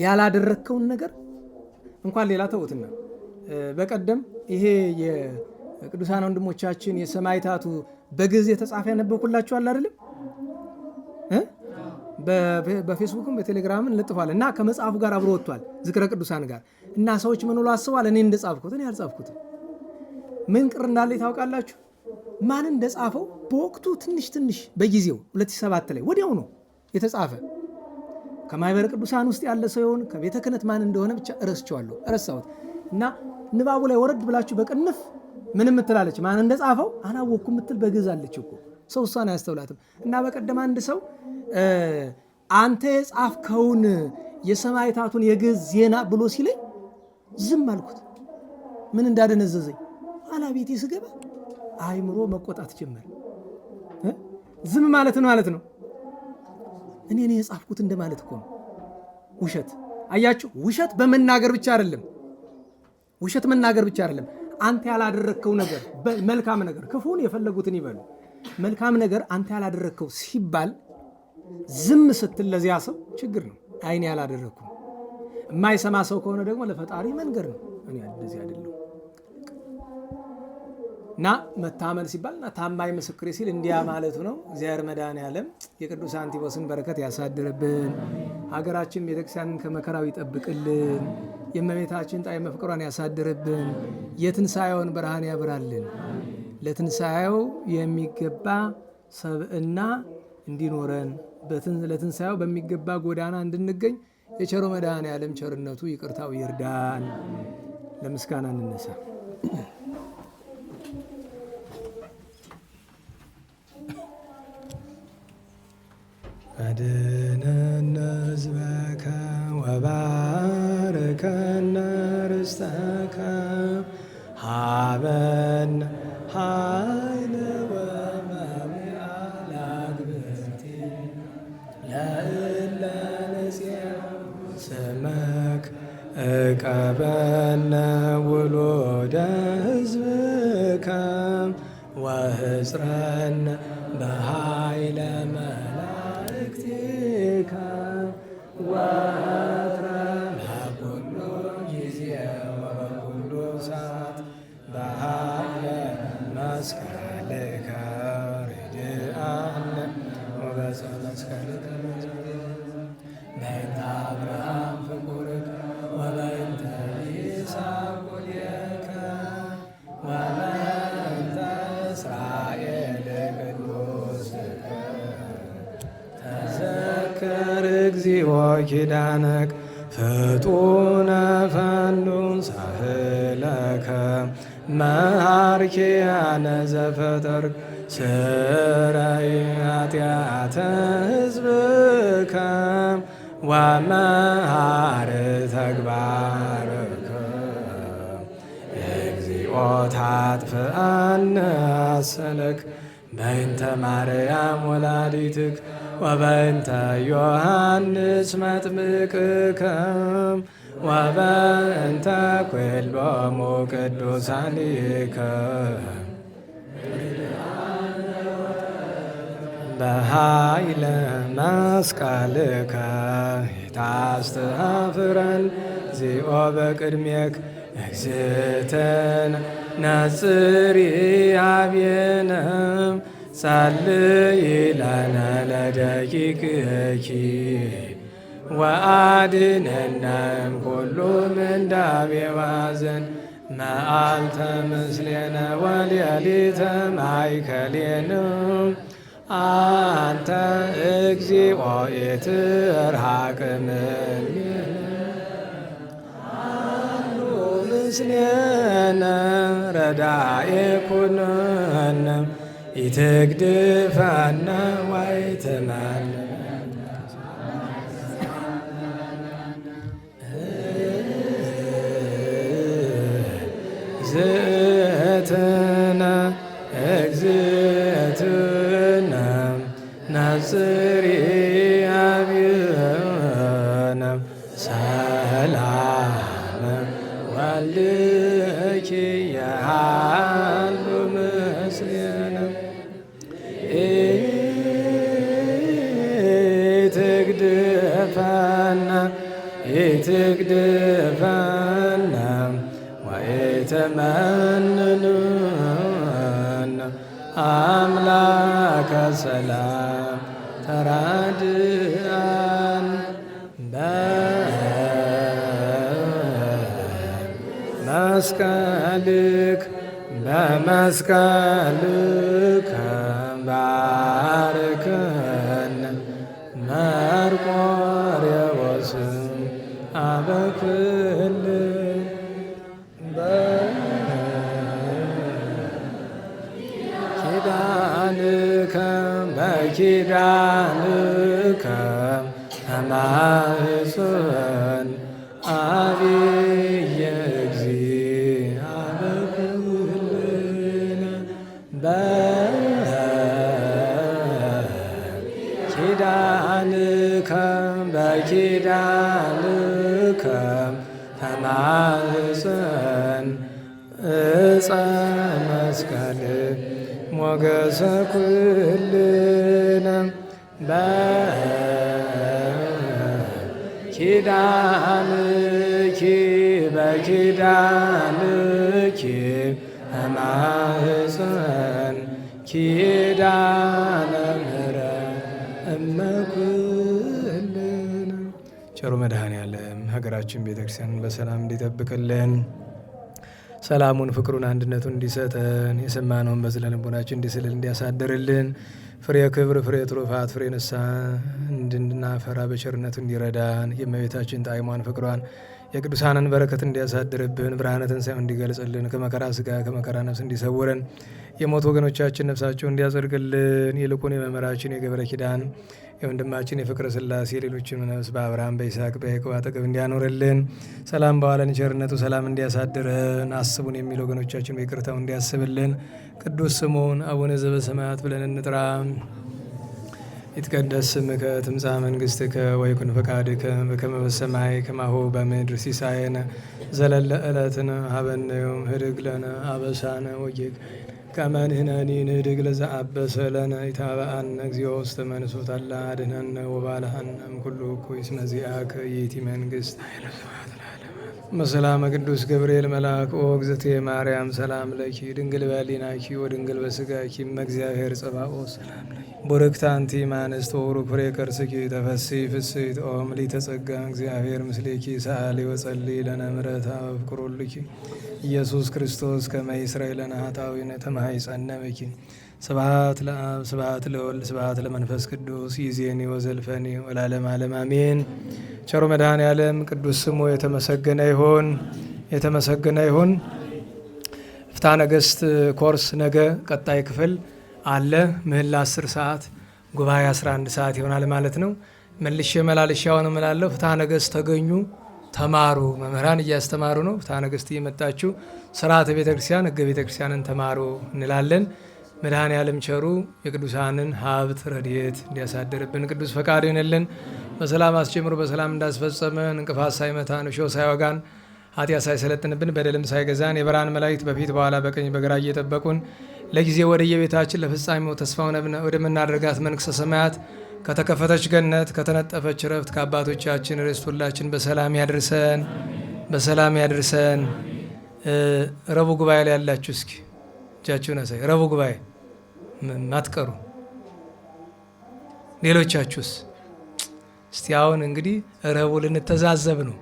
ያላደረግከውን ነገር እንኳን ሌላ ተውትና በቀደም ይሄ የቅዱሳን ወንድሞቻችን የሰማዕታቱ በግዕዝ የተጻፈ ያነበብኩላችኋል አይደለም? በፌስቡክም በቴሌግራም እንለጥፋለን እና ከመጽሐፉ ጋር አብሮ ወጥቷል ዝክረ ቅዱሳን ጋር እና ሰዎች ምን ብሎ አስበዋል? እኔ እንደጻፍኩት እኔ አልጻፍኩትም። ምን ቅር እንዳለ ታውቃላችሁ? ማን እንደጻፈው በወቅቱ ትንሽ በጊዜው 2007 ላይ ወዲያው ነው የተጻፈ። ከማኅበረ ቅዱሳን ውስጥ ያለ ሰው ይሆን ከቤተ ክህነት ማን እንደሆነ ብቻ ረሳሁት። እና ንባቡ ላይ ወረድ ብላችሁ በቅንፍ ምንም ምትላለች ማን እንደጻፈው አላወቅኩም ምትል በግዕዝ አለች እኮ ሰው እሷን አያስተውላትም። እና በቀደም አንድ ሰው አንተ የጻፍከውን የሰማዕታቱን የግዕዝ ዜና ብሎ ሲለኝ ዝም አልኩት። ምን እንዳደነዘዘኝ አላቤቴ ስገባ አይምሮ መቆጣት ጀመረ። ዝም ማለት ነው እኔ የጻፍኩት እንደማለት እኮ ነው። ውሸት አያችሁ፣ ውሸት በመናገር ብቻ አይደለም። አንተ ያላደረግከው ነገር መልካም ነገር፣ ክፉን የፈለጉትን ይበሉ፣ መልካም ነገር አንተ ያላደረግከው ሲባል ዝም ስትል ለዚያ ሰው ችግር ነው። አይኔ ያላደረግኩም። የማይሰማ ሰው ከሆነ ደግሞ ለፈጣሪ መንገር ነው። እኔ እንደዚህ አይደለም። እና መታመን ሲባል ታማኝ ምስክሬ ሲል እንዲያ ማለቱ ነው። እግዚአብሔር መድኃኔዓለም የቅዱስ አንቲቦስን በረከት ያሳድርብን። ሀገራችን ቤተክርስቲያንን ከመከራው ይጠብቅልን። የእመቤታችን ጣዕመ ፍቅሯን ያሳድርብን። የትንሣኤውን ብርሃን ያብራልን። ለትንሣኤው የሚገባ ሰብዕና እንዲኖረን ለትንሣኤው በሚገባ ጎዳና እንድንገኝ የቸሮ መድኃኔዓለም ቸርነቱ ይቅርታው ይርዳን። ለምስጋና እንነሳ። አድኅነነ ሕዝበከ ወባርከነ ርስተከ ሀበነ ኃይለ ወመምያ ለአግብርቲነ ለእለ ንጽሑ ስመከ እቀበልነ ውሉደ ሕዝብከ ወሕጽረነ በኃይለ መላእክቲከ ወትረ በኩሉ ጊዜ ወበኩሉ ሰዓት በኃይለ መስቀልከ ርድአነ ወበመስቀልከ በእንተ አብርሃም ፍቁርከ ወበእንተ ይስሐቅ ወልድከ ወበእንተ እስራኤል ቅዱስከ ተዘከር እግዚኦ ኪዳነከ ፍጡነ ፈኑ ሳህለከ መሐርኪያነ ዘፈጠርከ ስረይ ኃጢአተ ሕዝብከ ወመሐር ተግባርከ እግዚኦ ታጥፍአነ አሰለከ በእንተ ማርያም ወላዲትከ ወበእንተ ዮሐንስ መጥምቅከ ወበእንተ ኩሎሙ ቅዱሳኒከ በኃይለ መስቀልከ ታስተፍረን እግዚኦ በቅድሜክ እግዝእትነ ነጽሪ ኀቤነ ጸልዪ ለነ ለደቂቅኪ ወአድኅነነ እምኩሉ ምንዳቤ ወኀዘን መዓልተ ምስሌነ ወሌሊተ ማእከሌነ አንተ እግዚኦ ኢትርሐቅ እምኔነ ምስሌነ ረዳኤ ኩነነ ኢትግድፈነ ወኢትመንነ እግዝእትነ እግዝእትነ ነጽሪ ኀቤነ ሰላመ ወልድኪ የሃሉ ምስሌነ ኢትግድፈነ ኢትግድፈነ ወኢትመንነ አምላከ ሰላም ተራድአን በመስቀልክ በመስቀልከ ባርከነ መርቆሬዎስም አበኩል በኪዳንከ በኪዳንከ ተማኅፀን አብየ እግዚእ አበኩልነ በኪዳንከ በኪዳንከ ተማኅፀን ዕፀ መስቀል ሞገሰ ኩልነ በኪዳንኪ በኪዳንኪ ተማኅፀን ኪዳነ ምሕረት እመ ኩልነ። ቸሩ መድኃኔዓለም ሀገራችን ቤተክርስቲያንን በሰላም እንዲጠብቅልን ሰላሙን፣ ፍቅሩን፣ አንድነቱን እንዲሰጠን የሰማነውን በዝነ ልቦናችን እንዲስልል እንዲያሳድርልን ፍሬ ክብር፣ ፍሬ ትሩፋት፣ ፍሬ ንስሐ እንድናፈራ በቸርነቱ እንዲረዳን የእመቤታችን ጣዕሟን፣ ፍቅሯን፣ የቅዱሳንን በረከት እንዲያሳድርብን ብርሃነ ትንሣኤውን እንዲገልጽልን ከመከራ ሥጋ ከመከራ ነፍስ እንዲሰውረን የሞቱ ወገኖቻችን ነፍሳቸው እንዲያጸድቅልን ይልቁን የመምህራችን የገብረ ኪዳን የወንድማችን የፍቅረ ሥላሴ ሌሎችን ነፍስ በአብርሃም በይስሐቅ በያዕቆብ አጠገብ እንዲያኖርልን ሰላም በዋለን ቸርነቱ ሰላም እንዲያሳድረን አስቡን የሚሉ ወገኖቻችን በይቅርታው እንዲያስብልን ቅዱስ ስሙን አቡነ ዘበሰማያት ብለን እንጥራ። ይትቀደስ ስምከ ትምጻእ መንግሥትከ ወይኩን ፈቃድከ በከመ በሰማይ ከማሁ በምድር ሲሳየነ ዘለለ ዕለትነ ሀበነ ዮም ህድግ ለነ አበሳነ ወጌግ ከመ ንሕነኒ ንህድግ ለዘአበሰ ለነ ኢታብአነ እግዚኦ ውስተ መንሱት አላ አድኅነነ ወባልሐነ እምኩሉ እኩይ እስመ ዚአከ ይእቲ መንግሥት ኃይለ ስብሐት ለዓለመ ዓለም። በሰላመ ቅዱስ ገብርኤል መልአክ ኦ እግዝእትየ ማርያም ሰላም ለኪ ድንግል በኅሊናኪ ወድንግል በሥጋኪ እመ እግዚአብሔር ጸባኦት ሰላም ለኪ ቡርክት አንቲ እምአንስት ወቡሩክ ፍሬ ከርሥኪ ተፈሥሒ ፍሥሕት ኦ ምልዕተ ጸጋ እግዚአብሔር ምስሌኪ ሰአሊ ወጸልዪ ለነ ምሕረተ ወፍቁር ኢየሱስ ክርስቶስ ከመ ይስረይ ለነ ኃጣውኢነ ተማኅፀነ በኪ። ስብሐት ለአብ ስብሐት ለወልድ ስብሐት ለመንፈስ ቅዱስ ይእዜኒ ወዘልፈኒ ወለዓለመ ዓለም አሜን። ቸሩ መድኃኔዓለም ቅዱስ ስሙ የተመሰገነ ይሁን፣ የተመሰገነ ይሁን። ፍትሐ ነገሥት ኮርስ ነገ ቀጣይ ክፍል አለ። ምህላ 10 ሰዓት ጉባኤ 11 ሰዓት ይሆናል ማለት ነው። መልሼ መላልሼ አሁን እምላለሁ ፍትሐ ነገሥት ተገኙ፣ ተማሩ። መምህራን እያስተማሩ ነው። ፍትሐ ነገሥት እየመጣችሁ ስርዓተ ቤተክርስቲያን ሕገ ቤተክርስቲያንን ተማሩ እንላለን። መድኃኔዓለም ቸሩ የቅዱሳንን ሀብት ረድኤት እንዲያሳድርብን ቅዱስ ፈቃዱ ይሆንልን። በሰላም አስጀምሮ በሰላም እንዳስፈጸመን እንቅፋት ሳይመታን እሾህ ሳይወጋን ኃጢአት ሳይሰለጥንብን በደልም ሳይገዛን የብርሃን መላእክት በፊት በኋላ በቀኝ በግራ እየጠበቁን ለጊዜ ወደ የቤታችን ለፍጻሜው ተስፋውን ወደምናደርጋት መንግሥተ ሰማያት ከተከፈተች ገነት ከተነጠፈች ረፍት ከአባቶቻችን ርስት ሁላችን በሰላም ያድርሰን። በሰላም ያድርሰን። ረቡዕ ጉባኤ ላይ ያላችሁ እስኪ እጃችሁን አሳይ። ረቡዕ ጉባኤ ማትቀሩ ሌሎቻችሁስ? እስቲ አሁን እንግዲህ ረቡዕ ልንተዛዘብ ነው።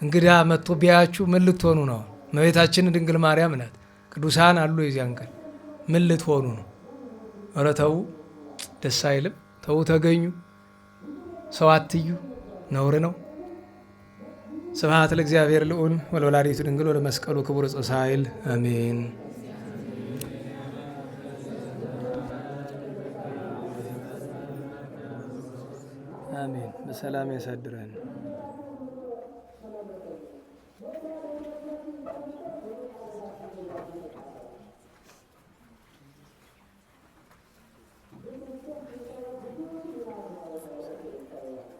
እንግዳ መጥቶ ቢያችሁ ምን ልትሆኑ ነው? እመቤታችን ድንግል ማርያም ናት። ቅዱሳን አሉ የዚያን ቀን ምን ልትሆኑ ነው? ኧረ ተዉ፣ ደስ አይልም። ተዉ፣ ተገኙ፣ ሰው አትዩ፣ ነውር ነው። ስብሐት ለእግዚአብሔር ልዑል ወለወላዲቱ ድንግል ወለመስቀሉ ክቡር ዕፀ ሣህል አሜን። አሜን። በሰላም ያሳድረን።